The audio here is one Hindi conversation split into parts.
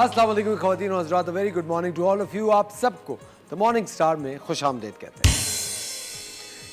अस्सलाम वालेकुम ख़वातीन और हज़रात, very good morning to all of you. आप सबको द मॉर्निंग स्टार में खुशामदीद कहते हैं।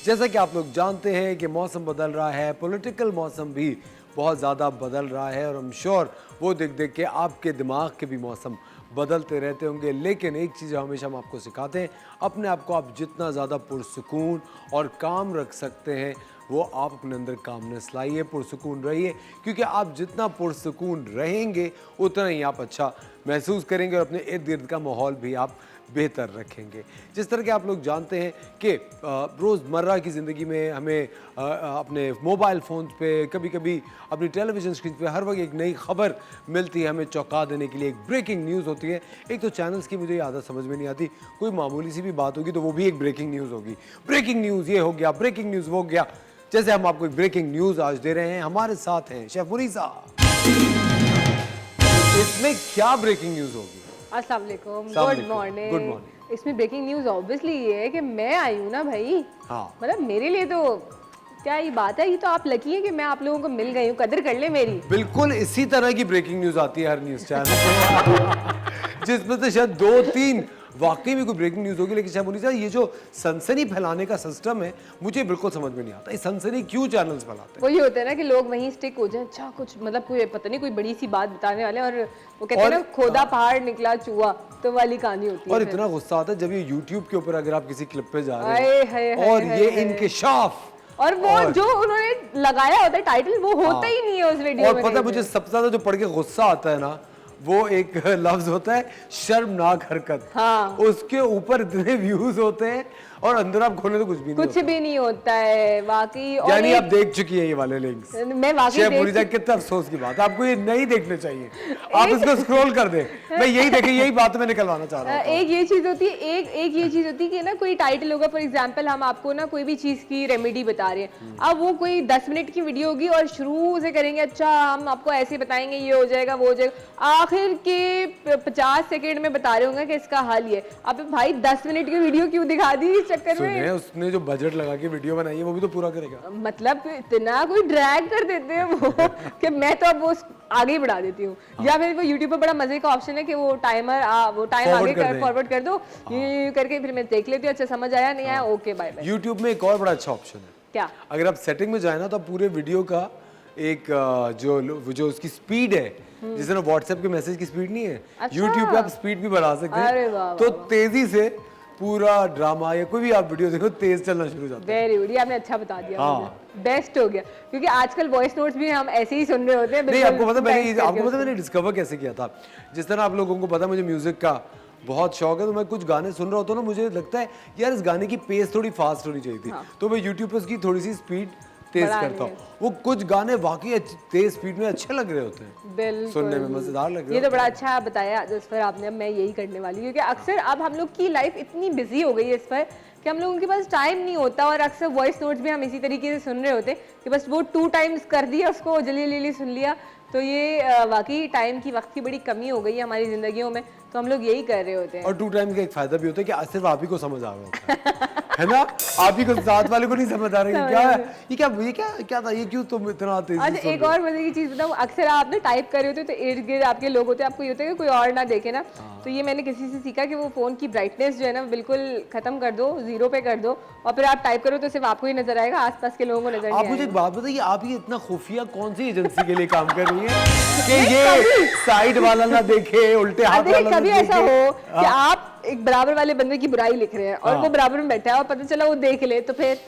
जैसा कि आप लोग जानते हैं कि मौसम बदल रहा है, पॉलिटिकल मौसम भी बहुत ज़्यादा बदल रहा है और हम श्योर वो देख देख के आपके दिमाग के भी मौसम बदलते रहते होंगे। लेकिन एक चीज़ हमेशा हम आपको सिखाते हैं, अपने आप को आप जितना ज़्यादा पुरसुकून और काम रख सकते हैं वो आप अपने अंदर कामनेस लाइए, पुरसुकून रहिए, क्योंकि आप जितना पुरसुकून रहेंगे उतना ही आप अच्छा महसूस करेंगे और अपने इर्द गिर्द का माहौल भी आप बेहतर रखेंगे। जिस तरह के आप लोग जानते हैं कि रोज़मर्रा की ज़िंदगी में हमें अपने मोबाइल फ़ोन पे, कभी कभी अपनी टेलीविज़न स्क्रीन पे हर वक्त एक नई खबर मिलती है, हमें चौंका देने के लिए एक ब्रेकिंग न्यूज़ होती है। एक तो चैनल्स की मुझे आदत समझ में नहीं आती, कोई मामूली सी भी बात होगी तो वो भी एक ब्रेकिंग न्यूज़ होगी, ब्रेकिंग न्यूज़ ये हो गया, ब्रेकिंग न्यूज़ वो हो गया। जैसे हम आपको एक ब्रेकिंग न्यूज़ आज दे रहे हैं, हमारे साथ हैं शेफ मुनीसा। इसमें क्या ब्रेकिंग न्यूज़ होगी? अस्सलाम वालेकुम, गुड मॉर्निंग। Good morning. इसमें ब्रेकिंग न्यूज़ ऑब्वियसली ये है कि मैं आई हूँ ना भाई। हाँ, मतलब मेरे लिए तो क्या ये बात है, ये तो आप लकी है कि मैं आप लोगों को मिल गई हूँ, कदर कर ले मेरी। बिल्कुल इसी तरह की ब्रेकिंग न्यूज़ आती है हर न्यूज़ चैनल पे जिसमें से शायद 2-3 वाकई में कोई ब्रेकिंग न्यूज़ होगी। लेकिन शायद मुनीसा, ये जो सनसनी फैलाने का सिस्टम है मुझे बिल्कुल समझ में नहीं आता, ये सनसनी क्यों चैनल्स फैलाते हैं? वही होता है ना कि लोग वहीं स्टिक हो जाए, अच्छा कुछ मतलब कोई पता नहीं कोई बड़ी सी बात बताने वाले और वो कहते हैं ना खोदा पहाड़ निकला चूहा, तो वाली कहानी होती है। और इतना गुस्सा आता है जब ये YouTube के ऊपर अगर आप किसी क्लिप पे जा रहे हाय, हाय, हैं हाय, और हाय, ये हाय। इंकिशाफ और वो जो उन्होंने लगाया होता है टाइटल, वो होता ही नहीं है उस वीडियो और में। पता है मुझे सबसे ज्यादा जो पढ़ के गुस्सा आता है ना, वो एक लफ्ज होता है शर्मनाक हरकत। हाँ। उसके ऊपर इतने व्यूज होते हैं और अंदर आप खोले तो कुछ भी नहीं कुछ भी नहीं होता है वाकई। और यानी आप देख चुकी हैं ये वाले लिंक्स। मैं वाकई शेफ देख मुनीसा, कितना अफसोस की बात है, आपको ये नहीं देखने चाहिए, आप इसको स्क्रॉल कर दें। मैं यही देखे, यही बात मैं निकलवाना चाह रहा हूँ। एक ये चीज होती है, एक ये चीज होती है कि ना कोई टाइटल होगा, फॉर एग्जांपल हम आपको ना कोई भी चीज की रेमेडी बता रहे हैं, अब वो कोई 10 मिनट की वीडियो होगी और शुरू से करेंगे अच्छा हम आपको ऐसे बताएंगे, ये हो जाएगा वो हो जाएगा, आखिर के 50 सेकंड में बता रहे होंगे कि इसका हल ये। अब भाई 10 मिनट की वीडियो क्यों दिखा दी इस चक्कर में? उसने जो बजट लगा के वीडियो बनाई है वो भी तो पूरा करेगा। मतलब इतना कोई ड्रैग कर देते हैं वो कि मैं तो अब वो आगे ही बढ़ा देती हूँ। या फिर वो यूट्यूब पे बड़ा मजे का ऑप्शन है कि वो टाइम आगे फॉरवर्ड कर दो, ये करके फिर मैं देख लेती हूँ, अच्छा समझ आया नहीं आया, ओके बाय बाय। यूट्यूब में एक और बड़ा अच्छा ऑप्शन है, क्या? अगर आप सेटिंग में जाए ना तो आप पूरे वीडियो का एक जो उसकी स्पीड है, जिस तरह व्हाट्सएप के मैसेज की स्पीड नहीं है, अच्छा। यूट्यूब पे आप स्पीड भी बढ़ा सकते अरे हैं, वाह, तो तेजी से पूरा ड्रामा या कोई भी आप वीडियो देखो तेज चलना शुरू हो जाता है। वेरी गुड, ये आपने अच्छा बता दिया। हाँ। बेस्ट हो गया, क्योंकि आजकल वॉइस नोट्स भी हम ऐसे ही सुन रहे होते हैं। नहीं, आपको पता मैंने डिस्कवर कैसे किया था? जिस तरह आप लोगों को पता मुझे म्यूजिक का बहुत शौक है, तो मैं कुछ गाने सुन रहा होता हूँ ना, मुझे लगता है यार इस गाने की पेस थोड़ी फास्ट होनी चाहिए थी। हाँ। तो मैं यूट्यूब पे उसकी थोड़ी सी स्पीड तेज करता हूँ, वो कुछ गाने वाकई तेज स्पीड में अच्छे लग रहे होते हैं, बिल्कुल सुनने में मजेदार लग रहे हैं। ये तो बड़ा अच्छा बताया जिस पर आपने। अब मैं यही करने वाली हूँ, क्योंकि अक्सर अब हम लोग की लाइफ इतनी बिजी हो गई है इस पर कि हम लोगों के पास टाइम नहीं होता, और अक्सर वॉइस नोट्स भी हम इसी तरीके से सुन रहे होते कि बस वो 2 टाइम्स कर दिया उसको, जल्दी जल्दी सुन लिया। तो ये वाकई टाइम की, वक्त की बड़ी कमी हो गई है हमारी जिंदगियों में, तो हम लोग यही कर रहे होते हैं। और 2 टाइम का एक फायदा भी होता है कि सिर्फ आप ही को समझ आ रहा होता है ना, आप ही को, साथ वाले को नहीं समझ आ रहा है क्या ये क्या था, ये क्यों तुम इतना तेजी से? अच्छा, एक और मजे की चीज बताऊं, अक्सर आप ना टाइप कर रहे होते तो इर्द गिर्द आपके लोग होते हैं, आपको ये होता है कि कोई और ना देखे ना। तो ये मैंने किसी से सीखा कि वो फोन की ब्राइटनेस जो है ना बिल्कुल खत्म कर दो, 0 पे कर दो, और फिर आप टाइप करो तो सिर्फ आपको ही नजर आएगा, आसपास के लोगों को नजर नहीं आप मुझे आएगा। एक बात बताइए, आप ये इतना खुफिया कौन सी एजेंसी के लिए काम कर रही है कि ये साइड वाला ना देखे, उल्टे हाथ वाला ना कभी देखे? ऐसा हो कि आप एक बराबर वाले बंदे की बुराई लिख रहे हैं और वो बराबर में बैठा है और पता चला वो देख ले, तो फिर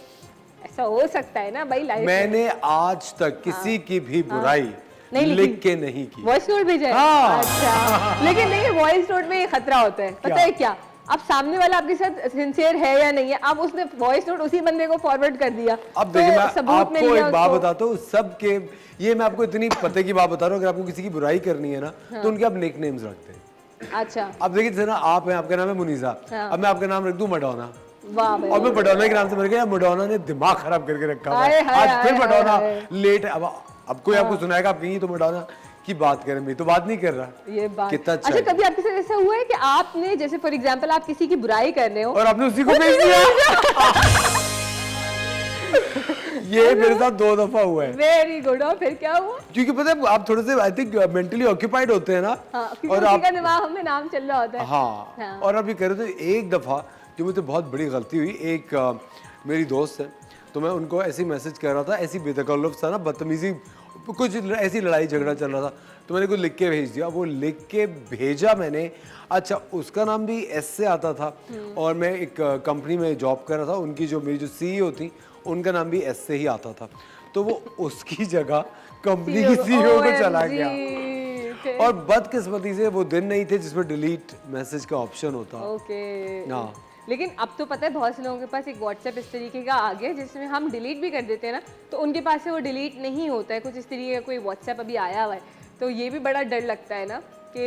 ऐसा हो सकता है ना भाई लाइफ। मैंने आज तक किसी की भी बुराई लिख के नहीं की। वॉइस नोट भेजा है? हाँ। अच्छा, लेकिन नहीं, वॉइस नोट में ये खतरा होता है, पता है क्या? अब सामने वाला आपके साथ सिंसियर है या नहीं है, अब उसने वॉइस नोट उसी बंदे को फॉरवर्ड कर दिया। अब देखिए, मैं सबूत आपको एक बात बताता हूँ, सबके ये मैं आपको इतनी पते की बात बता रहा हूँ, अगर आपको किसी की बुराई करनी है ना, तो उनके आप निक नेम्स रखते हैं। अच्छा, अब देखिए जैसे ना आप हैं, आपका नाम है मुनीसा, अब मैं आपका नाम रख दूं मडोना, वाह भाई, और मैं मडोना के नाम से मर गया, मडोना ने दिमाग खराब करके रखा है, आज फिर मडोना लेट है। अब कोई आपको सुनाएगा, आप कहेंगे तो मडोना की बात करें, मैं तो बात नहीं कर रहा। ये बात कितना अच्छा, कभी आपके साथ ऐसा हुआ है कि आपने जैसे फॉर एग्जांपल आप किसी की बुराई कर रहे हो और आपने उसी को भेज दिया? ये मेरे साथ 2 दफा हुआ है। Very good. और फिर क्या हुआ? क्योंकि पता है आप थोड़े से आई थिंक मेंटली ऑक्यूपाइड होते हैं ना। हाँ, क्योंकि और उसी आप का दिमाग हमें नाम चल रहा होता है। हाँ, हाँ। और आप ये कह रहे थे एक दफा जो मुझे बहुत बड़ी गलती हुई। एक मेरी दोस्त है, तो मैं उनको ऐसे ही मैसेज कर रहा था, ऐसी बेतकल्लुफ़ सा ना, बदतमीजी, कुछ ऐसी लड़ाई झगड़ा चल रहा था, तो मैंने कुछ लिख के भेज दिया। वो लिख के भेजा मैंने, अच्छा उसका नाम भी एस से आता था, और मैं एक कंपनी में जॉब कर रहा था, उनकी जो मेरी जो सीईओ थी उनका नाम भी एस से ही आता था, तो वो उसकी जगह कंपनी की सीईओ को चला गया। OMG, और बदकिस्मती से वो दिन नहीं थे जिसमें डिलीट मैसेज का ऑप्शन होता। ओके। हाँ। लेकिन अब तो पता है बहुत से लोगों के पास एक व्हाट्सएप इस तरीके का आ गया जिसमें हम डिलीट भी कर देते हैं ना, तो उनके पास से वो डिलीट नहीं होता है। कुछ इस तरीके का कोई व्हाट्सएप अभी आया हुआ है, तो ये भी बड़ा डर लगता है ना कि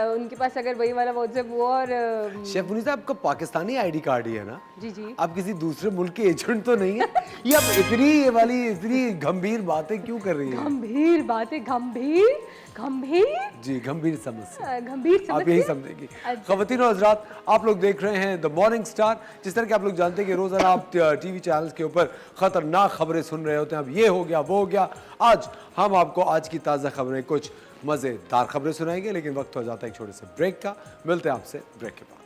उनके पास अगर वही वाला व्हाट्सएप हुआ। और शेफ मुनीसा, आपका पाकिस्तानी आईडी कार्ड ही है ना? जी जी। आप किसी दूसरे मुल्क के एजेंट तो नहीं है? ये आप इतनी गंभीर बातें क्यों कर रही हैं? गंभीर बातें, गंभीर गंभीर जी, गंभीर समस्या गंभीर आप यही समझेंगी। ख़वातीन और हज़रात, आप लोग देख रहे हैं द मॉर्निंग स्टार। जिस तरह के आप लोग जानते हैं कि रोज़ाना आप टीवी चैनल्स के ऊपर ख़तरनाक खबरें सुन रहे होते हैं। अब ये हो गया, वो हो गया। आज हम आपको आज की ताज़ा खबरें, कुछ मज़ेदार खबरें सुनाएंगे, लेकिन वक्त हो जाता है एक छोटे से ब्रेक का। मिलते हैं आपसे ब्रेक के बाद।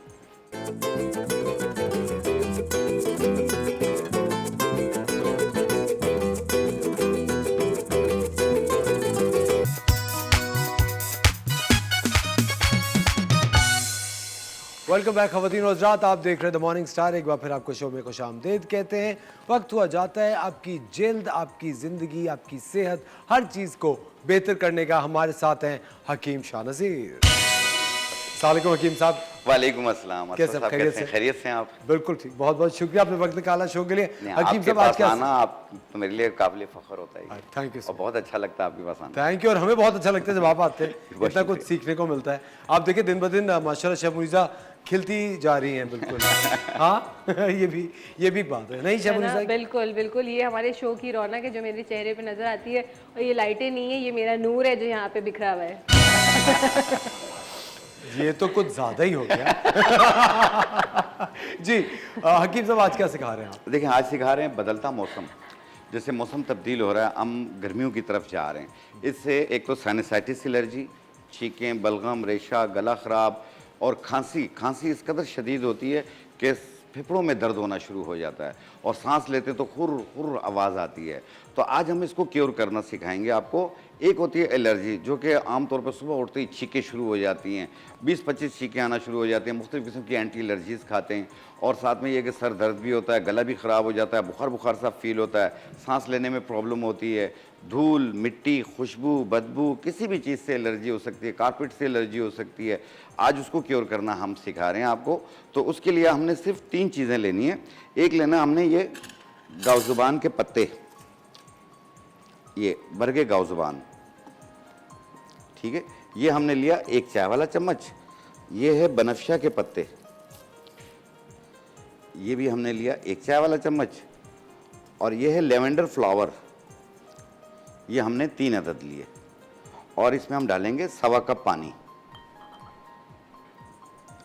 वेलकम बैक ख़वातीन और हज़रात, आप देख रहे हैं द मॉर्निंग स्टार। एक बार फिर आपको शो में खुशामदीद कहते हैं। वक्त हुआ जाता है आपकी जल्द, आपकी ज़िंदगी, आपकी सेहत, हर चीज़ को बेहतर करने का। हमारे साथ हैं हकीम शाह नज़ीर। अस्सलाम वालेकुम हकीम साहब। वालेकुम अस्सलाम। कैसे आप? खैरियत से? खैरियत से हैं आप? बिल्कुल ठीक, बहुत बहुत शुक्रिया आपने वक्त निकाला शो के लिए। हकीम आपके साहब, आज पास क्या आना आप तो मेरे लिए काबिल फख्र होता है। थैंक यू और बहुत अच्छा लगता है आपके पास आना। Thank you. और हमें बहुत अच्छा लगता है जब आप आते हैं, इतना कुछ सीखने को मिलता है। आप देखिए दिन ब दिन माशाल्लाह शेफ मुनीसा खिलती जा रही हैं बिल्कुल। हाँ ये भी बात है नहीं शेफ मुनीसा? बिल्कुल बिल्कुल, ये हमारे शो की रौनक है जो मेरे चेहरे पे नजर आती है। और ये लाइटें नहीं है, ये मेरा नूर है जो यहाँ पे बिखरा हुआ है। ये तो कुछ ज्यादा ही हो गया। जी हकीम साहब, आज क्या सिखा रहे हैं आप? देखिए, आज सिखा रहे हैं बदलता मौसम। जैसे मौसम तब्दील हो रहा है, हम गर्मियों की तरफ जा रहे हैं। इससे एक तो साइनसाइटिस एलर्जी, छींकें, बलगम, रेशा, गला ख़राब और खांसी इस कदर शदीद होती है कि फेफड़ों में दर्द होना शुरू हो जाता है और सांस लेते तो खुर खुर आवाज़ आती है। तो आज हम इसको क्योर करना सिखाएंगे आपको। एक होती है एलर्जी, जो कि आमतौर पर सुबह उठते ही छींकें शुरू हो जाती हैं, 20-25 छींकें आना शुरू हो जाती हैं। मुख्तलिफ़ किस्म की एंटी एलर्जीज़ खाते हैं और साथ में ये कि सर दर्द भी होता है, गला भी ख़राब हो जाता है, बुखार सा फील होता है, सांस लेने में प्रॉब्लम होती है, धूल, मिट्टी, खुशबू, बदबू, किसी भी चीज़ से एलर्जी हो सकती है, कारपेट से एलर्जी हो सकती है। आज उसको क्योर करना हम सिखा रहे हैं आपको। तो उसके लिए हमने सिर्फ 3 चीज़ें लेनी है। एक लेना हमने ये गावजुबान के पत्ते, ये बरगे गावजुबान, ठीक है। ये हमने लिया 1 चाय वाला चम्मच। ये है बनफशा के पत्ते, ये भी हमने लिया 1 चाय वाला चम्मच। और ये है लेवेंडर फ्लावर, ये हमने 3 अदद लिए। और इसमें हम डालेंगे 1.25 कप पानी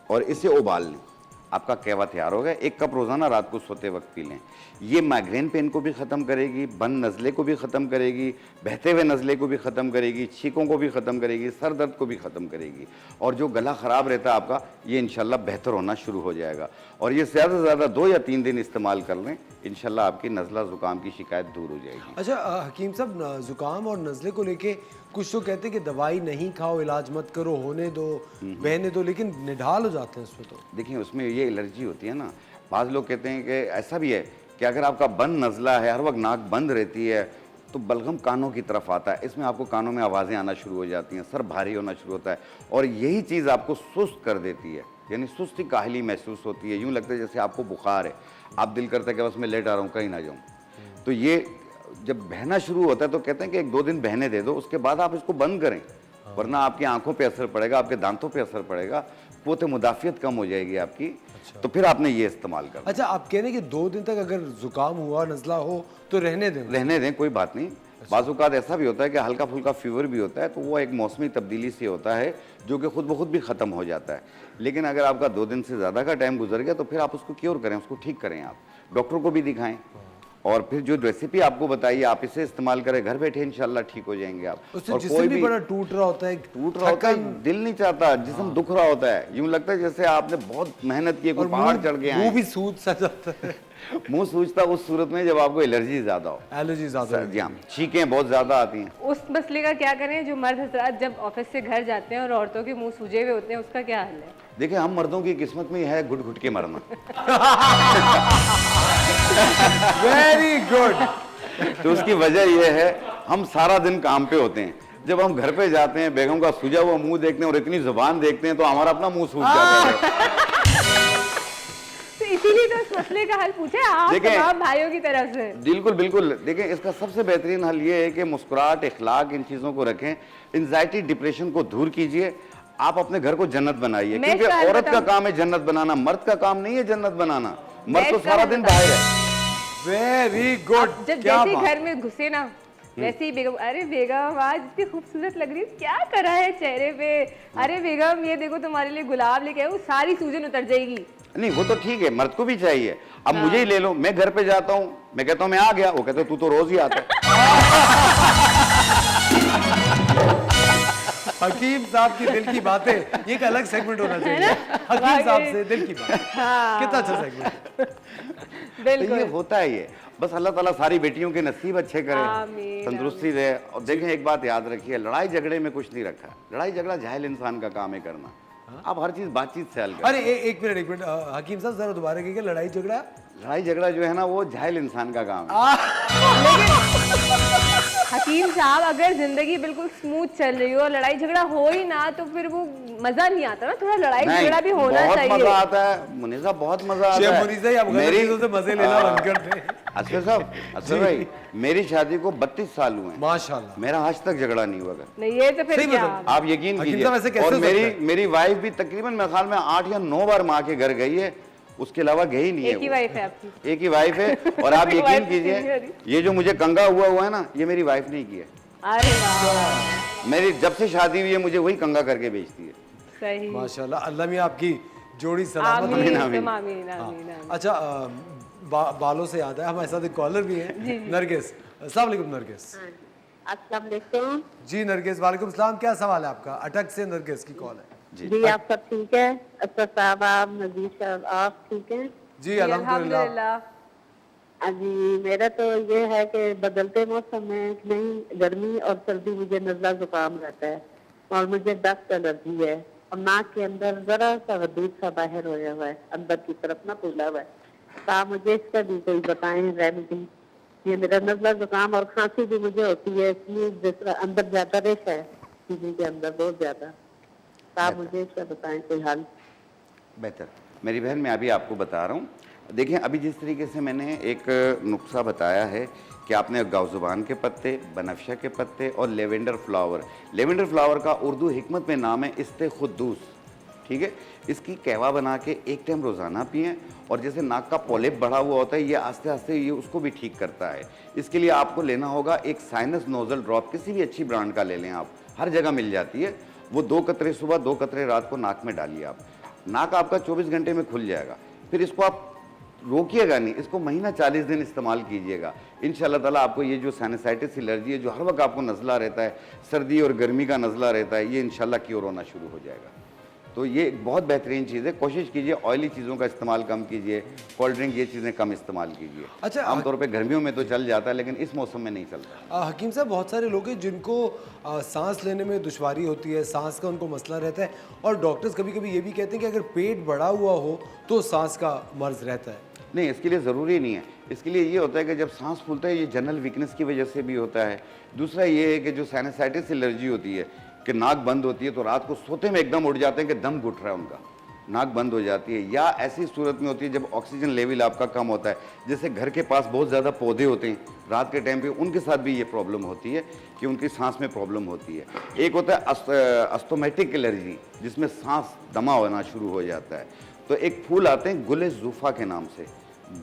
और इसे उबाल लें। आपका कहवा तैयार हो गया। 1 कप रोज़ाना रात को सोते वक्त पी लें। ये माइग्रेन पेन को भी ख़त्म करेगी, बंद नज़ले को भी ख़त्म करेगी, बहते हुए नज़ले को भी ख़त्म करेगी, छींकों को भी ख़त्म करेगी, सर दर्द को भी ख़त्म करेगी। और जो गला ख़राब रहता है आपका, ये इंशाल्लाह बेहतर होना शुरू हो जाएगा। और ये ज़्यादा से ज़्यादा 2 या 3 दिन इस्तेमाल कर लें, इंशाल्लाह आपकी नज़ला ज़ुकाम की शिकायत दूर हो जाएगी। अच्छा हकीम साहब, ज़ुकाम और नज़ले को लेके कुछ तो कहते हैं कि दवाई नहीं खाओ, इलाज मत करो, होने दो, बहने दो, लेकिन निढाल हो जाते हैं उसमें। तो देखिए, उसमें ये एलर्जी होती है ना, बाज़ लोग कहते हैं कि ऐसा भी है कि अगर आपका बंद नज़ला है, हर वक्त नाक बंद रहती है, तो बलगम कानों की तरफ आता है। इसमें आपको कानों में आवाज़ें आना शुरू हो जाती हैं, सर भारी होना शुरू होता है और यही चीज़ आपको सुस्त कर देती है, यानी सुस्ती काहली महसूस होती है। यूँ लगता है जैसे आपको बुखार है, आप दिल करता है कि बस मैं लेट आ रहा हूँ, कहीं ना जाऊँ। तो ये जब बहना शुरू होता है तो कहते हैं कि 1-2 दिन बहने दे दो, उसके बाद आप इसको बंद करें, वरना आपकी आंखों पे असर पड़ेगा, आपके दांतों पे असर पड़ेगा, क़ुव्वत मुदाफ़ियत कम हो जाएगी आपकी। अच्छा। तो फिर आपने ये इस्तेमाल करना। अच्छा, आप कह रहे हैं कि 2 दिन तक अगर जुकाम हुआ, नज़ला हो तो रहने दें, कोई बात नहीं। बाज़ औक़ात ऐसा भी होता है कि हल्का फुल्का फीवर भी होता है, तो वो एक मौसमी तब्दीली से होता है जो कि खुद ब खुद भी ख़त्म हो जाता है। लेकिन अगर आपका 2 दिन से ज़्यादा का टाइम गुजर गया तो फिर आप उसको क्योर करें, उसको ठीक करें, आप डॉक्टर को भी दिखाएं। और फिर जो रेसिपी आपको बताइए आप इसे इस्तेमाल करें, घर बैठे इंशाल्लाह ठीक हो जाएंगे आप। उससे और जिस्म भी बड़ा टूट रहा होता है, दिल नहीं चाहता, जिस्म दुख रहा होता है, यूं लगता है जैसे आपने बहुत मेहनत की, कोई पहाड़ चढ़ के आए। मुंह भी सूज सा जाता है। मुंह सूजता उस सूरत में जब आपको एलर्जी ज्यादा हो, एलर्जी ज्यादा जी हाँ, छींकें बहुत ज्यादा आती हैं। उस मसले का क्या करें जो मर्द हजरात जब ऑफिस से घर जाते हैं और औरतों के मुंह सूजे हुए होते हैं, उसका क्या हल है? देखिए हम मर्दों की किस्मत में है घुट घुट के मरना। Very good. तो उसकी वजह यह है हम सारा दिन काम पे होते हैं, जब हम घर पे जाते हैं बेगम का सूजा हुआ मुंह देखते हैं और इतनी जुबान देखते हैं तो हमारा अपना मुंह सूज जाता है। तो इसीलिए तो इस मसले का हल पूछे आप तमाम भाइयों की तरफ से। बिल्कुल बिल्कुल। देखिए इसका सबसे बेहतरीन हल ये है कि मुस्कुराहट, इखलाक, इन चीजों को रखें, एंजाइटी, डिप्रेशन को दूर कीजिए, आप अपने घर को जन्नत बनाइए, क्योंकि औरत का काम है जन्नत बनाना, मर्द का काम नहीं है जन्नत बनाना। मर्द तो सारा दिन बाहर है। Very good. जब जैसे घर में घुसे ना वैसे ही बेगम, अरे बेगम आज इतनी खूबसूरत लग रही है, क्या करा है चेहरे पे, अरे बेगम ये देखो तुम्हारे लिए गुलाब लेके आए, वो सारी सूजन उतर जाएगी। नहीं वो तो ठीक है, मर्द को भी चाहिए। अब मुझे ही ले लो, मैं घर पे जाता हूँ, मैं कहता हूँ मैं आ गया, वो कहते तू तो रोज ही आता है। हकीम साहब की दिल की बातें, ये एक अलग सेगमेंट होना चाहिए। हकीम साहब से दिल की बात, कितना अच्छा सेगमेंट। तो ये होता है, ये बस अल्लाह ताला सारी बेटियों के नसीब अच्छे करे, तंदुरुस्ती दे। और देखें एक बात याद रखिए, लड़ाई झगड़े में कुछ नहीं रखा, लड़ाई झगड़ा जाहिल इंसान का काम है करना। आप हर चीज बातचीत से हल करें। अरे एक मिनट हकीम साहब जरा दोबारा कहिए, लड़ाई झगड़ा जो है ना वो जाहिल इंसान का काम है। हकीम साहब अगर जिंदगी बिल्कुल स्मूथ चल रही हो और लड़ाई झगड़ा हो ही ना तो फिर वो मजा नहीं आता ना, थोड़ा लड़ाई झगड़ा भी होना चाहिए। बहुत मजा आता है मुनीसा, बहुत मजा आता है। मुनीसा ही आप गलत चीजों से मजे लेना बंद कर दें। असगर साहब, असगर भाई, मेरी शादी को 32 साल हुए हैं, माशाल्लाह, मेरा आज तक झगड़ा नहीं हुआ। नहीं ये तो फिर क्या आप यकीन कीजिए। और मेरी वाइफ भी तकरीबन मेरे ख्याल में 8 या 9 बार माँ के घर गई है, उसके अलावा गई नहीं है। एक ही वाइफ है आपकी? एक ही वाइफ है। और आप यकीन कीजिए ये जो मुझे कंगा हुआ है ना, ये मेरी वाइफ नहीं की है। अरे वाह, मेरी जब से शादी हुई है मुझे वही कंगा करके बेचती है। सही, माशाल्लाह, अल्लाह मियां आपकी जोड़ी सलामत। आमीन, आमीन, आमीन, आमीन। अच्छा बालों से याद है, हमारे साथ एक कॉलर भी है, नरगिस। अस्सलाम वालेकुम नरगिस। अस्सलाम वालेकुम। जी नरगिस, वालेकुम सलाम। क्या सवाल है आपका? अटक से नरगिस की कॉल है। जी आप सब ठीक है? अच्छा साहब, आप नजीर साहब आप ठीक हैं? जी अल्हम्दुलिल्लाह। जी मेरा तो ये है कि बदलते मौसम में नहीं गर्मी और सर्दी मुझे नज़ला जुकाम रहता है और मुझे डस्ट एलर्जी है और नाक के अंदर जरा सा दूध सा बाहर होया हुआ है, अंदर की तरफ ना फूला हुआ है। तो आप मुझे इसका भी कोई बताएं रेमेडी। ये मेरा नज़ला जुकाम और खांसी भी मुझे होती है, इसलिए जिस तरह अंदर ज्यादा रेशा है सीने के अंदर बहुत ज्यादा। आप मुझे इसका बताएं कोई हल। बेहतर मेरी बहन, मैं अभी आपको बता रहा हूँ। देखिए अभी जिस तरीके से मैंने एक नुस्खा बताया है कि आपने गाउजुबान के पत्ते, बनफशा के पत्ते और लेवेंडर फ्लावर, लेवेंडर फ्लावर का उर्दू हिकमत में नाम है इस्ते-खुद्दूस, ठीक है। इसकी कहवा बना के एक टाइम रोज़ाना पिएं और जैसे नाक का पॉलिप बढ़ा हुआ होता है ये आस्ते आस्ते ये उसको भी ठीक करता है। इसके लिए आपको लेना होगा एक साइनस नोजल ड्रॉप, किसी भी अच्छी ब्रांड का ले लें आप, हर जगह मिल जाती है। वो 2 कतरे सुबह 2 कतरे रात को नाक में डालिए आप, नाक आपका 24 घंटे में खुल जाएगा। फिर इसको आप रोकिएगा नहीं, इसको महीना 40 दिन इस्तेमाल कीजिएगा। इंशाल्लाह ताला आपको ये जो साइनसाइटिस एलर्जी है, जो हर वक्त आपको नज़ला रहता है, सर्दी और गर्मी का नज़ला रहता है, ये इंशाल्लाह क्योर होना शुरू हो जाएगा। तो ये एक बहुत बेहतरीन चीज़ है। कोशिश कीजिए ऑयली चीज़ों का इस्तेमाल कम कीजिए, कोल्ड ड्रिंक ये चीज़ें कम इस्तेमाल कीजिए। अच्छा, आमतौर पे गर्मियों में तो चल जाता है लेकिन इस मौसम में नहीं चलता। हकीम साहब, बहुत सारे लोग हैं जिनको सांस लेने में दुश्वारी होती है, सांस का उनको मसला रहता है और डॉक्टर्स कभी कभी ये भी कहते हैं कि अगर पेट बढ़ा हुआ हो तो सांस का मर्ज रहता है। नहीं, इसके लिए ज़रूरी नहीं है। इसके लिए ये होता है कि जब सांस फूलता है ये जनरल वीकनेस की वजह से भी होता है। दूसरा ये है कि जो साइनसाइटिस एलर्जी होती है कि नाक बंद होती है तो रात को सोते में एकदम उठ जाते हैं कि दम घुट रहा है उनका, नाक बंद हो जाती है। या ऐसी सूरत में होती है जब ऑक्सीजन लेवल आपका कम होता है, जैसे घर के पास बहुत ज़्यादा पौधे होते हैं रात के टाइम पे, उनके साथ भी ये प्रॉब्लम होती है कि उनकी सांस में प्रॉब्लम होती है। एक होता है अस्थोमेटिक एलर्जी जिसमें सांस दमा होना शुरू हो जाता है। तो एक फूल आते हैं गुले ज़ूफ़ा के नाम से,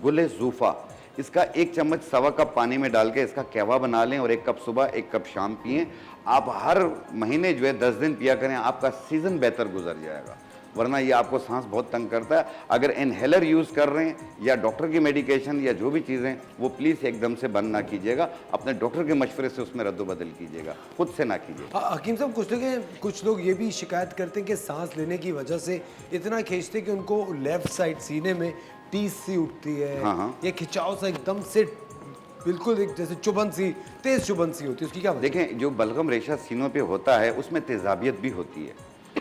गुले ज़ूफ़ा, इसका 1 चम्मच 1.25 कप पानी में डाल के इसका कहवा बना लें और 1 कप सुबह 1 कप शाम पिएं। आप हर महीने जो है 10 दिन पिया करें, आपका सीज़न बेहतर गुजर जाएगा। वरना ये आपको सांस बहुत तंग करता है। अगर इनहेलर यूज़ कर रहे हैं या डॉक्टर की मेडिकेशन या जो भी चीज़ें, वो प्लीज़ एकदम से बंद ना कीजिएगा, अपने डॉक्टर के मशवरे से उसमें रद्द-बदल कीजिएगा, खुद से ना कीजिएगा। हकीम साहब, कुछ लोग ये भी शिकायत करते हैं कि सांस लेने की वजह से इतना खींचते कि उनको लेफ्ट साइड सीने में टीस सी उठती है, ये खिंचाव सा एकदम से बिल्कुल एक जैसे चुभन सी, तेज चुभन सी होती है, उसकी क्या वजह? देखें, जो बलगम रेशा सीनों पे होता है उसमें तेजाबियत भी होती है,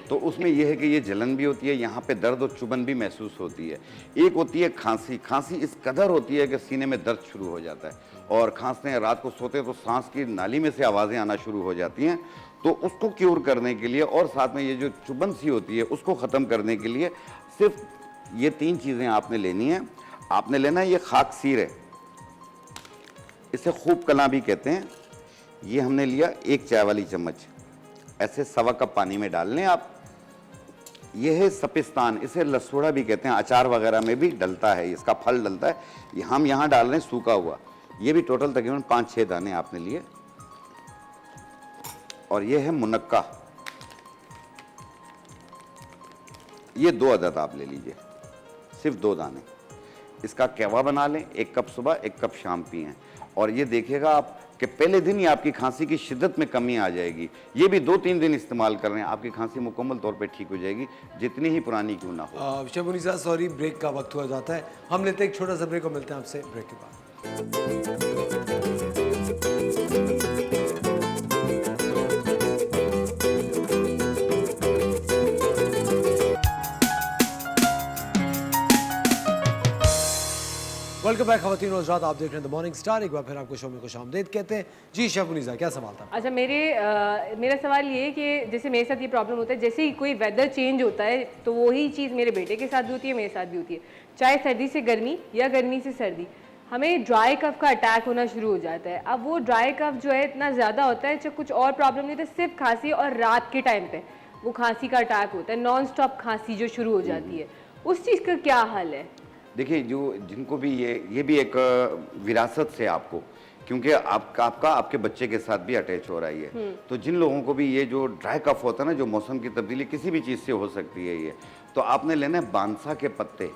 तो उसमें यह है कि ये जलन भी होती है, यहाँ पे दर्द और चुभन भी महसूस होती है। एक होती है खांसी, खांसी इस कदर होती है कि सीने में दर्द शुरू हो जाता है और खांसते हैं, रात को सोते हैं तो सांस की नाली में से आवाज़ें आना शुरू हो जाती हैं। तो उसको क्योर करने के लिए और साथ में ये जो चुभन सी होती है उसको ख़त्म करने के लिए सिर्फ ये 3 चीज़ें आपने लेनी है। आपने लेना है ये खाक सीर है, इसे खूब कला भी कहते हैं। ये हमने लिया 1 चाय वाली चम्मच, ऐसे 1.25 कप पानी में डाल लें आप। ये है सपिस्तान, इसे लसोड़ा भी कहते हैं, अचार वगैरह में भी डलता है, इसका फल डलता है। ये हम यहाँ डाल रहे हैं सूखा हुआ, ये भी टोटल तकरीबन 5-6 दाने आपने लिए। और ये है मुनक्का, ये 2 अदद आप ले लीजिए, सिर्फ 2 दाने। इसका कहवा बना लें, 1 कप सुबह 1 कप शाम पिएं। और ये देखिएगा आप कि पहले दिन ही आपकी खांसी की शिद्दत में कमी आ जाएगी। ये भी 2-3 दिन इस्तेमाल कर रहे हैं, आपकी खांसी मुकम्मल तौर पे ठीक हो जाएगी, जितनी ही पुरानी क्यों ना हो। शबुनिसा, सॉरी, ब्रेक का वक्त हुआ जाता है, हम लेते हैं एक छोटा सा ब्रेक और मिलते हैं आपसे ब्रेक के बाद। वेलकम बैक खवातीन और हज़रात, आप देख रहे हैं द मॉर्निंग स्टार। एक बार फिर आपको शो में खुशामदीद कहते हैं। जी शबुनिसा, क्या सवाल था? अच्छा, मेरा सवाल ये है कि जैसे मेरे साथ ये प्रॉब्लम होता है, जैसे ही कोई वेदर चेंज होता है तो वही चीज़ मेरे बेटे के साथ भी होती है, मेरे साथ भी होती है। चाहे सर्दी से गर्मी या गर्मी से सर्दी, हमें ड्राई कफ का अटैक होना शुरू हो जाता है। अब वो ड्राई कफ जो है इतना ज़्यादा होता है, चाहे कुछ और प्रॉब्लम नहीं होती, सिर्फ खांसी, और रात के टाइम पे वो खांसी का अटैक होता है, नॉन स्टॉप खांसी जो शुरू हो जाती है, उस चीज़ का क्या हल है? देखिए, जो जिनको भी ये भी एक विरासत से आपको, क्योंकि आपका आपके बच्चे के साथ भी अटैच हो रहा है, तो जिन लोगों को भी ये जो ड्राई कफ होता है ना, जो मौसम की तब्दीली किसी भी चीज़ से हो सकती है, ये तो आपने लेना है बांसा के पत्ते,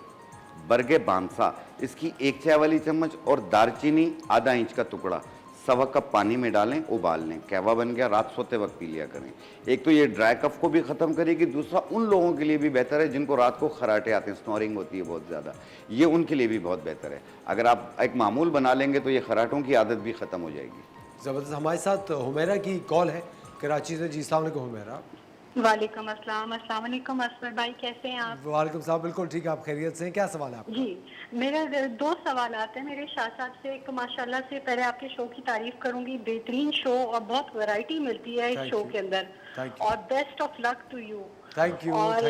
बरगे बांसा, इसकी 1 चाय वाली चम्मच और दालचीनी आधा इंच का टुकड़ा 1.25 कप पानी में डालें, उबाल लें, कहवा बन गया, रात सोते वक्त पी लिया करें। एक तो ये ड्राई कफ को भी ख़त्म करेगी, दूसरा उन लोगों के लिए भी बेहतर है जिनको रात को खराटे आते हैं, स्नोरिंग होती है बहुत ज़्यादा, ये उनके लिए भी बहुत बेहतर है। अगर आप एक मामूल बना लेंगे तो ये खराटों की आदत भी ख़त्म हो जाएगी। ज़बरदस्त। हमारे साथ हुमैरा की कॉल है कराची से। जी अस्सलाम वालेकुम हुमैरा। वालेकुम अस्सलाम। अस्सलाम वालेकुम असफर भाई, कैसे हैं आप? वालेकुम सलाम, बिल्कुल ठीक है, आप खैरियत से हैं? क्या सवाल है आपका? जी, मेरे 2 सवाल आते हैं मेरे शाह साहब से। एक, माशाल्लाह से पहले आपके शो की तारीफ करूंगी, बेहतरीन शो और बहुत वैरायटी मिलती है इस शो के अंदर, और best of luck to you. Thank you. और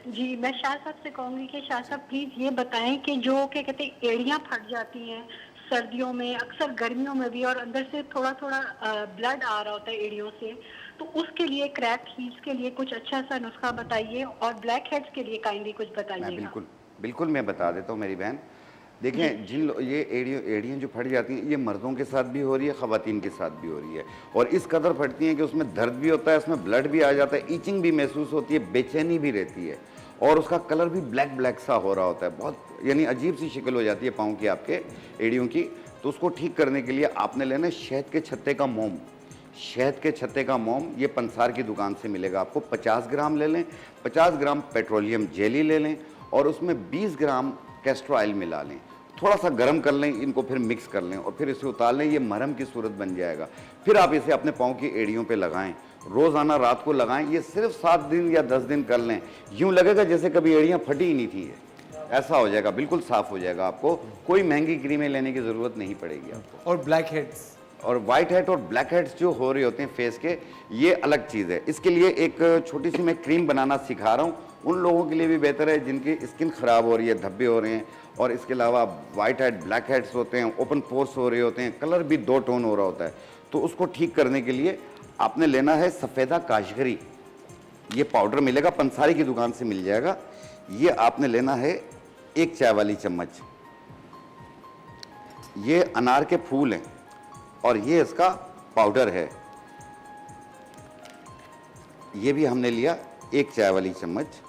जी, मैं शाह साहब से कहूंगी कि शाह साहब प्लीज ये बताएं कि जो क्या कहते हैं एड़ियां फट जाती हैं सर्दियों में, अक्सर गर्मियों में भी, और अंदर से थोड़ा थोड़ा ब्लड आ रहा होता है एड़ियों से, तो उसके लिए, क्रैक हील्स के लिए कुछ अच्छा सा नुस्खा बताइए, और ब्लैक हेड्स के लिए काइंडली कुछ बताइएगा। बिल्कुल मैं बता देता हूँ मेरी बहन। देखें, ये एड़ियाँ जो फट जाती हैं, ये मर्दों के साथ भी हो रही है, ख़वातीन के साथ भी हो रही है, और इस कदर फटती हैं कि उसमें दर्द भी होता है, उसमें ब्लड भी आ जाता है, ईचिंग भी महसूस होती है, बेचैनी भी रहती है, और उसका कलर भी ब्लैक ब्लैक सा हो रहा होता है, बहुत यानी अजीब सी शक्ल हो जाती है पाँव की, आपके एड़ियों की। तो उसको ठीक करने के लिए आपने लेना है शहद के छत्ते का मोम। शहद के छत्ते का मोम ये पंसार की दुकान से मिलेगा आपको, 50 ग्राम ले लें। 50 ग्राम पेट्रोलियम जेली ले लें और उसमें 20 ग्राम कैस्टर ऑयल मिला लें, थोड़ा सा गर्म कर लें, इनको फिर मिक्स कर लें और फिर इसे उतार लें, ये मरहम की सूरत बन जाएगा। फिर आप इसे अपने पाँव की एड़ियों पे लगाएं, रोज़ाना रात को लगाएं। ये सिर्फ 7 दिन या 10 दिन कर लें, यूँ लगेगा जैसे कभी एड़ियाँ फटी ही नहीं थी, ऐसा हो जाएगा, बिल्कुल साफ़ हो जाएगा। आपको कोई महंगी क्रीमें लेने की ज़रूरत नहीं पड़ेगी आपको। और ब्लैक हेड्स और वाइट हेड और ब्लैक हेड्स जो हो रहे होते हैं फेस के, ये अलग चीज़ है। इसके लिए एक छोटी सी मैं क्रीम बनाना सिखा रहा हूँ, उन लोगों के लिए भी बेहतर है जिनकी स्किन ख़राब हो रही है, धब्बे हो रहे हैं, और इसके अलावा वाइट हेड ब्लैक हेड्स होते हैं, ओपन पोर्स हो रहे होते हैं, कलर भी 2 टोन हो रहा होता है। तो उसको ठीक करने के लिए आपने लेना है सफ़ेदा काशगरी, ये पाउडर मिलेगा, पंसारी की दुकान से मिल जाएगा। ये आपने लेना है 1 चाय वाली चम्मच। ये अनार के फूल हैं और ये इसका पाउडर है, ये भी हमने लिया 1 चाय वाली चम्मच।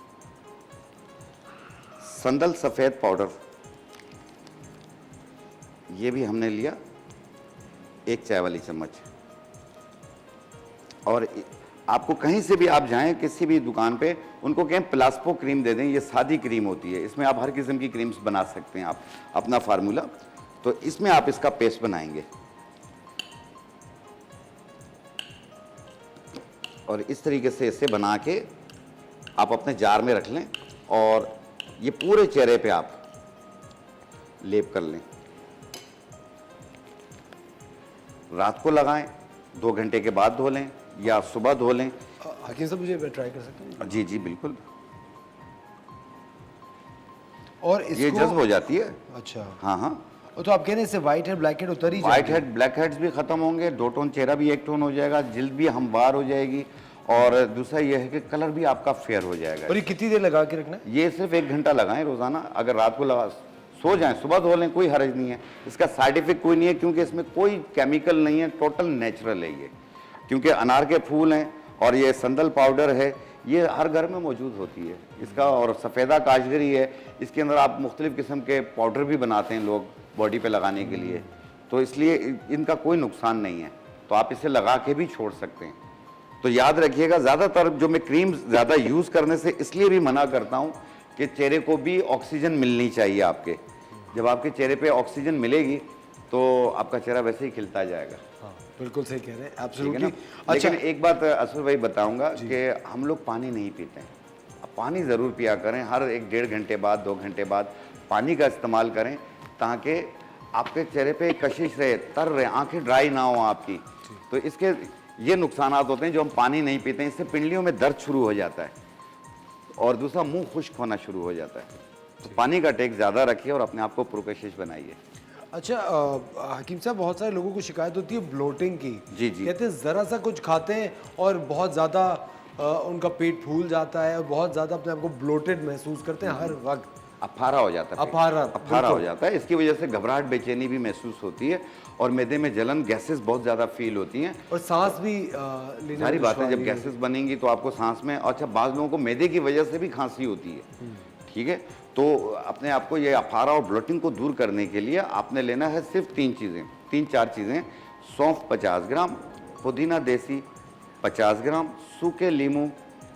संदल सफ़ेद पाउडर, ये भी हमने लिया 1 चाय वाली चम्मच। और आपको कहीं से भी आप जाएं, किसी भी दुकान पे, उनको कहें प्लास्पो क्रीम दे दें, ये सादी क्रीम होती है, इसमें आप हर किस्म की क्रीम्स बना सकते हैं आप अपना फार्मूला। तो इसमें आप इसका पेस्ट बनाएंगे और इस तरीके से इसे बना के आप अपने जार में रख लें और ये पूरे चेहरे पे आप लेप कर लें। रात को लगाएं, 2 घंटे के बाद धो लें या सुबह धो लें। हकीम साहब मुझे ट्राई कर सकते हैं? जी जी बिल्कुल। और ये इसको जज्ब हो जाती है। अच्छा, हाँ हाँ। तो आप कह रहे हैं इससे व्हाइट हेड ब्लैक हेड उतर ही व्हाइट जाएगी? हेड ब्लैक हेड्स भी खत्म होंगे, 2 टोन चेहरा भी 1 टोन हो जाएगा, जिल्द भी हमवार हो जाएगी, और दूसरा ये है कि कलर भी आपका फेयर हो जाएगा। और ये कितनी देर लगा के रखना है? ये सिर्फ 1 घंटा लगाएं रोजाना। अगर रात को लगा सो जाएं, सुबह धो लें, कोई हर्ज नहीं है। इसका साइड इफेक्ट कोई नहीं है, क्योंकि इसमें कोई केमिकल नहीं है, टोटल नेचुरल है ये। क्योंकि अनार के फूल हैं और ये संदल पाउडर है, ये हर घर में मौजूद होती है इसका। और सफ़ेदा काशगरी है, इसके अंदर आप मुख्तलिफ़ किस्म के पाउडर भी बनाते हैं लोग बॉडी पे लगाने के लिए, तो इसलिए इनका कोई नुकसान नहीं है। तो आप इसे लगा के भी छोड़ सकते हैं। तो याद रखिएगा, ज़्यादातर जो मैं क्रीम ज़्यादा यूज़ करने से इसलिए भी मना करता हूँ कि चेहरे को भी ऑक्सीजन मिलनी चाहिए आपके। जब आपके चेहरे पे ऑक्सीजन मिलेगी तो आपका चेहरा वैसे ही खिलता जाएगा। हाँ, बिल्कुल सही कह रहे हैं, ठीक है ना? एब्सोल्युटली। अच्छा, लेकिन एक बात असफर भाई बताऊंगा कि हम लोग पानी नहीं पीते हैं। अब पानी ज़रूर पिया करें, हर 1-1.5 घंटे बाद, 2 घंटे बाद पानी का इस्तेमाल करें, ताकि आपके चेहरे पे कशिश रहे, तर रहे, आंखें ड्राई ना हो आपकी। तो इसके ये नुकसानात होते हैं जो हम पानी नहीं पीते हैं। इससे पिंडलियों में दर्द शुरू हो जाता है और दूसरा मुंह खुश्क होना शुरू हो जाता है। तो पानी का टेक ज़्यादा रखिए और अपने आप को प्रोकशिश बनाइए। अच्छा, हकीम साहब, बहुत सारे लोगों को शिकायत होती है ब्लोटिंग की। जी, जी। कहते हैं ज़रा सा कुछ खाते हैं और बहुत ज़्यादा उनका पेट फूल जाता है और बहुत ज़्यादा अपने आप को ब्लोटेड महसूस करते हैं हर वक्त। अफारा हो जाता है, अफारा, अफारा हो बिल्कुल। जाता है। इसकी वजह से घबराहट, बेचैनी भी महसूस होती है और मैदे में जलन, गैसेस बहुत ज़्यादा फील होती हैं। और सांस भी लेने सारी में बातें जब दुश्वारी गैसेस बनेंगी तो आपको सांस में, अच्छा बाज़ लोगों को मैदे की वजह से भी खांसी होती है। ठीक है, तो अपने आप को ये अफारा और ब्लोटिंग को दूर करने के लिए आपने लेना है सिर्फ 3-4 चीज़ें। सौंफ 50 ग्राम, पुदीना देसी 50 ग्राम, सूखे लीमू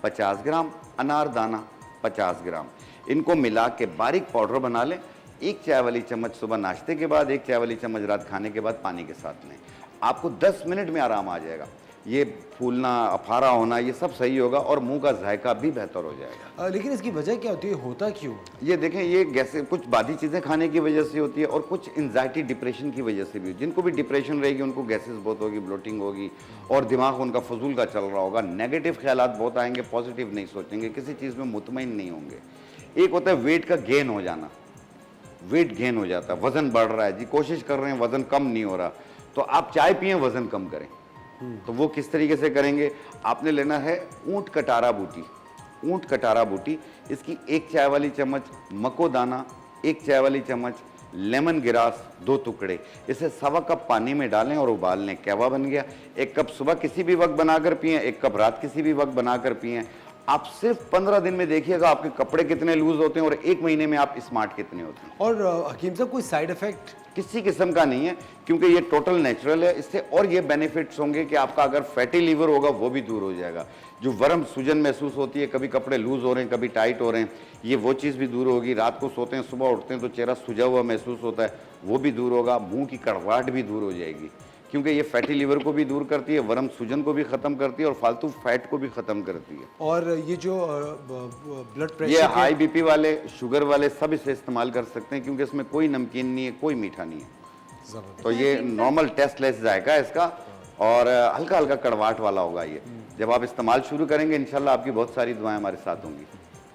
50 ग्राम, अनारदाना 50 ग्राम। इनको मिला के बारीक पाउडर बना लें। 1 चाय वाली चम्मच सुबह नाश्ते के बाद, 1 चाय वाली चम्मच रात खाने के बाद पानी के साथ लें। आपको 10 मिनट में आराम आ जाएगा। ये फूलना, अफारा होना, ये सब सही होगा और मुंह का जायका भी बेहतर हो जाएगा। लेकिन इसकी वजह क्या होती है, होता क्यों? ये देखें, ये गैसे कुछ बादी चीज़ें खाने की वजह से होती है और कुछ एंजाइटी, डिप्रेशन की वजह से भी। जिनको भी डिप्रेशन रहेगी उनको गैसेस बहुत होगी, ब्लोटिंग होगी और दिमाग उनका फजूल का चल रहा होगा। नेगेटिव ख्यालात बहुत आएंगे, पॉजिटिव नहीं सोचेंगे, किसी चीज़ में मुतमईन नहीं होंगे। एक होता है वेट का गेन हो जाना, वेट गेन हो जाता है, वजन बढ़ रहा है जी, कोशिश कर रहे हैं वजन कम नहीं हो रहा, तो आप चाय पिए, वजन कम करें। तो वो किस तरीके से करेंगे? आपने लेना है ऊंट कटारा बूटी। ऊंट कटारा बूटी, इसकी 1 चाय वाली चम्मच, मको दाना 1 चाय वाली चम्मच, लेमन ग्रास 2 टुकड़े, इसे 1.25 कप पानी में डालें और उबाल लें। कहवा बन गया। 1 कप सुबह किसी भी वक्त बनाकर पिएं, 1 कप रात किसी भी वक्त बनाकर पिएं। आप सिर्फ 15 दिन में देखिएगा आपके कपड़े कितने लूज होते हैं और 1 महीने में आप स्मार्ट कितने होते हैं। और हकीम साहब, कोई साइड इफेक्ट? किसी किस्म का नहीं है, क्योंकि ये टोटल नेचुरल है। इससे और ये बेनिफिट्स होंगे कि आपका अगर फैटी लीवर होगा वो भी दूर हो जाएगा। जो वर्म, सूजन महसूस होती है, कभी कपड़े लूज हो रहे हैं, कभी टाइट हो रहे हैं, ये वो चीज़ भी दूर होगी। रात को सोते हैं, सुबह उठते हैं तो चेहरा सूजा हुआ महसूस होता है, वो भी दूर होगा। मुंह की कड़वाहट भी दूर हो जाएगी, क्योंकि ये फैटी लीवर को भी दूर करती है, वर्म सूजन को भी ख़त्म करती है और फालतू फैट को भी ख़त्म करती है। और ये जो ब्लड ये प्रेशर हाई बीपी वाले, शुगर वाले सब इसे इस्तेमाल कर सकते हैं, क्योंकि इसमें कोई नमकीन नहीं है, कोई मीठा नहीं है। तो ये नॉर्मल टेस्टलेस जाएगा इसका और हल्का हल्का कड़वाहट वाला होगा ये। जब आप इस्तेमाल शुरू करेंगे इंशाल्लाह आपकी बहुत सारी दुआएं हमारे साथ होंगी।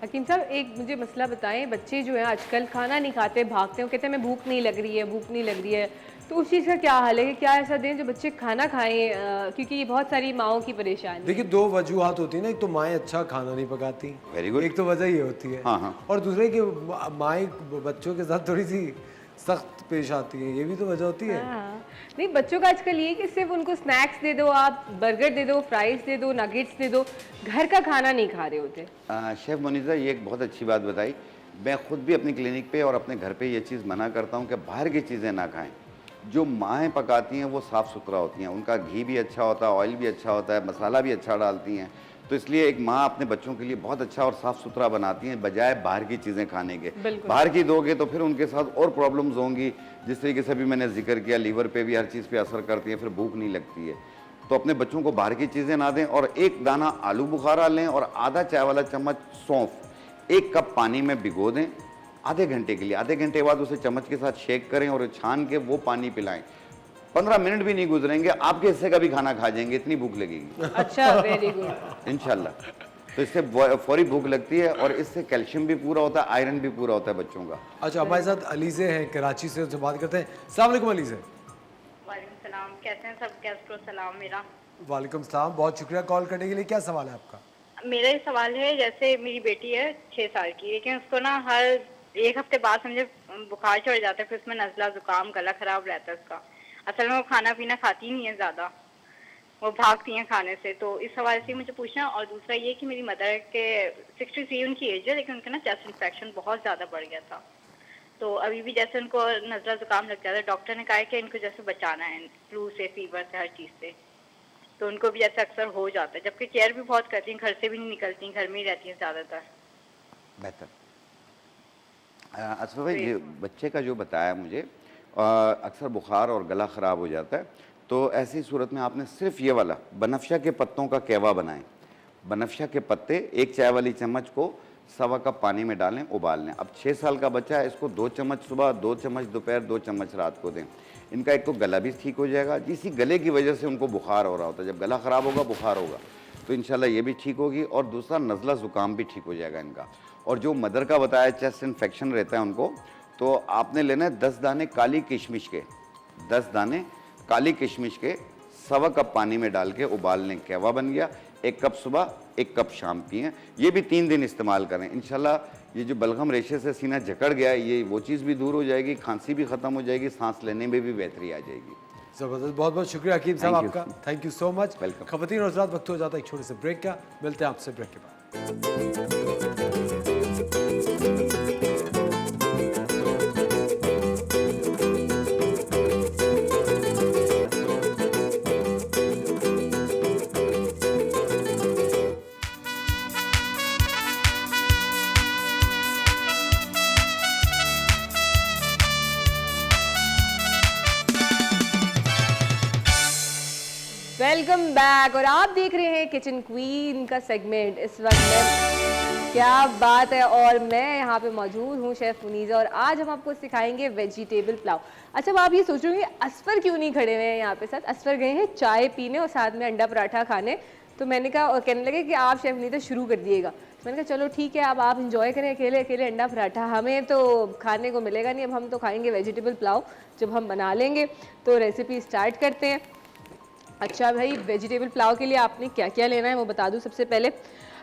हकीम साहब, एक मुझे मसला बताएं, बच्चे जो हैं आजकल खाना नहीं खाते, भागते हैं, कहते हैं मैं भूख नहीं लग रही है, भूख नहीं लग रही है, तो उस चीज़ का क्या हाल है? कि क्या ऐसा दें जो बच्चे खाना खाएं, क्योंकि ये बहुत सारी माओं की परेशानी। देखिए, 2 वजूहात होती है ना, एक तो माएँ अच्छा खाना नहीं पकाती, वेरी गुड। एक तो वजह ये होती है। हाँ, हाँ। और दूसरे कि माएँ बच्चों के साथ थोड़ी सी सख्त पेश आती है, ये भी तो वजह होती है। हाँ, नहीं, बच्चों का आजकल ये कि सिर्फ उनको स्नैक्स दे दो, आप बर्गर दे दो, फ्राइज दे दो, नगेट्स दे दो, घर का खाना नहीं खा रहे होते। शेफ मोनिज़ा, ये एक बहुत अच्छी बात बताई मैं खुद भी अपनी क्लिनिक पे और अपने घर पे ये चीज़ मना करता हूँ कि बाहर की चीज़ें ना खाएं। जो माएँ पकाती हैं वो साफ़ सुथरा होती हैं, उनका घी भी अच्छा होता है, ऑयल भी अच्छा होता है, मसाला भी अच्छा डालती हैं। तो इसलिए एक माँ अपने बच्चों के लिए बहुत अच्छा और साफ़ सुथरा बनाती हैं, बजाय बाहर की चीज़ें खाने के। बाहर की दोगे तो फिर उनके साथ और प्रॉब्लम्स होंगी, जिस तरीके से भी मैंने जिक्र किया, लीवर पे भी हर चीज़ पे असर करती है, फिर भूख नहीं लगती है। तो अपने बच्चों को बाहर की चीज़ें ना दें, और एक दाना आलू बुखारा लें और आधा चाय वाला चम्मच सौंफ 1 कप पानी में भिगो दें आधे घंटे के लिए। आधे घंटे बाद उसे चम्मच के साथ शेक करें और छान के वो पानी पिलाएं। 15 मिनट भी नहीं गुजरेंगे, आपके हिस्से का भी खाना खा जाएंगे, इतनी भूख लगेगी। अच्छा, वेरी गुड। इंशाल्लाह। तो इससे फौरी भूख लगती है और इससे कैल्शियम भी पूरा होता है, आयरन भी पूरा होता है बच्चों का। अच्छा, हमारे साथ अलीज़े हैं कराची से, उनसे बात करते हैं। अस्सलाम वालेकुम अलीज़े। वालेकुम सलाम, कैसे हैं सब? गेस्ट को सलाम मेरा। वालेकुम सलाम, बहुत शुक्रिया कॉल करने के लिए। क्या सवाल है आपका? मेरा ये सवाल है, जैसे मेरी बेटी है 6 साल की, लेकिन उसको ना हर 1 हफ्ते बाद समझे बुखार चढ़ जाता है, फिर उसमें नज़ला जुकाम गला खराब रहता है उसका। असल में वो खाना पीना खाती नहीं है ज़्यादा, वो भागती हैं खाने से। तो इस हवाले से मुझे पूछना, और दूसरा ये कि मेरी मदर के 63 उनकी एज है, लेकिन उनका ना चेस्ट इन्फेक्शन बहुत ज़्यादा बढ़ गया था। तो अभी भी जैसे उनको नज़ला जुकाम लग जाता है, डॉक्टर ने कहा है कि इनको जैसे बचाना है फ्लू से, फीवर से, हर चीज़ से। तो उनको भी ऐसा अक्सर हो जाता है, जबकि केयर भी बहुत करती हैं, घर से भी नहीं निकलती, घर में ही रहती हैं ज़्यादातर। बेहतर। असफा भाई, ये बच्चे का जो बताया मुझे, अक्सर बुखार और गला ख़राब हो जाता है, तो ऐसी सूरत में आपने सिर्फ ये वाला बनफशा के पत्तों का कहवा बनाएं। बनफशा के पत्ते 1 चाय वाली चम्मच को 1.25 कप पानी में डालें, उबाल लें। अब 6 साल का बच्चा है, इसको 2 चम्मच सुबह, 2 चम्मच दोपहर, 2 चम्मच रात को दें। इनका एक तो गला भी ठीक हो जाएगा, जिसी गले की वजह से उनको बुखार हो रहा होता है, जब गला ख़राब होगा बुखार होगा, तो इंशाल्लाह ये भी ठीक होगी, और दूसरा नज़ला ज़ुकाम भी ठीक हो जाएगा इनका। और जो मदर का बताया चेस्ट इन्फेक्शन रहता है उनको, तो आपने लेना है 10 दाने काली किशमिश के, 10 दाने काली किशमिश के 1.25 कप पानी में डाल के उबाल लें, कहवा बन गया। 1 कप सुबह, 1 कप शाम पिएं। ये भी 3 दिन इस्तेमाल करें। इंशाल्लाह ये जो बलगम रेशे से सीना जकड़ गया है, ये वो चीज़ भी दूर हो जाएगी, खांसी भी ख़त्म हो जाएगी, सांस लेने में भी बेहतरी आ जाएगी। ज़बरदस्त, बहुत बहुत शुक्रिया हकीम साहब Thank you. आपका। Thank you so much. Welcome. ख़वातीन और हज़रात, वक्त हो जाता है एक छोटे से ब्रेक का। मिलते हैं आपसे ब्रेक के बाद। वेलकम बैक, और आप देख रहे हैं किचन क्वीन का सेगमेंट। इस वक्त में क्या बात है, और मैं यहाँ पे मौजूद हूँ शेफ़ मुनीज़ा, और आज हम आपको सिखाएंगे वेजिटेबल पुलाव। अच्छा, अब आप ये सोच रहे होंगे असफर क्यों नहीं खड़े हुए हैं यहाँ पे? साथ असफर गए हैं चाय पीने और साथ में अंडा पराठा खाने। तो मैंने कहा, और कहने लगे कि आप शेफ़ मुनीज़ा शुरू कर दिएगा। मैंने कहा चलो ठीक है, अब आप इंजॉय करें अकेले अकेले अंडा पराठा, हमें तो खाने को मिलेगा नहीं, अब हम तो खाएंगे वेजिटेबल पुलाव जब हम बना लेंगे। तो रेसिपी स्टार्ट करते हैं। अच्छा भाई, वेजिटेबल पुलाव के लिए आपने क्या क्या लेना है वो बता दूं सबसे पहले।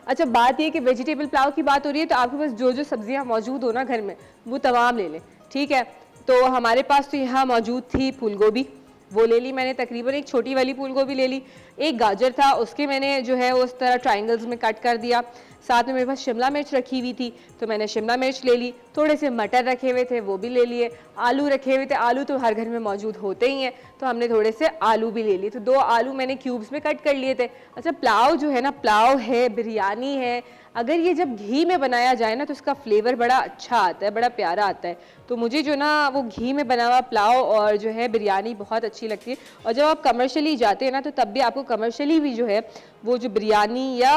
अच्छा, बात ये कि वेजिटेबल पुलाव की बात हो रही है, तो आपके पास जो जो सब्जियां मौजूद हो ना घर में, वो तमाम ले लें, ठीक है। तो हमारे पास तो यहाँ मौजूद थी फूल गोभी, वो ले ली मैंने, तकरीबन एक छोटी वाली फूल गोभी ले ली। एक गाजर था, उसके मैंने जो है उस तरह ट्रायंगल्स में कट कर दिया। साथ में मेरे पास शिमला मिर्च रखी हुई थी, तो मैंने शिमला मिर्च ले ली। थोड़े से मटर रखे हुए थे, वो भी ले लिए। आलू रखे हुए थे, आलू तो हर घर में मौजूद होते ही हैं, तो हमने थोड़े से आलू भी ले लिए। तो 2 आलू मैंने क्यूब्स में कट कर लिए थे। अच्छा, पुलाव जो है ना, पुलाव है, बिरयानी है, अगर ये जब घी में बनाया जाए ना तो इसका फ्लेवर बड़ा अच्छा आता है, बड़ा प्यारा आता है। तो मुझे जो ना वो घी में बना हुआ पुलाव और जो है बिरयानी बहुत अच्छी लगती है। और जब आप कमर्शियली जाते हैं ना, तो तब भी आपको कमर्शियली भी जो है वो जो बिरयानी या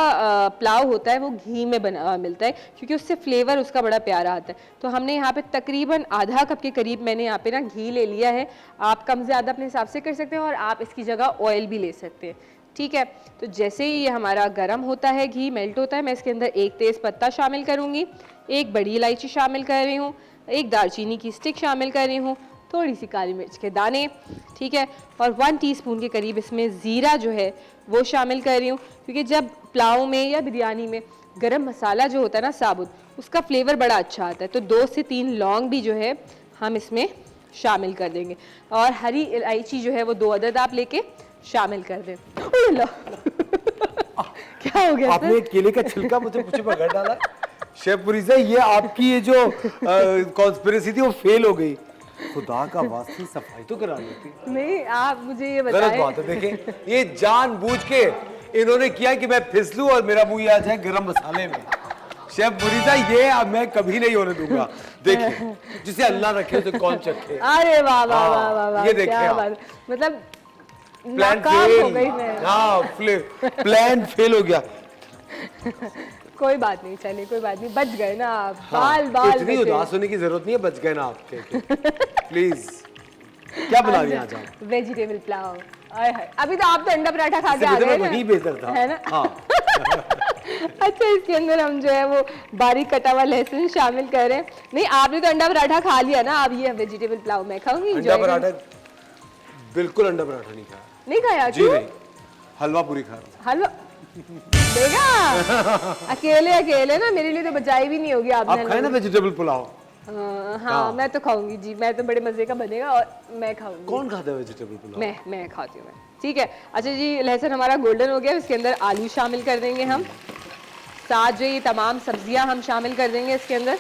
पुलाव होता है वो घी में बना हुआ मिलता है, क्योंकि उससे फ्लेवर उसका बड़ा प्यारा आता है। तो हमने यहाँ पे तकरीबन आधा कप के करीब मैंने यहाँ पे ना घी ले लिया है। आप कम ज़्यादा अपने हिसाब से कर सकते हैं, और आप इसकी जगह ऑयल भी ले सकते हैं, ठीक है। तो जैसे ही ये हमारा गर्म होता है, घी मेल्ट होता है, मैं इसके अंदर 1 तेज़ पत्ता शामिल करूँगी, 1 बड़ी इलायची शामिल कर रही हूँ, 1 दालचीनी की स्टिक शामिल कर रही हूँ, थोड़ी सी काली मिर्च के दाने, ठीक है, और 1 टीस्पून के करीब इसमें ज़ीरा जो है वो शामिल कर रही हूँ, क्योंकि जब पुलाव में या बिरयानी में गरम मसाला जो होता है ना साबुत, उसका फ्लेवर बड़ा अच्छा आता है। तो 2 से 3 लौंग भी जो है हम इसमें शामिल कर देंगे, और हरी इलायची जो है वो 2 अदद आप लेके शामिल कर दें। क्या हो गया? आपने एक केले का छिलका मुझे पूछे पर डाला। शेफ पुरीजा, ये आपकी ये जो कॉन्स्पिरेसी थी वो फेल हो गई। खुदा का वास्ते सफाई तो करा लेती। नहीं, आप मुझे ये गलत बताएं। बात है। देखिए, ये जानबूझ के इन्होंने किया कि मैं फिसलूं और मेरा मुंह आ जाए गरम मसाले में। शेफ पुरीजा, ये अब मैं कभी नहीं होने दूंगा। देखिए, जिसे अल्लाह रखे उसे कौन चखे। अरे वाह वाह वाह वाह वाह, ये देखिए क्या आप। बात, मतलब प्लान नाकाम हो गई फेल। मैं। हाँ, प्लान फेल हो गया। कोई बात नहीं, चलिए कोई बात नहीं, बच गए ना आप। हाँ, बाल बाल इतनी बचे। उदास होने की जरूरत नहीं है, बच गए ना आपके। प्लीज, क्या बना रही हैं आज आप? वेजिटेबल पुलाव। आय हाय, अभी तो आप तो अंडा पराठा खा के आ इससे गए बेहतर वही बेहतर था। है ना? हाँ। अच्छा, इसके अंदर हम जो है वो बारीक कटा हुआ लहसुन शामिल कर रहे हैं। नहीं, आपने तो अंडा पराठा खा लिया ना, अब ये वेजिटेबल पुलाव मैं खाऊंगी। अंडा enjoy पराठा, बिल्कुल अंडा पराठा नहीं खाया। नहीं खाया? जी क्यों? नहीं, हलवा पूरी खा रहा हलवा देगा? अकेले अकेले ना, मेरे लिए तो बचाई भी नहीं होगी हूँ। आपने। आप खाए ना वेजिटेबल पुलाव? हाँ, मैं तो खाऊंगी जी, मैं तो बड़े मजे का बनेगा और मैं खाऊंगी। कौन खाता है वेजिटेबल पुलाव? मैं खाती हूँ मैं। ठीक है, अच्छा जी, लहसुन हमारा गोल्डन हो गया, इसके अंदर आलू शामिल कर देंगे हम। साथ जो ये तमाम सब्जियां हम शामिल कर देंगे इसके अंदर।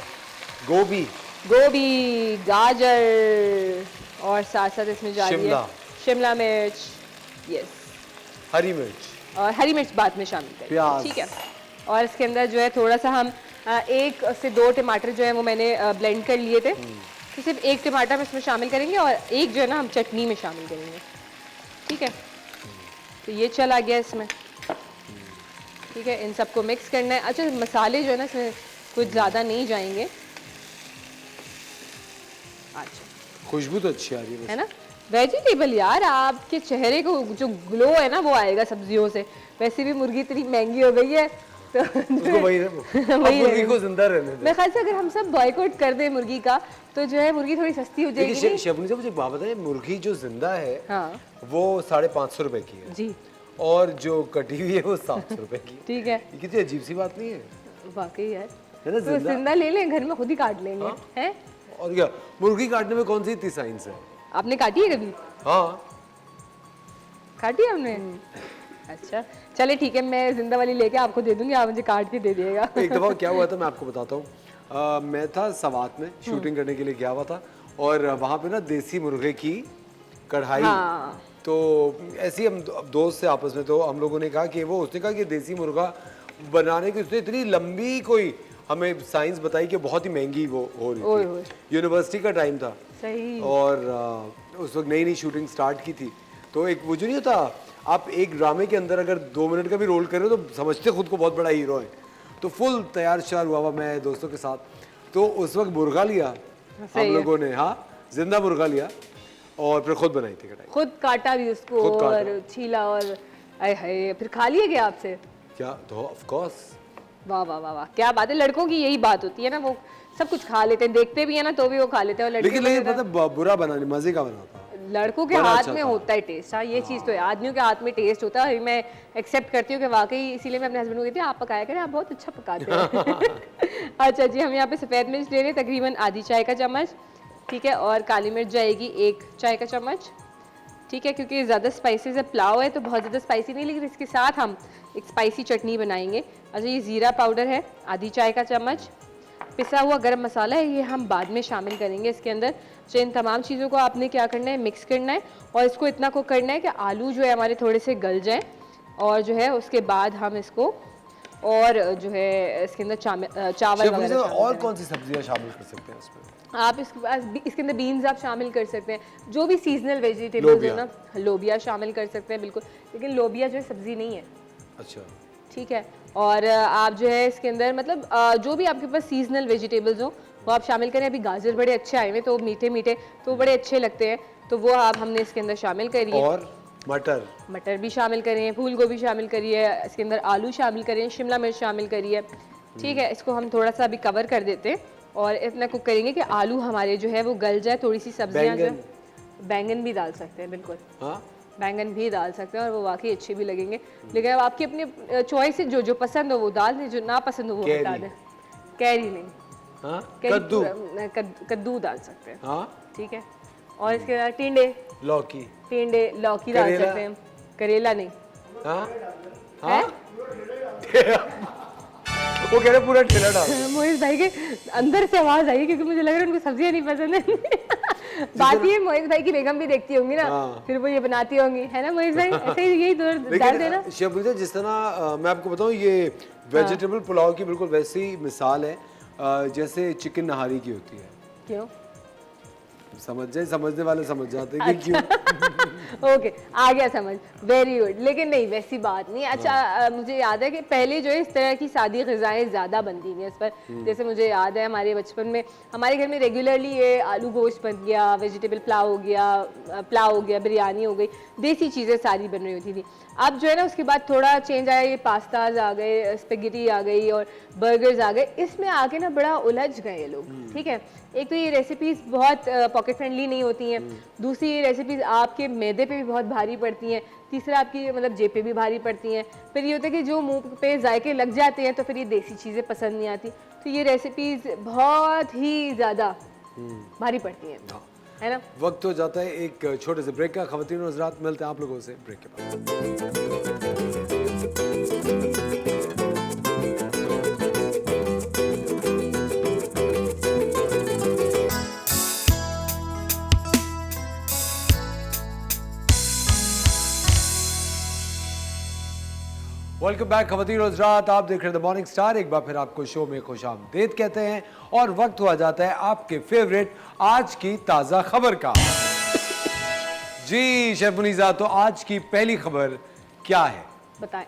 गोभी, गोभी, गाजर और साथ साथ इसमें जा रही है शिमला मिर्च, यस, हरी मिर्च, और हरी मिर्च बाद में शामिल करेंगे। प्याज। ठीक है, और इसके अंदर जो है थोड़ा सा हम 1 से 2 टमाटर जो है वो मैंने ब्लेंड कर लिए थे, तो सिर्फ 1 टमाटर हम इसमें शामिल करेंगे और 1 जो है ना हम चटनी में शामिल करेंगे। ठीक है, तो ये चला गया इसमें। ठीक है, इन सबको मिक्स करना है। अच्छा, मसाले जो है ना इसमें कुछ ज़्यादा नहीं जाएंगे। अच्छा, खुशबू तो अच्छी आ रही है। है ना? वेजिटेबल यार, आपके चेहरे को जो ग्लो है ना वो आएगा सब्जियों से। वैसे भी मुर्गी इतनी महंगी हो गई है तो उसको वही वही मुर्गी को जिंदा रहने दे। मेरे ख्याल से अगर हम सब बॉयकॉट कर दें मुर्गी का, तो जो है मुर्गी थोड़ी सस्ती हो जाएगी। देखिए नहीं? शेफनी साहब, मुझे एक बात बताइए, मुर्गी जो जिंदा है हाँ वो 550 रुपए की है जी, और जो कटी हुई है वो 700 रुपए की। ठीक है, ये कितनी अजीब सी बात नहीं है? वाकई यार। है ना, तो जिंदा। जिंदा ले लें, घर में खुद ही काट लेंगे। हाँ। हैं? और क्या, मुर्गी काटने में कौन सी इतनी साइंस है? आपने काटी है कभी? हाँ, काटी है हमने? अच्छा, चले ठीक है, मैं जिंदा वाली लेके आपको दे दूंगी, आप मुझे काट के दे दिएगा। एक दफ़ा क्या हुआ था मैं आपको बताता हूँ। मैं था सवात में शूटिंग करने के लिए गया हुआ था और वहाँ पे ना देसी मुर्गे की कढ़ाई। हाँ। तो ऐसे ही हम दोस्त से आपस में, तो हम लोगों ने कहा कि उसने कहा कि देसी मुर्गा बनाने की उसने इतनी लंबी कोई हमें साइंस बताई कि बहुत ही महंगी वो हो रही थी। यूनिवर्सिटी का टाइम था सही। और उस वक्त नई नई शूटिंग स्टार्ट की थी। तो एक वो जो नहीं होता, आप एक ड्रामे के अंदर अगर 2 मिनट का भी रोल कर रहे हो तो समझते खुद को बहुत बड़ा हीरो है। तो फुल तैयार श्यार हुआ मैं दोस्तों के साथ, तो उस वक्त मुर्गा लिया हम लोगों ने। हाँ, जिंदा मुर्गा लिया और फिर खुद बनाई थी कढ़ाई। खुद काटा भी उसको खुद काटा। और छीला और आय हाय, फिर खा लिया क्या आपसे? क्या, तो ऑफ कोर्स। वाह वाह वाह वाह, क्या बात है। लड़कों की यही बात होती है ना, वो सब कुछ खा लेते हैं, देखते भी है ना तो भी वो खा लेते हैं। और लेकिन मतलब बुरा बना नहीं, मजे का बना था। लड़कों के हाथ में होता है टेस्ट। हाँ, ये चीज़ तो है, आदमियों के हाथ में टेस्ट होता है। मैं एक्सेप्ट करती हूँ कि वाकई, इसीलिए मैं अपने हस्बैंड को कहती हूँ आप पकाया करें, आप बहुत अच्छा पकाते हैं। अच्छा जी, हम यहाँ पे सफ़ेद मिर्च ले रहे हैं तकरीबन आधी चाय का चम्मच। ठीक है, और काली मिर्च जाएगी 1 चाय का चम्मच। ठीक है, क्योंकि ज़्यादा स्पाइसी से पुलाव है तो बहुत ज़्यादा स्पाइसी नहीं, लेकिन इसके साथ हम एक स्पाइसी चटनी बनाएंगे। अच्छा, ये ज़ीरा पाउडर है आधी चाय का चम्मच। पिसा हुआ गरम मसाला है, ये हम बाद में शामिल करेंगे इसके अंदर। तो इन तमाम चीज़ों को आपने क्या करना है, मिक्स करना है और इसको इतना कुक करना है कि आलू जो है हमारे थोड़े से गल जाएं। और जो है उसके बाद हम इसको और जो है इसके अंदर चावल वगैरह और कौन सी सब्जियां शामिल कर सकते हैं इसमें? आप इसके अंदर बीन्स आप शामिल कर सकते हैं, जो भी सीजनल वेजिटेबल्स है ना। लोबिया शामिल कर सकते हैं बिल्कुल, लेकिन लोबिया जो है सब्जी नहीं है। अच्छा, ठीक है, और आप जो है इसके अंदर मतलब जो भी आपके पास सीजनल वेजिटेबल्स हो वो आप शामिल करें। अभी गाजर बड़े अच्छे आए हुए, तो मीठे मीठे तो बड़े अच्छे लगते हैं, तो वो आप हमने इसके अंदर शामिल करिए। और मटर भी शामिल करिए, फूल गोभी शामिल करिए, इसके अंदर आलू शामिल करिए, शिमला मिर्च शामिल करिए। ठीक है, इसको हम थोड़ा सा अभी कवर कर देते हैं और इतना कुक करेंगे कि आलू हमारे जो है वो गल जाए। थोड़ी सी सब्जियां जो बैंगन भी डाल सकते हैं, बिल्कुल। हाँ, बैंगन भी डाल सकते हैं और वो वाकई अच्छे भी लगेंगे। लेकिन अब आपकी अपनी चॉइस है, जो पसंद हो वो डाल दें, जो ना पसंद हो वो हटा दें। कैरी नहीं, हाँ, कद्दू डाल सकते हैं। हाँ, ठीक है, और इसके बाद टिंडे लौकी डाल सकते हैं। करेला नहीं। हाँ, है? वो कह रहे पूरा ठेला डाल। मोहित भाई के अंदर से आवाज आई क्योंकि मुझे लग रहा है उनको सब्जियां नहीं पसंद है। बात ये मोहित भाई की बेगम भी देखती होंगी ना, फिर वो ये बनाती होंगी, है ना मोहित भाई? ऐसे ही यही डाल देना। लेकिन शेफ मुझे जिस तरह मैं आपको बताऊं ये वेजिटेबल पुलाव की बिल्कुल वैसी मिसाल है जैसे चिकन नहारी की होती है। क्यों? समझ जाए, समझने वाले समझ जाते हैं कि क्यों। ओके, आ गया समझ, वेरी गुड। लेकिन नहीं, वैसी बात नहीं। अच्छा, मुझे याद है कि पहले जो है इस तरह की सादी ग़िज़ाएँ ज़्यादा बनती थी इस पर। जैसे मुझे याद है हमारे बचपन में हमारे घर में रेगुलरली ये आलू गोश्त बन गया, वेजिटेबल पुलाव हो गया, बिरयानी हो गई, देसी चीज़ें सारी बन रही होती थी। अब जो है ना उसके बाद थोड़ा चेंज आया, ये पास्ताज आ गए, स्पेगेटी आ गई और बर्गर्स आ गए। इसमें आके ना बड़ा उलझ गए ये लोग, ठीक है। एक तो ये रेसिपीज बहुत पॉकेट फ्रेंडली नहीं होती हैं, दूसरी ये रेसिपीज आपके मैदे पे भी बहुत भारी पड़ती हैं, तीसरा आपकी मतलब जेब पे भी भारी पड़ती हैं। फिर ये होता है कि जो मुंह पे जायके लग जाते हैं तो फिर ये देसी चीज़ें पसंद नहीं आती, तो ये रेसिपीज बहुत ही ज़्यादा भारी पड़ती हैं, है ना। वक्त हो जाता है एक छोटे से ब्रेक का। ख़वातीन और हज़रात, मिलते हैं आप लोगों से ब्रेक के बाद। वेलकम बैक ख़वातीन और हज़रात, आप देख रहे हैं द मॉर्निंग स्टार। एक बार फिर आपको शो में खुशामदीद कहते हैं और वक्त हुआ जाता है आपके फेवरेट आज की ताज़ा खबर का। जी शेफ मुनीज़ा, तो आज की पहली खबर क्या है? बताएं।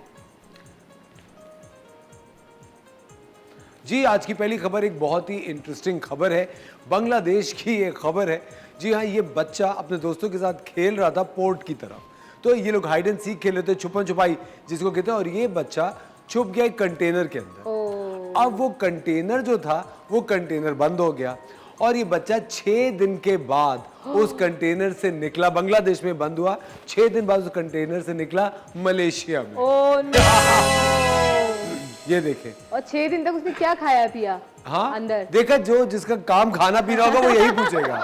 जी आज की पहली खबर एक बहुत ही इंटरेस्टिंग खबर है, बांग्लादेश की ये खबर है। जी हाँ, ये बच्चा अपने दोस्तों के साथ खेल रहा था पोर्ट की तरफ, तो ये लोग हाइड एंड सीक खेल रहे थे, छुपन छुपाई जिसको कहते हैं, और ये बच्चा छुप गया एक कंटेनर के अंदर। अब वो कंटेनर जो था वो कंटेनर बंद हो गया और ये बच्चा 6 दिन के बाद उस कंटेनर से निकला। बांग्लादेश में बंद हुआ, 6 दिन बाद उस कंटेनर से निकला मलेशिया में। Oh no. ये देखे, और 6 दिन तक उसने क्या खाया पिया? हाँ अंदर देखा, जो जिसका काम खाना पीना होगा वो यही पूछेगा।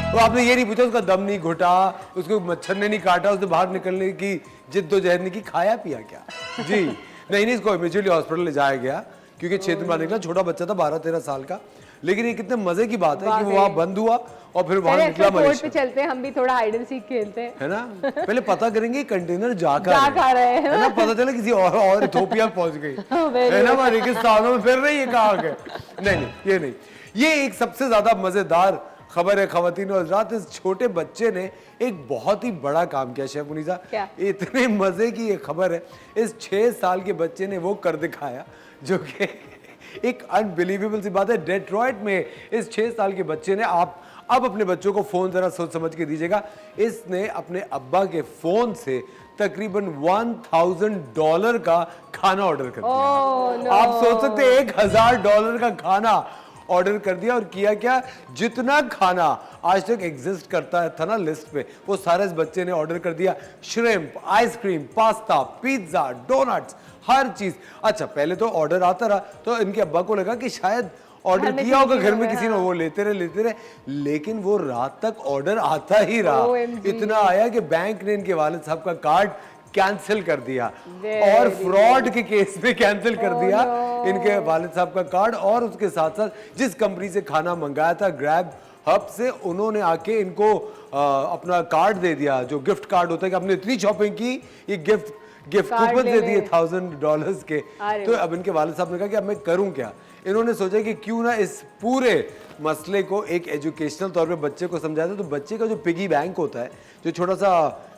तो आपने ये नहीं पूछा उसका दम नहीं घुटा, उसको मच्छर ने नहीं काटा, उसने बाहर निकलने की जिद्दोजहद नहीं की, खाया पिया क्या? जी नहीं, इसको इमीडिएटली हॉस्पिटल ले जाया गया क्योंकि 6 दिन बाद निकला। छोटा बच्चा था 12-13 साल का, लेकिन ये कितने मजे की बात है कि वो वहाँ बंद हुआ और फिर वहां निकला मलेशिया। पे चलते हैं हम भी, थोड़ा हाइड एंड सीक खेलते हैं, है ना। पहले पता करेंगे कंटेनर जा रहे हैं, है ना, पता चला किसी और इथोपिया पहुंच गई, है ना, वहाँ रेगिस्तानों में फिर रही है, कहाँ गए। नहीं, ये नहीं, ये एक सबसे ज्यादा मजेदार खबर है ख़वातीन और हज़रात। इस छोटे बच्चे ने एक बहुत ही बड़ा काम किया शेफ मुनीज़ा, इतने मजे की ये खबर है। इस 6 साल के बच्चे ने वो कर दिखाया जो कि एक अनबिलीवेबल सी बात है। डेट्रॉइट में इस 6 साल के बच्चे ने, आप अब अपने बच्चों को फोन जरा सोच समझ के दीजिएगा, इसने अपने अब्बा के फोन से तकरीबन $1000 का खाना ऑर्डर कर दिया। आप सोच सकते हैं $1000 का खाना ऑर्डर कर दिया और किया क्या, जितना खाना आज तक एग्जिस्ट करता था ना लिस्ट पे, वो सारे इस बच्चे ने ऑर्डर कर दिया। Shrimp, ice cream, pasta, pizza, donuts, हर चीज। अच्छा पहले तो ऑर्डर आता रहा तो इनके अब्बा को लगा कि शायद ऑर्डर किया होगा घर में किसी ने, वो लेते रहे, लेकिन वो रात तक ऑर्डर आता ही रहा। इतना आया कि बैंक ने इनके वालिद साहब का कार्ड कैंसिल कर दिया और फ्रॉड के केस में कैंसिल कर दिया इनके वालिद साहब का कार्ड। और उसके साथ साथ जिस कंपनी से खाना मंगाया था ग्रैब हब से, उन्होंने आके इनको अपना कार्ड दे दिया, जो गिफ्ट कार्ड होता है कि आपने इतनी शॉपिंग की, ये गिफ्ट कूपन दे दिए $1000 के। तो अब इनके वालिद साहब ने कहा कि अब मैं करूं क्या। इन्होंने सोचा कि क्यों ना इस पूरे मसले को एक एजुकेशनल तौर पे बच्चे को समझाया। तो बच्चे का जो पिगी बैंक होता है, जो छोटा सा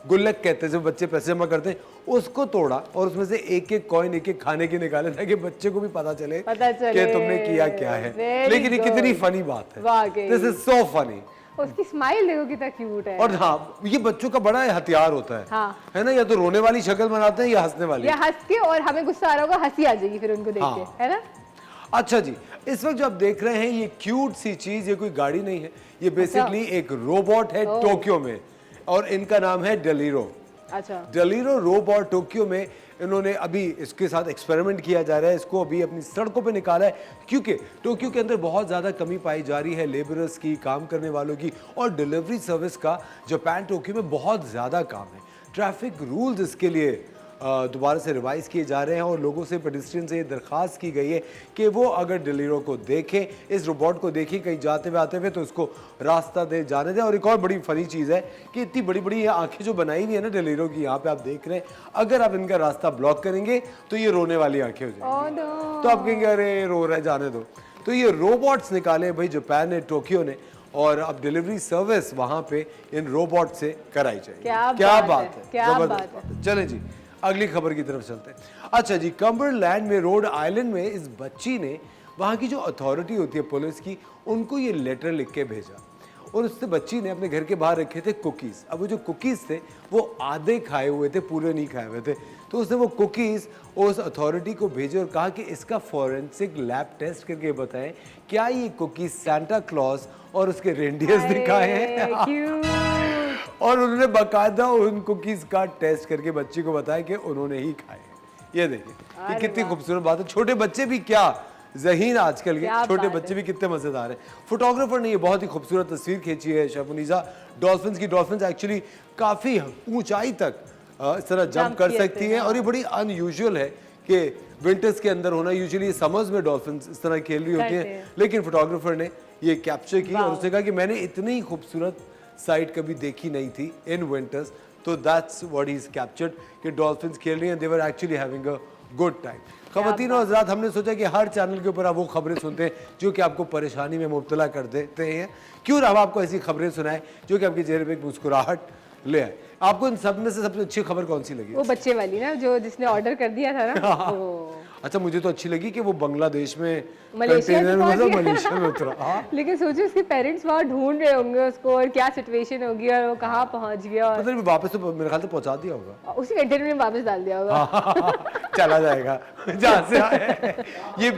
गुल्लक कहते हैं, जो बच्चे पैसे जमा करते हैं, उसको तोड़ा और उसमें से एक कॉइन, एक खाने के निकाले, ताकि बच्चे को भी पता चले कि तुमने किया क्या है। लेकिन ये कितनी फनी बात है, दिस इज सो फनी। उसकी स्माइल देखो कितना क्यूट है। और हाँ, ये बच्चों का बड़ा हथियार होता है, हाँ। है ना, या तो रोने वाली शक्ल बनाते हैं या हंसने वाली, या हंस के, और हमें गुस्सा आ रहा होगा, हंसी आ जाएगी फिर उनको देख के, है ना। अच्छा जी, इस वक्त जो आप देख रहे हैं ये क्यूट सी चीज, ये कोई गाड़ी नहीं है, ये बेसिकली एक रोबोट है टोक्यो में, और इनका नाम है डेलीरो। अच्छा, डेलीरो रोबोट टोक्यो में इन्होंने अभी इसके साथ एक्सपेरिमेंट किया जा रहा है, इसको अभी अपनी सड़कों पे निकाला है क्योंकि टोक्यो के अंदर बहुत ज़्यादा कमी पाई जा रही है लेबरर्स की, काम करने वालों की, और डिलीवरी सर्विस का जापान टोक्यो में बहुत ज़्यादा काम है। ट्रैफिक रूल्स इसके लिए दोबारा से रिवाइज किए जा रहे हैं और लोगों से, पेडिस्ट्रियन से ये दरख्वास्त की गई है कि वो अगर डिलीरो को देखें, इस रोबोट को देखें कहीं जाते हुए आते हुए, तो उसको रास्ता दे जाने दें। और एक और बड़ी फनी चीज़ है कि इतनी बड़ी बड़ी ये आँखें जो बनाई हुई है ना डिलीरो की, यहाँ पे आप देख रहे हैं, अगर आप इनका रास्ता ब्लॉक करेंगे तो ये रोने वाली आँखें हो जाएंगी। तो आप कहेंगे अरे रो रहे, जाने दो। तो ये रोबोट्स निकाले भाई जापान ने, टोक्यो ने, और अब डिलीवरी सर्विस वहाँ पे इन रोबोट से कराई जाएगी। क्या बात है, जबरदस्त बात है। चलें जी अगली खबर की तरफ चलते हैं। अच्छा जी, कम्बरलैंड में, रोड आइलैंड में, इस बच्ची ने वहाँ की जो अथॉरिटी होती है पुलिस की, उनको ये लेटर लिख के भेजा और उससे बच्ची ने अपने घर के बाहर रखे थे कुकीज़। अब वो जो कुकीज़ थे वो आधे खाए हुए थे, पूरे नहीं खाए हुए थे। तो उसने वो कुकीज़ उस अथॉरिटी को भेजे और कहा कि इसका फॉरेंसिक लैब टेस्ट करके बताएं क्या ये कुकीज़ सांता क्लॉज और उसके रेंडियर्स दिखाए हैं। और उन्होंने बाकायदा उन कुकीज़ का टेस्ट करके बच्ची को बताया कि उन्होंने ही खाए हैं। ये देखिए ये कितनी खूबसूरत बात है। छोटे बच्चे भी क्या ज़हीन आजकल के छोटे बच्चे भी कितने मज़ेदार हैं। फोटोग्राफर ने ये बहुत ही खूबसूरत तस्वीर खींची है शफुनीज़ा, डॉल्फिन्स की। डॉल्फिन्स एक्चुअली काफ़ी ऊंचाई तक इस तरह जंप कर सकती हैं और ये बड़ी अनयूजुअल है कि विंटर्स के अंदर होना। यूजुअली समर्स में डॉल्फिन्स इस तरह खेल रही होती हैं, लेकिन फोटोग्राफर ने ये कैप्चर की और उसने कहा कि मैंने इतनी खूबसूरत साइट कभी देखी नहीं थी इन विंटर्स। तो that's what he is captured कि डॉल्फिन्स खेल रही हैं, they were actually having a good time. ख़वातीन और हज़रात, हमने सोचा कि हर चैनल के ऊपर आप वो खबरें सुनते हैं जो कि आपको परेशानी में मुब्तला कर देते हैं, क्यों ना हम आपको ऐसी खबरें सुनाएं जो कि आपके चेहरे पे एक मुस्कुराहट ले आए। आपको इन सब में से सबसे अच्छी खबर कौन सी लगी? वो बच्चे वाली ना, जो जिसने ऑर्डर कर दिया था ना। अच्छा, मुझे तो अच्छी लगी कि वो बांग्लादेश में मलेशिया में उतरा। लेकिन सोचो उसके पेरेंट्स वहाँ ढूंढ रहे होंगे उसको और क्या सिचुएशन होगी और वो कहाँ पहुँच गया। और पता नहीं वापस तो मेरे ख्याल से पहुंचा दिया होगा, उसी कंटेनर में वापस डाल दिया होगा। चला जाएगा जहाँ से आए। ये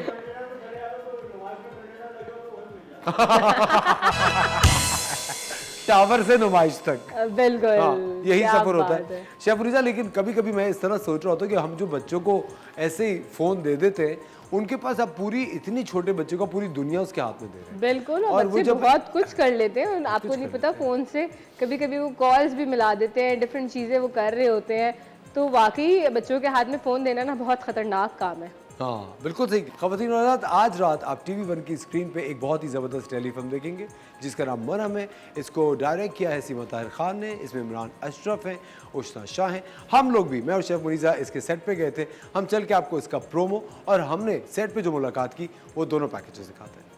टावर से नुमाइश तक, बिल्कुल। हाँ, यही सफर होता है शफरीजा। लेकिन कभी कभी मैं इस तरह सोच रहा होता हूँ कि हम जो बच्चों को ऐसे ही फोन दे देते हैं, उनके पास अब पूरी, इतनी छोटे बच्चे को पूरी दुनिया उसके हाथ में दे रहे हैं। बिल्कुल, और बच्चे जब बहुत कुछ कर लेते हैं, आपको नहीं पता फोन से। कभी कभी वो कॉल्स भी मिला देते हैं, डिफरेंट चीजें वो कर रहे होते हैं। तो वाकई बच्चों के हाथ में फोन देना ना बहुत खतरनाक काम है। हाँ बिल्कुल सही। ख़वातीन और हज़रात, आज रात आप TV1 की स्क्रीन पे एक बहुत ही ज़बरदस्त टेलीफिल्म देखेंगे जिसका नाम मरहम है। इसको डायरेक्ट किया है सीमा ताहिर खान ने। इसमें इमरान अशरफ हैं, उशना शाह हैं। हम लोग भी, मैं और शेफ मुनीज़ा, इसके सेट पे गए थे। हम चल के आपको इसका प्रोमो और हमने सेट पे जो मुलाकात की वो दोनों पैकेजेस दिखाते हैं।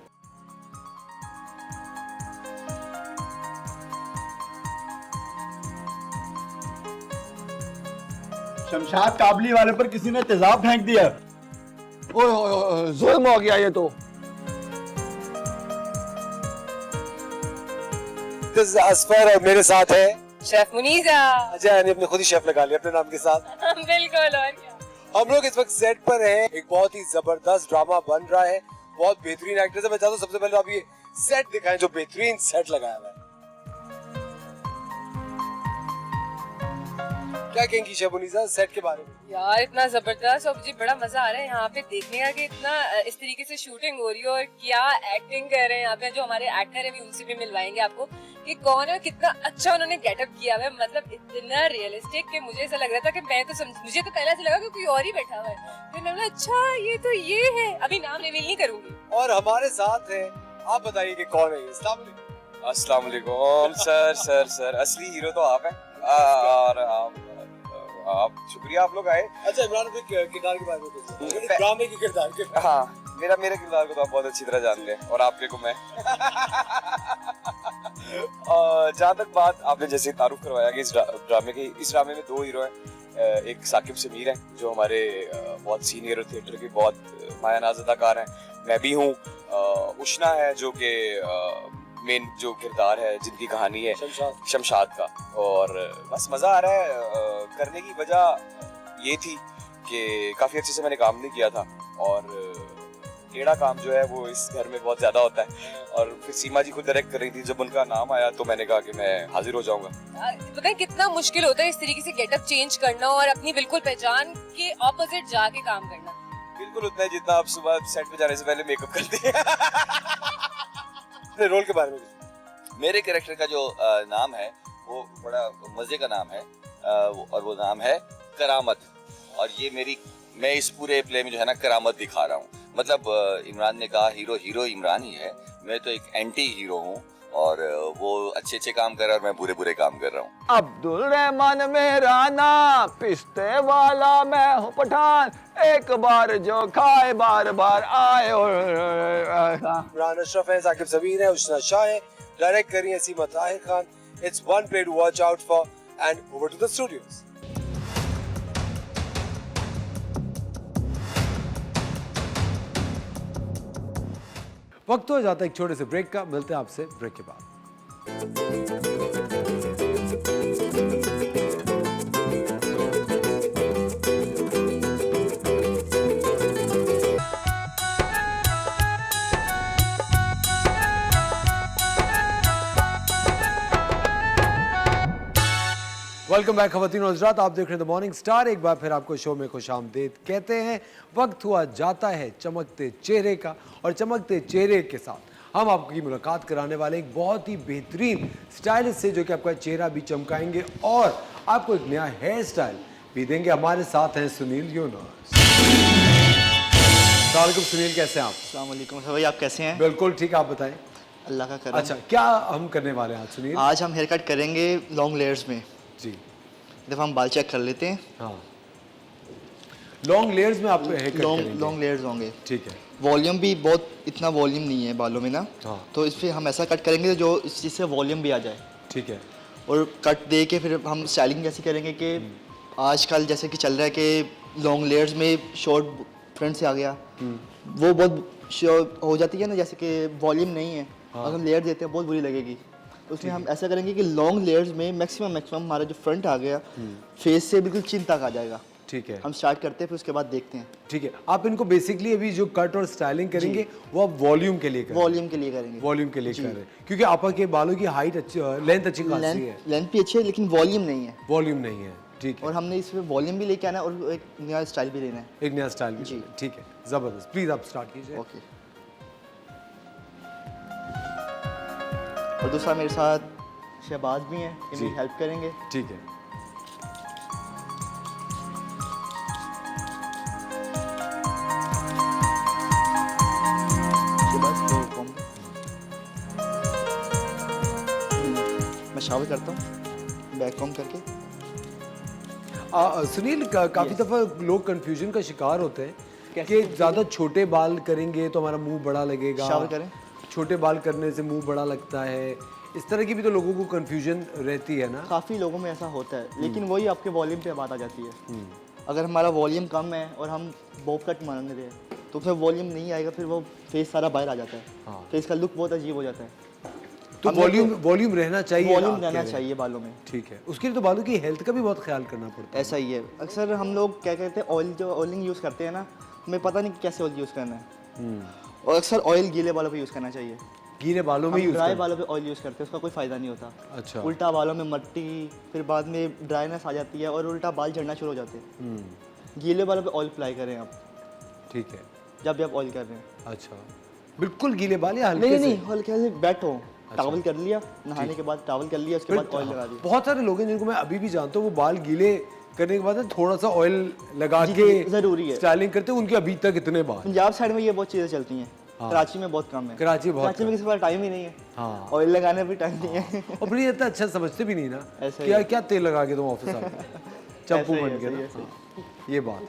शमशाद काबली वाले पर किसी ने तेजाब फेंक दिया। ओए जुल्म हो गया ये तो। असफर और मेरे साथ है शेफ मुनीज़ा। अजय ने अपने खुद ही शेफ लगा लिया अपने नाम के साथ। बिल्कुल, और क्या। हम लोग इस वक्त सेट पर हैं। एक बहुत ही जबरदस्त ड्रामा बन रहा है, बहुत बेहतरीन एक्टर्स है। मैं चाहता हूँ सबसे पहले आप ये सेट दिखाएं, जो बेहतरीन सेट लगाया हुआ है। क्या कहेंगी शेफ मुनीज़ा सेट के बारे में? यार इतना जबरदस्त और मुझे बड़ा मजा आ रहा है यहाँ पे देखने का कि इतना इस तरीके से शूटिंग हो रही है और क्या एक्टिंग कर रहे हैं यहाँ पे। जो हमारे एक्टर है भी उनसे भी मिलवाएंगे आपको कि कौन है, कितना अच्छा उन्होंने गेटअप किया है। मतलब इतना रियलिस्टिक कि मुझे ऐसा लग रहा था कि मुझे तो पहले से लगा कि कोई और ही बैठा हुआ है। फिर मैंने बोला अच्छा ये तो ये है। अभी नाम रिवील नहीं करूंगी। और हमारे साथ है, आप बताइए कि कौन है ये? अस्सलाम वालेकुम सर असली हीरो तो आप हैं और आप शुक्रिया आप लोग आए। अच्छा इमरान भाई, किरदार के बारे में कुछ ड्रामे के किरदार के। हाँ, मेरे किरदार को तो आप बहुत अच्छी तरह जानते हैं और आपके को मैं। जहाँ तक बात आपने जैसे तारुफ करवाया कि इस ड्रामे में दो हीरो हैं। एक साकिब समीर है जो हमारे बहुत सीनियर थिएटर के बहुत मायानाज़ अदाकार हैं। मैं भी हूँ। उशना है जो कि मेन जो किरदार है जिनकी कहानी है शमशाद का। और बस मज़ा आ रहा है। करने की वजह ये थी कि काफ़ी अच्छे से मैंने काम नहीं किया था और टेढ़ा काम जो है वो इस घर में बहुत ज़्यादा होता है। और फिर सीमा जी खुद डायरेक्ट कर रही थी, जब उनका नाम आया तो मैंने कहा कि मैं हाजिर हो जाऊंगा। पता है कितना मुश्किल होता है इस तरीके से गेटअप चेंज करना और अपनी बिल्कुल पहचान के ऑपोजिट जाके काम करना। बिल्कुल उतना जितना आप सुबह सेट पे जाने से पहले मेकअप करते हैं। अपने रोल के बारे में? मेरे कैरेक्टर का जो नाम है वो बड़ा मजे का नाम है और वो नाम है करामत। और ये मैं इस पूरे प्ले में जो है ना करामत दिखा रहा हूँ। मतलब इमरान ने कहा हीरो इमरान ही है, मैं तो एक एंटी हीरो हूँ और वो अच्छे काम कर रहा है और मैं बुरे काम कर रहा हूँ। अब्दुल रहमान मेरा नाम, पिस्ते वाला मैं हूँ पठान, एक बार जो खाए बार बार आए। इमरान अशरफ है, साकिब सबीर है, उस्ना शाह है, डायरेक्ट करी है सीमा Tahir Khan. It's one play to watch out for and over to the studios. वक्त हो जाता है एक छोटे से ब्रेक का, मिलते हैं आपसे ब्रेक के बाद। वेलकम बैक खवातीन और हज़रात, आप देख रहे हैं द मॉर्निंग स्टार। एक बार फिर आपको शो में खुशामदीद कहते हैं। वक्त हुआ जाता है चमकते चेहरे का, और चमकते चेहरे के साथ हम आपकी मुलाकात कराने वाले एक बहुत ही बेहतरीन स्टाइलिस्ट से, जो कि आपका चेहरा भी चमकाएंगे और आपको एक नया हेयर स्टाइल भी देंगे। हमारे साथ हैं सुनील यूनुस। अस्सलाम वालेकुम सुनील, कैसे हैं आप? अस्सलाम वालेकुम भाई, आप कैसे हैं? बिल्कुल ठीक, आप बताएं। अल्लाह का करम। अच्छा, क्या हम करने वाले हैं आज सुनील? आज हम हेयर कट करेंगे लॉन्ग लेयर्स में जी। जब हम बाल चेक कर लेते हैं। हाँ, लॉन्ग लेयर्स में आप हेयर कट करेंगे? लॉन्ग लेयर्स होंगे, ठीक है। वॉल्यूम भी बहुत इतना वॉल्यूम नहीं है बालों में ना। हाँ। तो इस पर हम ऐसा कट करेंगे जो जिससे वॉल्यूम भी आ जाए। ठीक है। और कट दे के फिर हम स्टाइलिंग कैसी करेंगे कि आजकल जैसे कि चल रहा है कि लॉन्ग लेयर्स में शॉर्ट फ्रंट से आ गया, वो बहुत शॉर्ट हो जाती है ना, जैसे कि वॉल्यूम नहीं है। हाँ। अगर हम लेयर देते हैं बहुत बुरी लगेगी। तो उसमें हम ऐसा करेंगे कि लॉन्ग लेयर्स में मैक्सिमम हमारा जो फ्रंट आ गया फेस से बिल्कुल चिन तक आ जाएगा। ठीक है, हम स्टार्ट करते हैं, फिर उसके बाद देखते हैं। ठीक है। आप इनको बेसिकली अभी जो कट और स्टाइलिंग करेंगे वो आप वॉल्यूम के लिए करेंगे? वॉल्यूम के लिए करेंगे। वॉल्यूम के लिए कर रहे हैं क्योंकि आपा के बालों की हाइट अच्छी, लेंथ अच्छी खासी है। लेंथ भी अच्छी है लेकिन वॉल्यूम नहीं है। वॉल्यूम नहीं है, ठीक है। और हमने इसमें वॉल्यूम भी लेके आना है और एक नया स्टाइल भी लेना है। एक नया स्टाइल भी, जी। ठीक है, जबरदस्त। प्लीज आप स्टार्ट कीजिए। ओके। और दूसरा मेरे साथ शहबाज भी हैं, ये मेरी हेल्प करेंगे। ठीक है। मैं शावर करता हूँ बैक कॉम करके। सुनील, काफ़ी दफ़ा लोग कंफ्यूजन का शिकार होते हैं कि ज़्यादा छोटे बाल करेंगे तो हमारा मुंह बड़ा लगेगा, शावर करें, छोटे बाल करने से मुंह बड़ा लगता है, इस तरह की भी तो लोगों को कंफ्यूजन रहती है ना। काफ़ी लोगों में ऐसा होता है, लेकिन वही आपके वॉल्यूम पे बात आ जाती है। अगर हमारा वॉल्यूम कम है और हम बॉब कट मांग रहे हैं तो उसमें वॉल्यूम नहीं आएगा, फिर वो फेस सारा बाहर आ जाता है। हाँ। फेस का लुक बहुत अजीब हो जाता है। तो वॉल्यूम रहना चाहिए, वॉल्यूम रहना चाहिए बालों में। ठीक है। उसके लिए तो बालों की हेल्थ का भी बहुत ख्याल करना पड़ता है। ऐसा ही है। अक्सर हम लोग क्या कहते हैं, ऑयल जो ऑयलिंग यूज़ करते हैं ना, हमें पता नहीं कैसे ऑयल यूज़ करना है। और अक्सर ऑयल गीले बालों पे यूज़ करना चाहिए। गीले बालों में यूज़, ड्राई बालों पे ऑयल यूज़ करते हैं, उसका कोई फ़ायदा नहीं होता। अच्छा। उल्टा बालों में मट्टी, फिर बाद में ड्राइनेस आ जाती है और उल्टा बाल झड़ना शुरू हो जाते हैं। गीले बालों पे ऑयल अप्लाई करें आप, ठीक है, जब भी आप ऑयल कर रहे हैं। अच्छा, बिल्कुल गीले बाल या हल्के से? नहीं, हल्के से बैठो, टॉवल कर लिया, नहाने के बाद टॉवल कर लिया, उसके बाद ऑयल लगा दिया। बहुत सारे लोग हैं जिनको मैं अभी भी जानता हूँ, वो बाल गीले करने के बाद थोड़ा सा ऑयल लगा के जरूरी है स्टाइलिंग करते हैं, उनके अभी तक इतने बाल। पंजाब साइड में ये बहुत चीज़ें चलती हैं। हाँ। कराची में बहुत कम है। कराची में किसी के पास टाइम ही नहीं है। हाँ। ऑयल लगाने भी टाइम नहीं है। और फिर ये इतना अच्छा समझते भी नहीं ना, ऐसा क्या क्या तेल लगा के तुम ऑफिस आते चंपू बन के ना। ये बात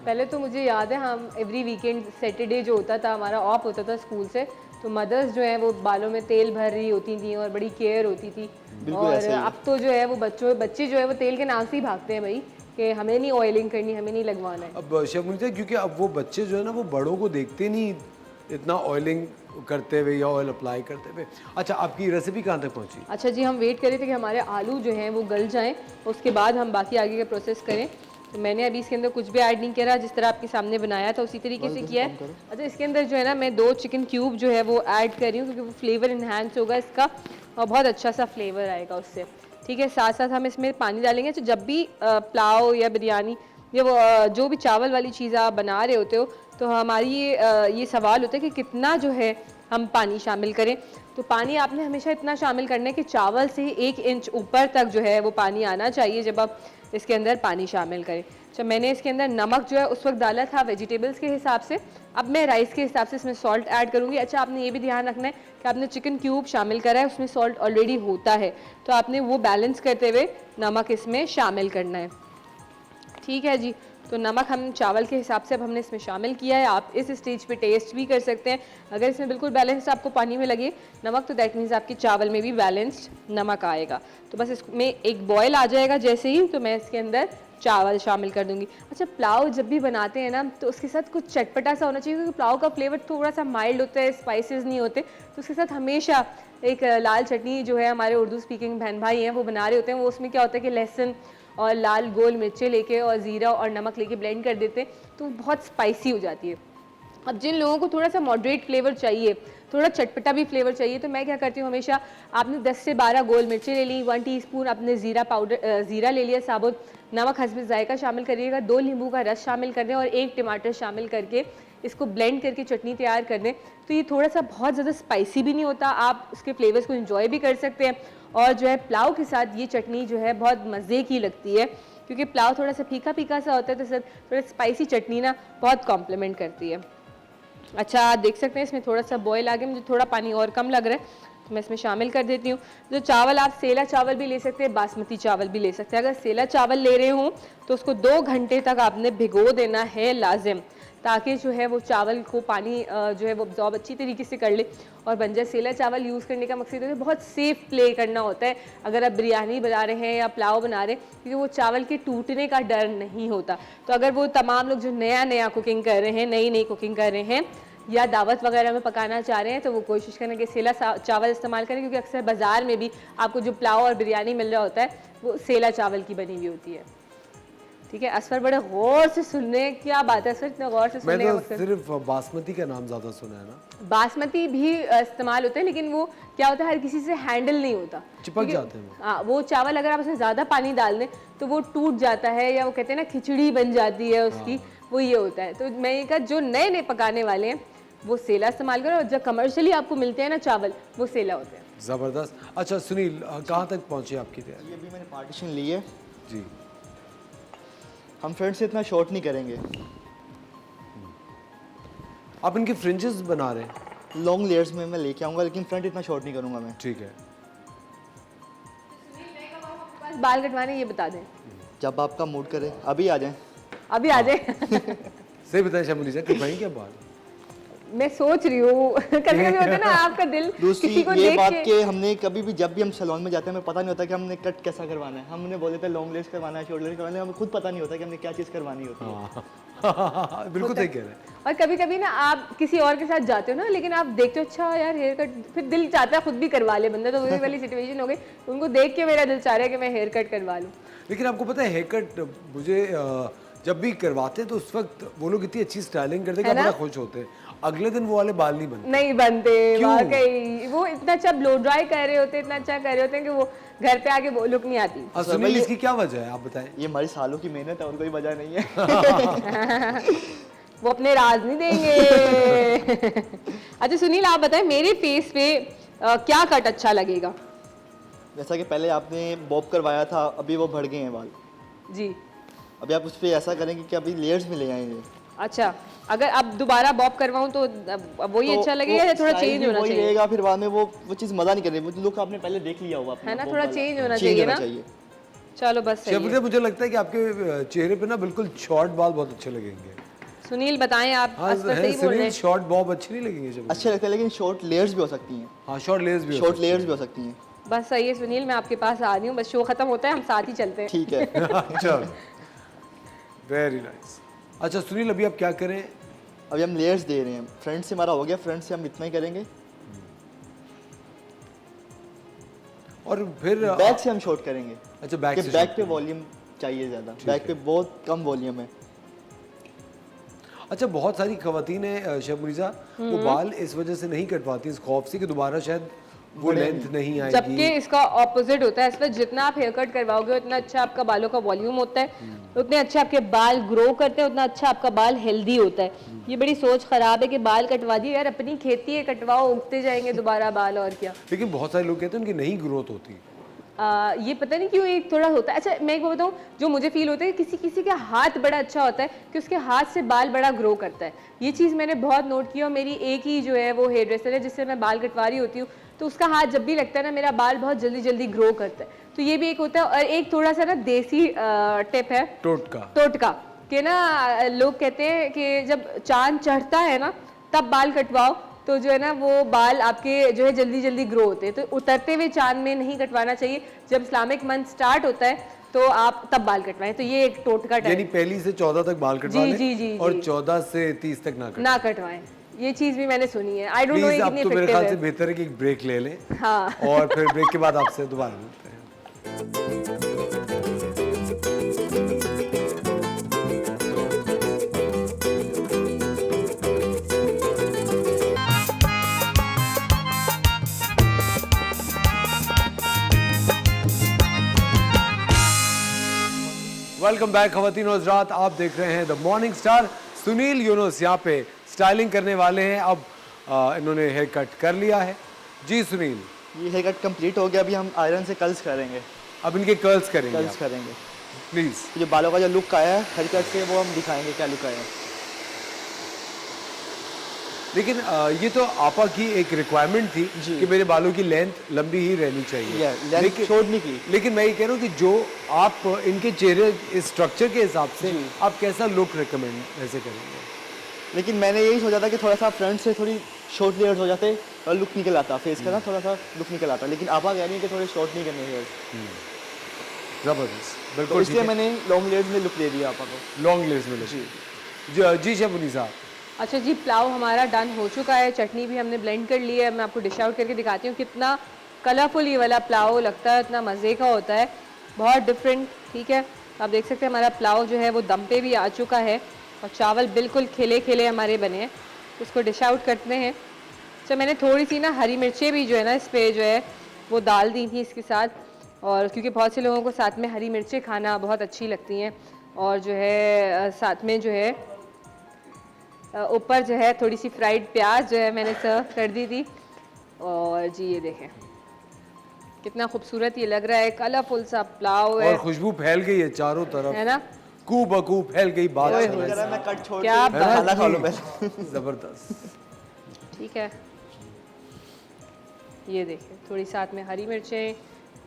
पहले तो मुझे याद है, हम एवरी वीकेंड सैटरडे जो होता था हमारा ऑफ होता था स्कूल से, तो मदर्स जो है वो बालों में तेल भर रही होती थी और बड़ी केयर होती थी। और अब तो जो है वो बच्चे जो है वो तेल के नाम से ही भागते हैं भाई, कि हमें नहीं ऑयलिंग करनी, हमें नहीं लगवाना है। अब शर्मिला, क्योंकि अब वो बच्चे जो है ना वो बड़ों को देखते नहीं इतना ऑयलिंग करते हुए या ऑयल अप्लाई करते हुए। अच्छा, आपकी रेसिपी कहाँ तक पहुँची? अच्छा जी, हम वेट कर रहे थे कि हमारे आलू जो हैं वो गल जाएं, उसके बाद हम बाकी आगे का प्रोसेस करें। तो मैंने अभी इसके अंदर कुछ भी ऐड नहीं करा, जिस तरह आपके सामने बनाया था उसी तरीके से किया है। अच्छा, इसके अंदर जो है ना मैं 2 चिकन क्यूब जो है वो ऐड कर रही हूँ, क्योंकि वो फ्लेवर इन्हांस होगा इसका और बहुत अच्छा सा फ्लेवर आएगा उससे। ठीक है, साथ साथ हम इसमें पानी डालेंगे। तो जब भी पुलाव या बिरयानी या वो जो भी चावल वाली चीज़ आप बना रहे होते हो, तो हमारी ये सवाल होता है कि कितना जो है हम पानी शामिल करें। तो पानी आपने हमेशा इतना शामिल करना है कि चावल से 1 इंच ऊपर तक जो है वो पानी आना चाहिए जब आप इसके अंदर पानी शामिल करें। अच्छा, मैंने इसके अंदर नमक जो है उस वक्त डाला था वेजिटेबल्स के हिसाब से, अब मैं राइस के हिसाब से इसमें सॉल्ट ऐड करूँगी। अच्छा, आपने ये भी ध्यान रखना है कि आपने चिकन क्यूब शामिल करा है, उसमें सॉल्ट ऑलरेडी होता है, तो आपने वो बैलेंस करते हुए नमक इसमें शामिल करना है। ठीक है जी, तो नमक हम चावल के हिसाब से अब हमने इसमें शामिल किया है। आप इस स्टेज पे टेस्ट भी कर सकते हैं। अगर इसमें बिल्कुल बैलेंस्ड आपको पानी में लगे नमक, तो दैट मीन्स आपके चावल में भी बैलेंस्ड नमक आएगा। तो बस इसमें एक बॉयल आ जाएगा जैसे ही, तो मैं इसके अंदर चावल शामिल कर दूंगी। अच्छा, पुलाव जब भी बनाते हैं ना तो उसके साथ कुछ चटपटा सा होना चाहिए, क्योंकि पुलाव का फ्लेवर थोड़ा सा माइल्ड होता है, स्पाइसेस नहीं होते, तो उसके साथ हमेशा एक लाल चटनी जो है हमारे उर्दू स्पीकिंग बहन भाई हैं वो बना रहे होते हैं, वो उसमें क्या होता है कि लहसुन और लाल गोल मिर्चें लेके और ज़ीरा और नमक लेके ब्लेंड कर देते हैं, तो बहुत स्पाइसी हो जाती है। अब जिन लोगों को थोड़ा सा मॉडरेट फ्लेवर चाहिए, थोड़ा चटपटा भी फ्लेवर चाहिए, तो मैं क्या करती हूँ, हमेशा आपने 10 से 12 गोल मिर्चें ले ली, 1 टीस्पून आपने ज़ीरा ले लिया साबुत, नमक हस्बे जायका शामिल करिएगा, 2 नींबू का रस शामिल कर दें और 1 टमाटर शामिल करके इसको ब्लेंड करके चटनी तैयार कर दें। तो ये थोड़ा सा बहुत ज़्यादा स्पाइसी भी नहीं होता, आप उसके फ्लेवर्स को एंजॉय भी कर सकते हैं, और जो है पुलाव के साथ ये चटनी जो है बहुत मज़े की लगती है, क्योंकि पुलाव थोड़ा सा फीका फीका सा होता है, तो सर थोड़ा स्पाइसी चटनी ना बहुत कॉम्प्लीमेंट करती है। अच्छा, आप देख सकते हैं इसमें थोड़ा सा बॉयल आ गया, मुझे थोड़ा पानी और कम लग रहा है, तो मैं इसमें शामिल कर देती हूँ। जो चावल, आप सेला चावल भी ले सकते हैं, बासमती चावल भी ले सकते हैं। अगर सेला चावल ले रहे हों तो उसको 2 घंटे तक आपने भिगो देना है लाजिम, ताकि जो है वो चावल को पानी जो है वो अब्जॉर्ब अच्छी तरीके से कर ले और बन जाए। सेला चावल यूज़ करने का मकसद है बहुत सेफ प्ले करना होता है, अगर आप बिरयानी बना रहे हैं या पुलाव बना रहे हैं, क्योंकि वो चावल के टूटने का डर नहीं होता। तो अगर वो तमाम लोग जो नया कुकिंग कर रहे हैं, नई कुकिंग कर रहे हैं या दावत वगैरह में पकाना चाह रहे हैं, तो वो कोशिश करें कि सेला चावल इस्तेमाल करें, क्योंकि अक्सर बाज़ार में भी आपको जो पुलाव और बिरयानी मिल रहा होता है वो सेला चावल की बनी हुई होती है। ठीक है, असफर बड़े गौर से सुनने, क्या बात है असफर, इतना गौर से सुनने का मकसद? सिर्फ बासमती का नाम ज़्यादा सुना है ना। बासमती भी इस्तेमाल होता है, लेकिन वो क्या होता है हर किसी से हैंडल नहीं होता, चिपक जाते हैं। हाँ, वो चावल अगर आप उसमें ज़्यादा पानी डाल दें तो वो टूट जाता है, या वो कहते हैं ना खिचड़ी बन जाती है उसकी, वो ये होता है। तो मैं ये कहा जो नए पकाने वाले हैं वो सेला इस्तेमाल करो, और जब कमर्शियली आपको मिलते हैं ना चावल, वो सेला होते हैं। ज़बरदस्त। अच्छा सुनील, कहाँ तक पहुँचे आपकी तैयारी? ये भी मैंने पार्टीशन ली है जी। हम फ्रंट से इतना शॉर्ट नहीं करेंगे। आप इनके फ्रिंजेस बना रहे हैं? लॉन्ग लेयर्स में मैं लेके आऊँगा, लेकिन फ्रंट इतना शॉर्ट नहीं करूँगा मैं। ठीक है। बाल कटवाने ये बता दें। जब आपका मूड करे अभी आ जाएं। अभी आ जाए। सही बताएं शमुनी, कटवाएं क्या बाल? मैं सोच रही हूँ, कभी कभी होता है ना आपका दिल दूसरी किसी को ये देख बात के। कि हमने कभी भी जब भी हम सैलून में जाते हैं हमें पता नहीं होता कि हमने कट कैसा करवाना है। हमने बोले थे लॉन्ग लेस करवाना है, शॉर्ट लेस करवाना है, हमें खुद पता नहीं होता कि हमने क्या चीज़ करवानी होती है। बिल्कुल सही कह रहे हैं। और कभी कभी ना आप किसी और के साथ जाते हो ना, लेकिन आप देखते हो अच्छा यार हेयर कट, फिर दिल चाहता है खुद भी करवा ले बंदा, तो वही वाली सिचुएशन हो गई। उनको देख के मेरा दिल चाह रहा है कि मैं हेयर कट करवा लूँ। लेकिन आपको पता है हेयर कट मुझे जब भी करवाते हैं तो उस वक्त वो लोग इतनी अच्छी स्टाइलिंग करते हैं कि बड़ा खुश होते हैं। अगले दिन वो वाले बाल नहीं बनते। वाकई वो इतना अच्छा ब्लो ड्राई कर रहे होते हैं, इतना अच्छा कर रहे होते हैं कि वो घर पे आके वो लुक नहीं आती। सुनील, इसकी क्या वजह है आप बताएं? ये हमारी सालों की मेहनत है और कोई वजह नहीं है। वो अपने राज नहीं देंगे। अच्छा सुनील, आप बताएं मेरे फेस पे क्या कट अच्छा लगेगा? जैसा कि पहले आपने बॉब करवाया था, अभी वो बढ़ गए हैं बाल जी। अभी आप उस पर ऐसा करेंगे कि अभी लेयर्स में ले आएंगे। अच्छा, अगर अब दोबारा बॉब करवाऊं तो वही अच्छा लगेगा या थोड़ा चेंज होना चाहिए? रहेगा, फिर बाद में वो चीज़ मजा नहीं करेगी, वो लुक आपने पहले देख लिया होगा है ना, थोड़ा चेंज होना चाहिए ना। चलो बस सही है। मुझे लगता है कि आपके चेहरे पे ना बिल्कुल शॉर्ट बाल बहुत अच्छे लगेंगे। सुनील बताएं आप। सही बोल रहे हैं। शॉर्ट बॉब अच्छे नहीं लगेंगे? अच्छे लगते हैं, लेकिन शॉर्ट लेयर्स भी हो सकती हैं। हाँ, शॉर्ट लेयर्स भी हो सकती हैं। बस सही है सुनील, मैं आपके पास आ रही हूँ, बस शो खत्म होता है हम साथ ही चलते हैं। ठीक है। चलो, वेरी नाइस। अच्छा सुनील, अभी आप क्या करें? अभी हम लेयर्स दे रहे हैं। फ्रंट से हमारा हो गया, फ्रंट से हम इतना ही करेंगे और फिर बैक से हम शॉर्ट करेंगे। अच्छा, बैक से? बैक पे वॉल्यूम चाहिए ज़्यादा, बैक पे बहुत कम वॉल्यूम है। अच्छा, बहुत सारी खवातीन है शब मुनीज़ा, वो बाल इस वजह से नहीं कटवाती, इस खौफ से कि दोबारा शायद वो लेंथ नहीं आएगी। जबकि इसका ऑपोजिट होता है, इसमें जितना आप हेयर कट करवाओगे उतना अच्छा आपका बालों का वॉल्यूम होता है, उतने अच्छे आपके बाल ग्रो करते हैं, उतना अच्छा आपका बाल हेल्दी होता है। ये बड़ी सोच खराब है कि बाल कटवा दिए, यार अपनी खेती है, कटवाओ, उगते जाएंगे दोबारा बाल, और क्या। लेकिन बहुत सारे लोग कहते हैं उनकी नहीं ग्रोथ होती। ये पता नहीं क्यों एक थोड़ा होता है। अच्छा मैं एक बात बताऊँ, जो मुझे फील होता है कि किसी किसी का हाथ बड़ा अच्छा होता है कि उसके हाथ से बाल बड़ा ग्रो करता है। ये चीज़ मैंने बहुत नोट की, और मेरी एक ही जो है वो हेयर ड्रेसर है जिससे मैं बाल कटवा रही होती हूँ, तो उसका हाथ जब भी लगता है ना मेरा बाल बहुत जल्दी जल्दी ग्रो करता है। तो ये भी एक होता है। और एक थोड़ा सा ना देसी टिप है, टोटका कि ना लोग कहते हैं कि जब चांद चढ़ता है ना तब बाल कटवाओ, तो जो है ना वो बाल आपके जो है जल्दी जल्दी ग्रो होते हैं। तो उतरते हुए चांद में नहीं कटवाना चाहिए, जब इस्लामिक मंथ स्टार्ट होता है तो आप तब बाल कटवाएं। तो ये एक टोटका टाइप, यानी पहली से 14 तक बाल कटवा लें, जी, और 14 से 30 तक ना कटवाएं। ये चीज भी मैंने सुनी है। आई डोंट नो ये कितनी तो मेरे इफेक्टिव ख्याल से है। बेहतर है कि एक ब्रेक ले लें, हाँ। और फिर ब्रेक के बाद आपसे दोबारा मिलते हैं। वेलकम बैक खवातीन और हज़रात, आप देख रहे हैं the morning star. Sunil Yunus यहाँ पे स्टाइलिंग करने वाले हैं। अब इन्होंने हेयर कट कर लिया है। जी सुनील, ये हेयर कट कंप्लीट हो गया, अभी हम आयरन से कर्ल्स करेंगे। अब इनके कर्ल्स करेंगे कर्ल्स करेंगे प्लीज। जो बालों का जो लुक आया है हेयर कट से, वो हम दिखाएंगे क्या लुक आया है। लेकिन ये तो आपा की एक रिक्वायरमेंट थी कि मेरे बालों की लेंथ लंबी ही रहनी चाहिए, लेकिन छोड़ने की। लेकिन मैं ये कह रहा हूँ कि जो आप इनके चेहरे स्ट्रक्चर के हिसाब से आप कैसा लुक रिकमेंड ऐसे करेंगे? लेकिन मैंने यही सोचा था कि थोड़ा सा फ्रंट से थोड़ी शॉर्ट लेयर्स हो जाते और लुक निकल आता, फेस का ना थोड़ा सा लुक निकल आता। लेकिन आपा कह रही है कि थोड़े शॉर्ट नहीं करने हेयर्स। जबरदस्त, बिल्कुल। तो इसलिए मैंने लॉन्ग लेयर्स में लुक दे दिया आपा को। लॉन्ग लेयर्स में जी शेफ उनीसा। अच्छा जी, पुलाव हमारा डन हो चुका है, चटनी भी हमने ब्लेंड कर ली है। मैं आपको डिश आउट करके दिखाती हूँ कितना कलरफुल ये वाला पुलाव लगता है, इतना मज़े का होता है, बहुत डिफरेंट। ठीक है, आप देख सकते हैं हमारा पुलाव जो है वो दम पे भी आ चुका है, और चावल बिल्कुल खिले खिले हमारे बने हैं। इसको डिश आउट करते हैं। अच्छा, मैंने थोड़ी सी ना हरी मिर्चें भी जो है ना इस पर जो है वो डाल दी थी इसके साथ, और क्योंकि बहुत से लोगों को साथ में हरी मिर्चें खाना बहुत अच्छी लगती हैं, और जो है साथ में जो है ऊपर जो है थोड़ी सी फ्राइड प्याज जो है मैंने सर्व कर दी थी। और जी ये देखें कितना खूबसूरत ये लग रहा है, कलरफुल सा पुलाव है, और खुशबू फैल गई है चारों तरफ, है ना, कू बकू फैल गई बात। क्या जबरदस्त। ठीक है, ये देखें थोड़ी साथ में हरी मिर्चें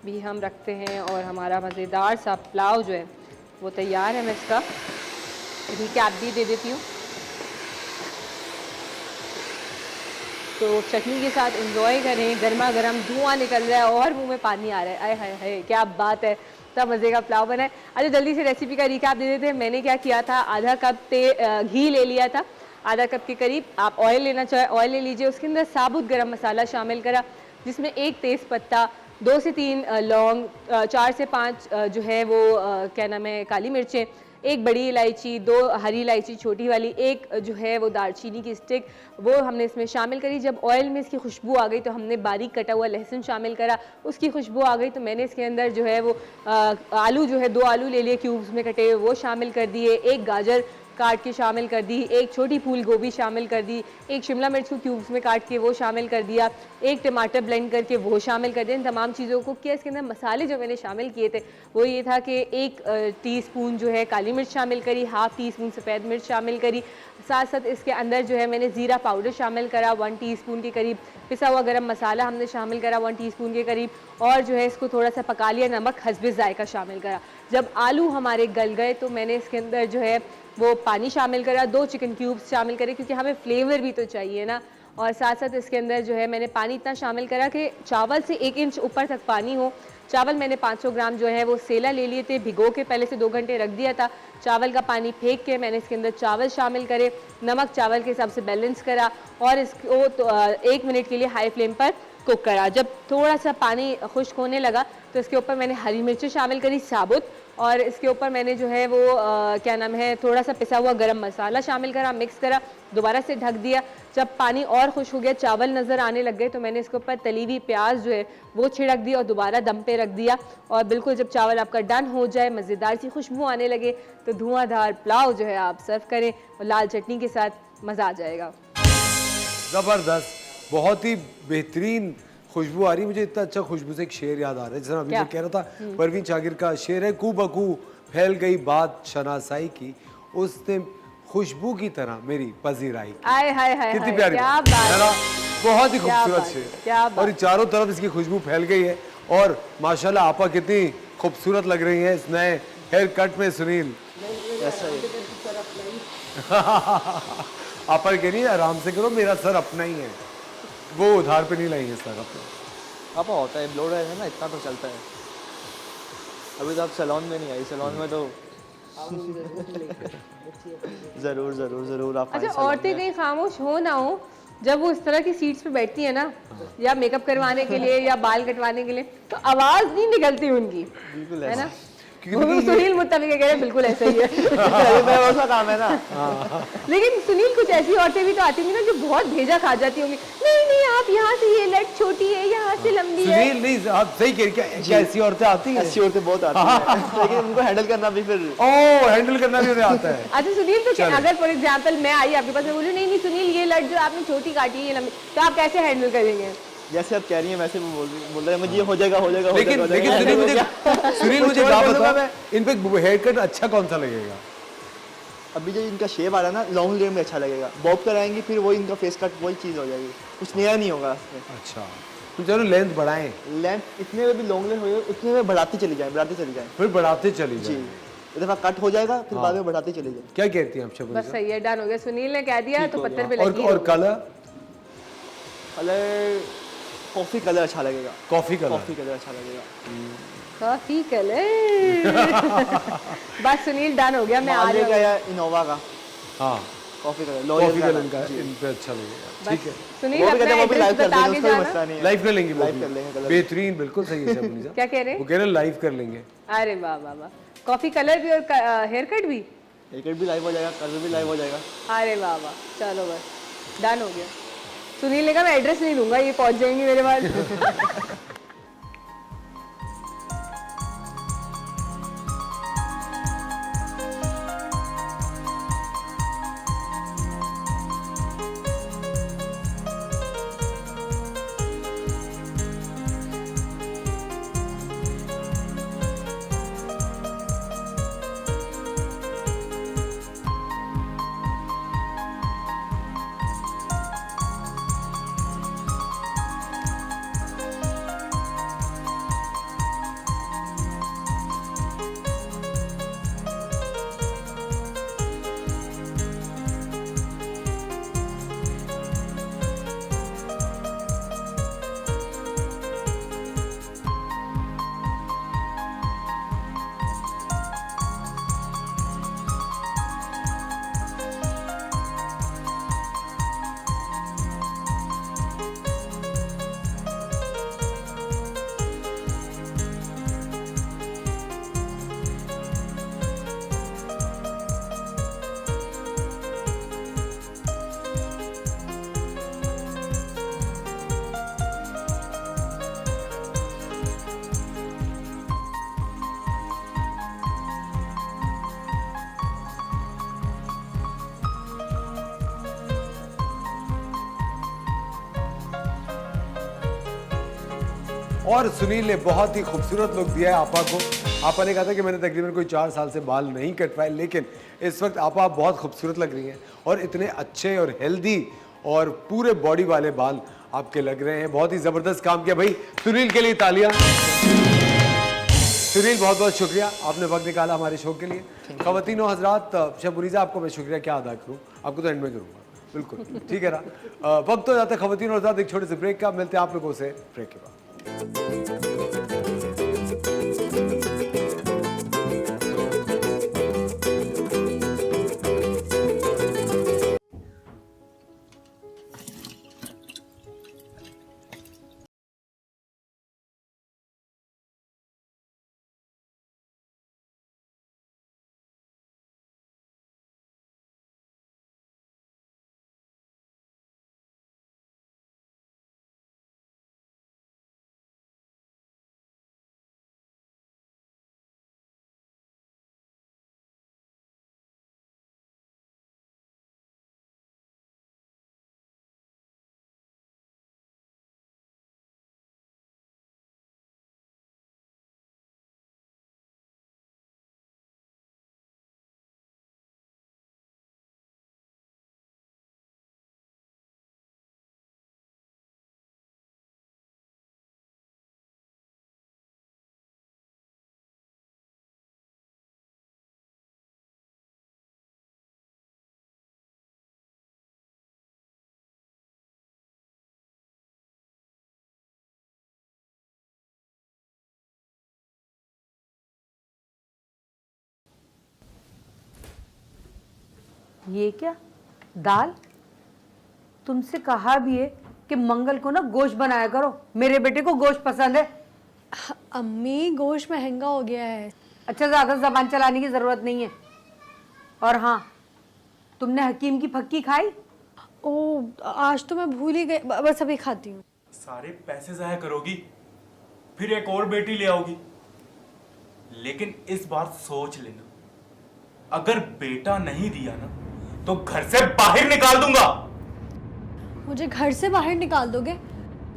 भी हम रखते हैं, और हमारा मज़ेदार सा पुलाव जो है वो तैयार है। मैं इसका रिकैप भी दे देती हूँ। तो चटनी के साथ एंजॉय करें, गर्मा गर्म धुआं निकल रहा है और मुंह में पानी आ रहा है। आय हाय हाय, क्या बात है, इतना मज़े का पुलाव बना है। अच्छा जल्दी से रेसिपी का रिकैप दे देते हैं। मैंने क्या किया था, आधा कप घी ले लिया था, आधा कप के करीब। आप ऑयल लेना चाहे ऑयल ले लीजिए। उसके अंदर साबुत गरम मसाला शामिल करा, जिसमें 1 तेज़ पत्ता, 2 से 3 लौंग, 4 से 5 जो है वो क्या नाम है काली मिर्चें, 1 बड़ी इलायची, 2 हरी इलायची छोटी वाली, 1 जो है वो दालचीनी की स्टिक, वो हमने इसमें शामिल करी। जब ऑयल में इसकी खुशबू आ गई तो हमने बारीक कटा हुआ लहसुन शामिल करा। उसकी खुशबू आ गई तो मैंने इसके अंदर जो है वो आलू जो है 2 आलू ले लिए क्यूब्स में कटे हुए, वो शामिल कर दिए। 1 गाजर काट के शामिल कर दी, 1 छोटी फूल गोभी शामिल कर दी, 1 शिमला मिर्च को क्यूब्स में काट के वो शामिल कर दिया, 1 टमाटर ब्लेंड करके वो शामिल कर दिया। इन तमाम चीज़ों को किया। इसके अंदर मसाले जो मैंने शामिल किए थे वो ये था कि 1 टीस्पून जो है काली मिर्च शामिल करी, ½ टीस्पून सफ़ेद मिर्च शामिल करी, साथ साथ इसके अंदर जो है मैंने ज़ीरा पाउडर शामिल करा 1 टीस्पून के करीब, पिसा हुआ गरम मसाला हमने शामिल करा 1 टीस्पून के करीब, और जो है इसको थोड़ा सा पका लिया, नमक हस्बे जायका शामिल करा। जब आलू हमारे गल गए तो मैंने इसके अंदर जो है वो पानी शामिल करा, 2 चिकन क्यूब्स शामिल करे क्योंकि हमें फ्लेवर भी तो चाहिए ना, और साथ साथ इसके अंदर जो है मैंने पानी इतना शामिल करा कि चावल से 1 इंच ऊपर तक पानी हो। चावल मैंने 500 ग्राम जो है वो सेला ले लिए थे, भिगो के पहले से 2 घंटे रख दिया था। चावल का पानी फेंक के मैंने इसके अंदर चावल शामिल करे, नमक चावल के हिसाब से बैलेंस करा, और इसको तो 1 मिनट के लिए हाई फ्लेम पर कुक करा। जब थोड़ा सा पानी खुश्क होने लगा तो इसके ऊपर मैंने हरी मिर्ची शामिल करी साबुत, और इसके ऊपर मैंने जो है वो क्या नाम है, थोड़ा सा पिसा हुआ गरम मसाला शामिल करा, मिक्स करा, दोबारा से ढक दिया। जब पानी और खुश हो गया, चावल नज़र आने लग गए, तो मैंने इसके ऊपर तली हुई प्याज जो है वो छिड़क दी और दोबारा दम पे रख दिया। और बिल्कुल जब चावल आपका डन हो जाए, मज़ेदार सी खुशबू आने लगे, तो धुआंधार पुलाव जो है आप सर्व करें और लाल चटनी के साथ, मज़ा आ जाएगा। ज़बरदस्त, बहुत ही बेहतरीन खुशबू आ रही है। मुझे इतना अच्छा खुशबू से एक शेर याद आ रहा है, जैसे अभी मैं कह रहा था, परवीन शाकिर का शेर है, कू बकू फैल गई बात शनासाई की, उसने खुशबू की तरह मेरी पजीराई की। आए हाय हाय, कितनी प्यारी क्या बात है ना? बहुत ही क्या खूबसूरत बात, शेर, क्या बात। और चारों तरफ इसकी खुशबू फैल गई है। और माशाल्लाह आपा कितनी खूबसूरत लग रही है इस नए हेयर कट में। सुनील आपा कह रही है आराम से करो, मेरा सर अपना ही है, वो उधार पे नहीं लाई है सर अपना। आपा होता है, ब्लो ड्राई है ना, इतना तो चलता है। अभी तो आप सैलून में नहीं आई, सैलून में तो जरूर जरूर जरूर आप। अच्छा, औरतें कहीं खामोश हो ना हो, जब वो इस तरह की सीट्स पे बैठती है ना, या मेकअप करवाने के लिए या बाल कटवाने के लिए, तो आवाज नहीं निकलती उनकी, बिल्कुल है ना? क्योंकि सुनील मुत्तफिक कह रहे हैं, बिल्कुल ऐसा ही है। वैसा काम है ना। लेकिन सुनील, कुछ ऐसी औरतें भी तो आती होंगी ना जो बहुत भेजा खा जाती होंगी, नहीं नहीं आप यहाँ से, ये लट छोटी है, यहाँ से लंबी है। सुनील नहीं, आप सही कह रही हैं, क्या ऐसी औरतें आती हैं? ऐसी औरतें बहुत आती हैं, लेकिन उनको हैंडल करना भी फिर हैंडल करना भी उन्हें आता है। अच्छा सुनील, तो अगर फॉर एग्जाम्पल मैं आई आपके पास, मैं बोलूँ नहीं नहीं सुनील ये लट जो आपने छोटी काटी है, ये लंबी, तो आप कैसे हैंडल करेंगे? जैसे आप कह रही हैं वैसे वो बोल रहे हैं मुझे, ये हो जाएगा हो जाएगा। लेकिन सुनील मुझे क्या बता, इन पे हेयर कट अच्छा कौन सा लगेगा? अभी जो इनका शेप आ रहा है ना, लॉन्ग हेयर में अच्छा लगेगा। बॉब कराएंगे फिर वो इनका फेस कट वही चीज़ हो जाएगी, कुछ नया नहीं होगा इसमें। अच्छा, तो चलो लेंथ बढ़ाएं। लेंथ इतने में भी लॉन्ग लेंथ हो, उतने में बढ़ाते चली जाए, फिर बढ़ाते चली जाए। एक दफा कट हो जाएगा, फिर बाद में बढ़ाते चले जाए। क्या कहती हैं आप शबनम? बस सही है, डन हो गया, सुनील ने कह दिया तो पत्थर पे लगी। और कलर कॉफी कलर अच्छा लगेगा। कॉफी कलर अच्छा लगेगा। Coffee colour. बस सुनील डन हो गया, मैं आ रही हूं। इनोवा का, हाँ कॉफी कलर, कॉफी कलर इनका इन पे अच्छा लगेगा। ठीक है सुनील, अपना एड्रेस बता के जाना। लाइव कर लेंगे, बेहतरीन, बिल्कुल सही है शबनम। क्या कह रहे हैं? वो कह रहे हैं लाइव कर लेंगे। अरे वाह वाह वाह, कॉफी कलर भी और हेयर कट भी, हेयर कट भी लाइव हो जाएगा, कलर भी लाइव हो जाएगा। अरे वाह वाह, चलो बस डन हो गया। सुनील ने कहा मैं एड्रेस नहीं दूंगा, ये पहुंच जाएंगी मेरे पास। और सुनील ने बहुत ही खूबसूरत लुक दिया है आपा को। आपा ने कहा था कि मैंने तकरीबन कोई 4 साल से बाल नहीं कटवाए, लेकिन इस वक्त आपा बहुत खूबसूरत लग रही हैं और इतने अच्छे और हेल्दी और पूरे बॉडी वाले बाल आपके लग रहे हैं। बहुत ही ज़बरदस्त काम किया भाई, सुनील के लिए तालियां। सुनील बहुत बहुत शुक्रिया, आपने वक्त निकाला हमारे शो के लिए। ख़वातीनो हज़रात, शबुनीज़ा आपको मैं शुक्रिया क्या अदा करूँ, आपको तो एंड में करूँगा, बिल्कुल ठीक है ना। वक्त हो जाता है ख़वातीनो हज़रात एक छोटे से ब्रेक का, मिलते हैं आप लोगों से ब्रेक के बाद। ये क्या दाल? तुमसे कहा भी है कि मंगल को ना गोश्त बनाया करो, मेरे बेटे को गोश्त पसंद है। अम्मी गोश्त महंगा हो गया है। अच्छा, ज़्यादा ज़बान चलाने की ज़रूरत नहीं है। और हाँ, तुमने हकीम की फक्की खाई? ओ, आज तो मैं भूल ही गई, बस अभी खाती हूँ। सारे पैसे ज़ाया करोगी, फिर एक और बेटी ले आओगी। लेकिन इस बार सोच लेना, अगर बेटा नहीं दिया ना तो घर से बाहर निकाल दूंगा। मुझे घर से बाहर निकाल दोगे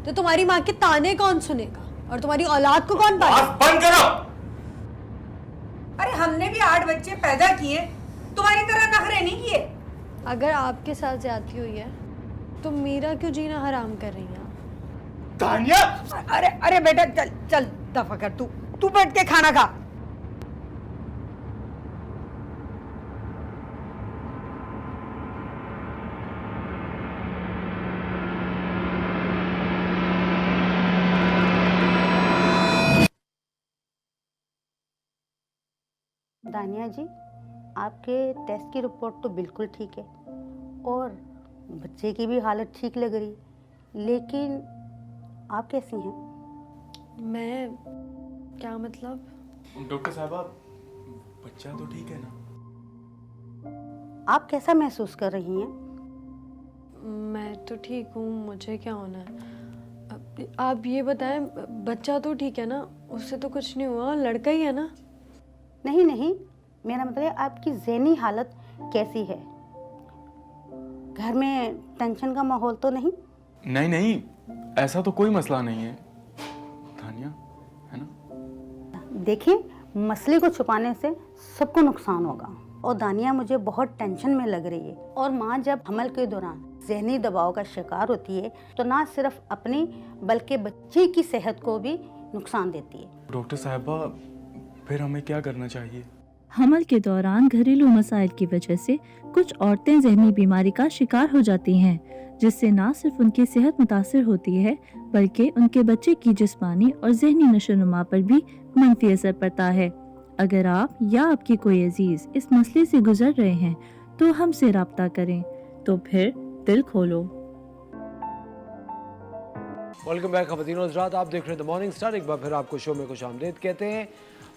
तो तुम्हारी माँ के ताने कौन सुनेगा और तुम्हारी औलाद को कौन पालेगा? बंद करो। अरे हमने भी 8 बच्चे पैदा किए, तुम्हारी तरह नखरे नहीं किए। अगर आपके साथ ज्यादती हुई है तो मेरा क्यों जीना हराम कर रही हैं? तानिया! अरे अरे बेटा चल चल दफा कर, तू बैठ के खाना खा। दानिया जी, आपके टेस्ट की रिपोर्ट तो बिल्कुल ठीक है और बच्चे की भी हालत ठीक लग रही, लेकिन आप कैसी हैं? मैं क्या मतलब? डॉक्टर साहबा, बच्चा तो ठीक है ना? आप कैसा महसूस कर रही हैं? मैं तो ठीक हूँ, मुझे क्या होना है? आप ये बताएं, बच्चा तो ठीक है ना? उससे तो कुछ नहीं हुआ, लड़का ही है ना? नहीं नहीं, मेरा मतलब है आपकी ज़हनी हालत कैसी है? घर में टेंशन का माहौल तो नहीं? नहीं नहीं, ऐसा तो कोई मसला नहीं है तानिया, है ना? देखिए, मसले को छुपाने से सबको नुकसान होगा और दानिया मुझे बहुत टेंशन में लग रही है। और माँ जब हमल के दौरान ज़हनी दबाव का शिकार होती है तो ना सिर्फ अपनी बल्कि बच्चे की सेहत को भी नुकसान देती है। डॉक्टर साहबा, फिर हमें क्या करना चाहिए? हमल के दौरान घरेलू मसाइल की वजह से कुछ औरतें ज़हनी बीमारी का शिकार हो जाती हैं, जिससे न सिर्फ उनकी सेहत मुतासर होती है बल्कि उनके बच्चे की जिस्मानी और ज़हनी नशोनुमा पर भी मनफी असर पड़ता है। अगर आप या आपकी कोई अजीज इस मसले से गुजर रहे हैं तो हमसे राब्ता करें, तो फिर दिल खोलो। वेलकम बैक ख़वातीन और हज़रात, आप देख रहे हैं द मॉर्निंग स्टार। एक बार फिर आपको शो में खुशामदीद कहते हैं।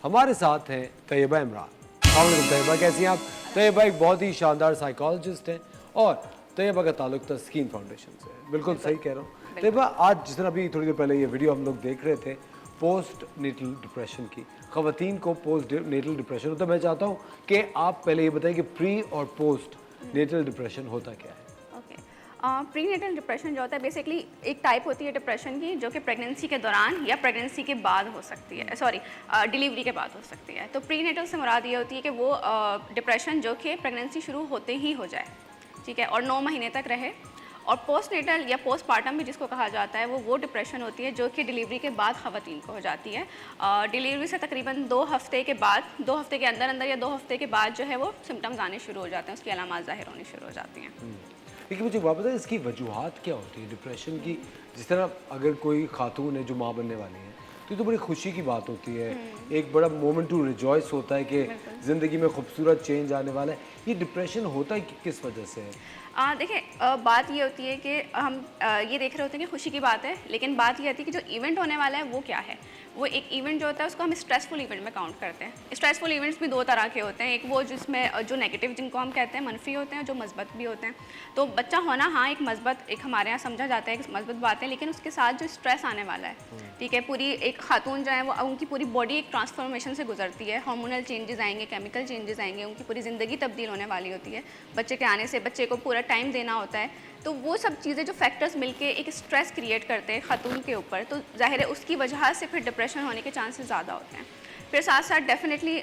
हमारे साथ हैं तैयबा इमरान। अस्सलाम तैयबा, कैसी हैं आप? तैयबा एक बहुत ही शानदार साइकोलॉजिस्ट हैं और तैयबा का ताल्लुक तस्कीन फाउंडेशन से है। बिल्कुल सही कह रहा हूँ तैयबा। आज जिस तरह अभी थोड़ी देर पहले ये वीडियो हम लोग देख रहे थे पोस्ट नेटल डिप्रेशन की, ख़वातीन को पोस्ट नेटल डिप्रेशन होता है। मैं चाहता हूँ कि आप पहले ये बताएं कि प्री और पोस्ट नेटल डिप्रेशन होता क्या है? प्री नेटल डिप्रेशन जो होता है बेसिकली एक टाइप होती है डिप्रेशन की, जो कि प्रेगनेंसी के दौरान या प्रेगनेंसी के बाद हो सकती है, सॉरी डिलीवरी के बाद हो सकती है। तो प्री नेटल से मुराद ये होती है कि वो डिप्रेशन जो कि प्रेगनेंसी शुरू होते ही हो जाए, ठीक है, और 9 महीने तक रहे। और पोस्ट नेटल या पोस्टपार्टम भी जिसको कहा जाता है वो डिप्रेशन होती है जो कि डिलीवरी के बाद ख़वातीन को हो जाती है। डिलीवरी से तकरीबन 2 हफ्ते के बाद, 2 हफ्ते के अंदर या 2 हफ्ते के बाद जो है वो सिम्टम्स आने शुरू हो जाते हैं, उसकी अलामात ज़ाहिर होनी शुरू हो जाती हैं। लेकिन मुझे बात बताएं, इसकी वजूहात क्या होती है डिप्रेशन की? जिस तरह अगर कोई खातून है जो माँ बनने वाली है तो ये तो बड़ी खुशी की बात होती है, एक बड़ा मोमेंट टू रिजॉइस होता है कि ज़िंदगी में खूबसूरत चेंज आने वाला है। ये डिप्रेशन होता है किस वजह से है? देखिए, बात ये होती है कि हम ये देख रहे होते हैं कि खुशी की बात है, लेकिन बात ये आती है कि जो इवेंट होने वाला है वो क्या है। वो एक इवेंट जो होता है उसको हम स्ट्रेसफुल इवेंट में काउंट करते हैं। स्ट्रेसफुल इवेंट्स भी 2 तरह के होते हैं, एक वो जिसमें जो नेगेटिव जिनको हम कहते हैं मनफी होते हैं, जो मस्बत भी होते हैं। तो बच्चा होना हाँ एक मस्बत, एक हमारे यहाँ समझा जाता है एक मस्बत बात है, लेकिन उसके साथ जो स्ट्रेस आने वाला है, ठीक है, पूरी एक खातून जो है वो उनकी पूरी बॉडी एक ट्रांसफॉर्मेशन से गुजरती है, हार्मोनल चेंजेस आएंगे, केमिकल चेंजेस आएंगे, उनकी पूरी ज़िंदगी तब्दील होने वाली होती है। बच्चे के आने से बच्चे को पूरा टाइम देना होता है, तो वो सब चीज़ें जो फैक्टर्स मिलके एक स्ट्रेस क्रिएट करते हैं खातून के ऊपर, तो जाहिर है उसकी वजह से फिर डिप्रेशन होने के चांसेस ज़्यादा होते हैं। फिर साथ साथ डेफिनेटली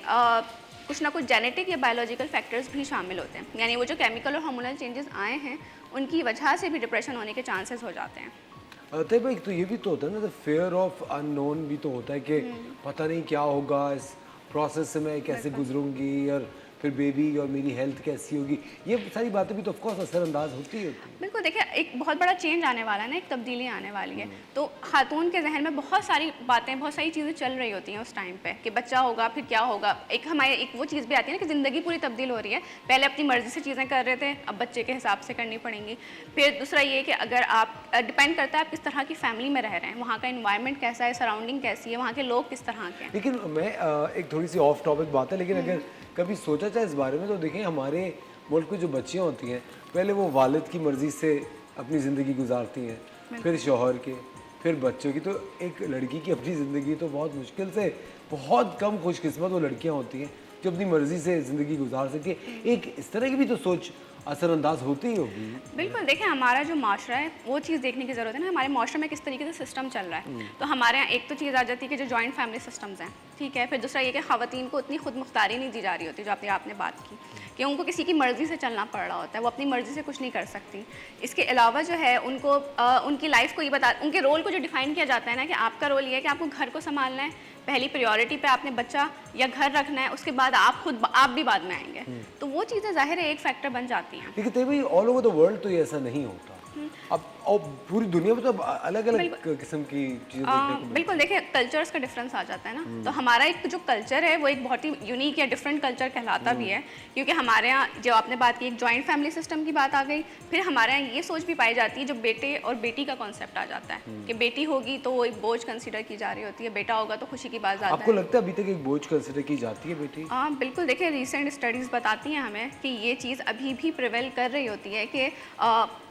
कुछ ना कुछ जेनेटिक या बायोलॉजिकल फैक्टर्स भी शामिल होते हैं, यानी वो जो केमिकल और हार्मोनल चेंजेस आए हैं उनकी वजह से भी डिप्रेशन होने के चांसेस हो जाते हैं। भाई तो ये भी तो होता है ना, फियर ऑफ अननोन भी तो होता है कि पता नहीं क्या होगा, इस प्रोसेस से मैं कैसे गुजरूंगी और फिर बेबी और मेरी हेल्थ कैसी होगी, ये सारी बातें भी तो ऑफकोर्स असरअंदाज होती ही होती है। बिल्कुल देखिए, एक बहुत बड़ा चेंज आने वाला है ना, एक तब्दीली आने वाली है। तो खातून के जहन में बहुत सारी बातें, बहुत सारी चीज़ें चल रही होती हैं उस टाइम पे कि बच्चा होगा फिर क्या होगा। एक हमारे एक वो चीज़ भी आती है ना कि ज़िंदगी पूरी तब्दील हो रही है। पहले अपनी मर्ज़ी से चीज़ें कर रहे थे, अब बच्चे के हिसाब से करनी पड़ेंगी। फिर दूसरा ये कि अगर आप डिपेंड करता है आप किस तरह की फैमिली में रह रहे हैं, वहाँ का इन्वायरमेंट कैसा है, सराउंडिंग कैसी है, वहाँ के लोग किस तरह के हैं। लेकिन मैं एक थोड़ी सी ऑफ टॉपिक बात है, लेकिन अगर कभी सोचा जाए इस बारे में तो देखें, हमारे मुल्क में जो बच्चियाँ होती हैं पहले वो वालिद की मर्ज़ी से अपनी ज़िंदगी गुजारती हैं, फिर शौहर के, फिर बच्चों की। तो एक लड़की की अपनी ज़िंदगी तो बहुत मुश्किल से, बहुत कम खुशकिस्मत वो लड़कियाँ होती हैं जो अपनी मर्ज़ी से ज़िंदगी गुजार सके। एक इस तरह की भी तो सोच असरअंदाज होती ही होगी। बिल्कुल देखिए, हमारा जो माशरा है वो चीज़ देखने की ज़रूरत है ना, हमारे माशरे में किस तरीके से सिस्टम चल रहा है। तो हमारे यहाँ एक तो चीज़ आ जाती है कि जो जॉइंट फैमिली सिस्टम्स हैं, ठीक है। फिर दूसरा ये कि ख़वातीन को उतनी खुद मुख्तारी नहीं दी जा रही होती, जो आपने बात की कि उनको किसी की मर्ज़ी से चलना पड़ रहा होता है, वो अपनी मर्ज़ी से कुछ नहीं कर सकती। इसके अलावा जो है उनको उनकी लाइफ को ये बता, उनके रोल को जो डिफ़ाइन किया जाता है ना कि आपका रोल ये है कि आपको घर को संभालना है, पहली प्रायोरिटी पे आपने बच्चा या घर रखना है, उसके बाद आप भी बाद में आएंगे। तो वो चीज़ें ज़ाहिर है एक फैक्टर बन जाती हैं। लेकिन तभी ऑल ओवर द वर्ल्ड तो ये ऐसा नहीं होता। अब और पूरी दुनिया में तो अलग अलग किस्म की चीज़ें देखने को बिल्कुल देखिए, कल्चर्स का डिफरेंस आ जाता है ना। तो हमारा एक जो कल्चर है वो एक बहुत ही यूनिक या डिफरेंट कल्चर कहलाता भी है, क्योंकि हमारे यहाँ जो आपने बात की एक जॉइंट फैमिली सिस्टम की बात आ गई। फिर हमारे यहाँ ये सोच भी पाई जाती है, जो बेटे और बेटी का कॉन्सेप्ट आ जाता है कि बेटी होगी तो वो एक बोझ कंसिडर की जा रही होती है, बेटा होगा तो खुशी की बात ज़्यादा है। आपको लगता है अभी तक एक बोझ कंसिडर की जाती है बेटी? हाँ बिल्कुल, देखिए रिसेंट स्टडीज़ बताती हैं हमें कि ये चीज़ अभी भी प्रिवेल कर रही होती है कि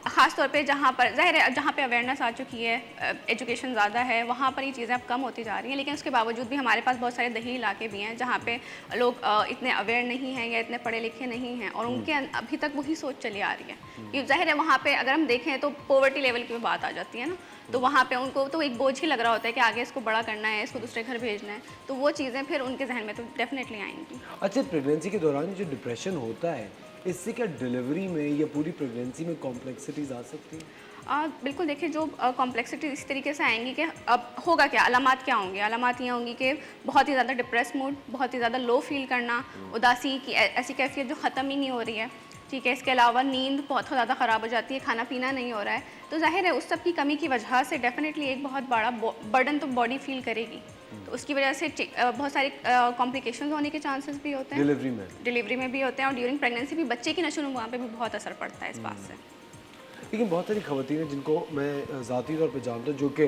ख़ास तौर पे जहाँ पर ज़ाहिर है जहाँ पे अवेयरनेस आ चुकी है, एजुकेशन ज़्यादा है, वहाँ पर ये चीज़ें अब कम होती जा रही हैं। लेकिन उसके बावजूद भी हमारे पास बहुत सारे दही इलाके भी हैं जहाँ पे लोग इतने अवेयर नहीं हैं या इतने पढ़े लिखे नहीं हैं, और उनके अभी तक वही सोच चली आ रही है कि ज़ाहिर है वहाँ पर अगर हम देखें तो पॉवर्टी लेवल की बात आ जाती है ना, तो वहाँ पे उनको तो एक बोझ ही लग रहा होता है कि आगे इसको बड़ा करना है, इसको दूसरे घर भेजना है। तो वो चीज़ें फिर उनके जहन में तो डेफिनेटली आएंगी। अच्छा, प्रेगनेंसी के दौरान जो डिप्रेशन होता है, इससे क्या डिलीवरी में या पूरी प्रेगनेंसी में कॉम्प्लेक्सिटीज आ सकती है? बिल्कुल देखिए, जो कॉम्प्लेक्सिटी इस तरीके से आएंगी कि अब होगा क्या, अलामात क्या होंगे। अलामात ये होंगी कि बहुत ही ज़्यादा डिप्रेस मूड, बहुत ही ज़्यादा लो फील करना, उदासी की ऐसी कैफियत जो ख़त्म ही नहीं हो रही है, ठीक है। इसके अलावा नींद बहुत ज़्यादा ख़राब हो जाती है, खाना पीना नहीं हो रहा है। तो जाहिर है उस सब की कमी की वजह से डेफिनेटली एक बहुत बड़ा बर्डन तो बॉडी फील करेगी। तो उसकी वजह से बहुत सारे कॉम्प्लिकेशंस होने के चांसेस भी होते हैं, डिलीवरी में भी होते हैं, और ड्यूरिंग प्रेगनेंसी भी बच्चे की नशोनुमा पे भी बहुत असर पड़ता है इस बात से। लेकिन बहुत सारी ख़वातीन हैं जिनको मैं ज़ाती तौर पे जानता हूँ जो कि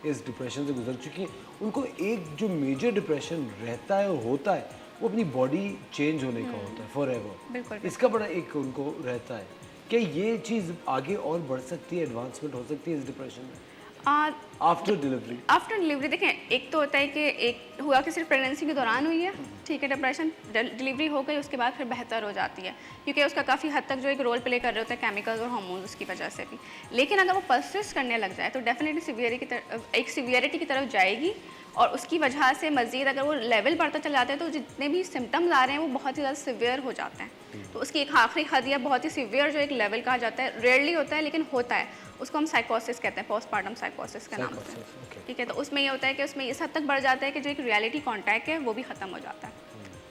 इस डिप्रेशन से गुजर चुकी हैं, उनको एक जो मेजर डिप्रेशन रहता है और होता है वो अपनी बॉडी चेंज होने का होता है फॉर एवर। इसका बड़ा एक उनको रहता है। क्या ये चीज़ आगे और बढ़ सकती है, एडवांसमेंट हो सकती है इस डिप्रेशन में आफ्टर डिलीवरी? आफ्टर डिलीवरी देखें, एक तो होता है कि एक हुआ कि सिर्फ प्रेगनेंसी के दौरान हुई है, ठीक है, डिप्रेशन, डिलीवरी हो गई उसके बाद फिर बेहतर हो जाती है, क्योंकि उसका काफ़ी हद तक जो एक रोल प्ले कर रहे होते हैं केमिकल्स और हार्मोन्स, उसकी वजह से भी। लेकिन अगर वो परसिस्ट करने लग जाए तो डेफिनेटली सीवियरिटी की तरफ जाएगी, और उसकी वजह से मज़ीद अगर वो लेवल बढ़ता चला जाता है तो जितने भी सिम्टम्स आ रहे हैं वो बहुत ही ज़्यादा सिवियर हो जाते हैं। तो उसकी एक आखिरी हद या बहुत ही सिवियर जो एक लेवल कहा जाता है, रेयरली होता है लेकिन होता है, उसको हम साइकोसिस कहते हैं, पोस्टमार्टम साइकोसिस के नाम से, ठीक है। तो उसमें ये होता है कि उसमें इस हद तक बढ़ जाता है कि जो एक रियलिटी कॉन्टैक्ट है वो भी ख़त्म हो जाता है।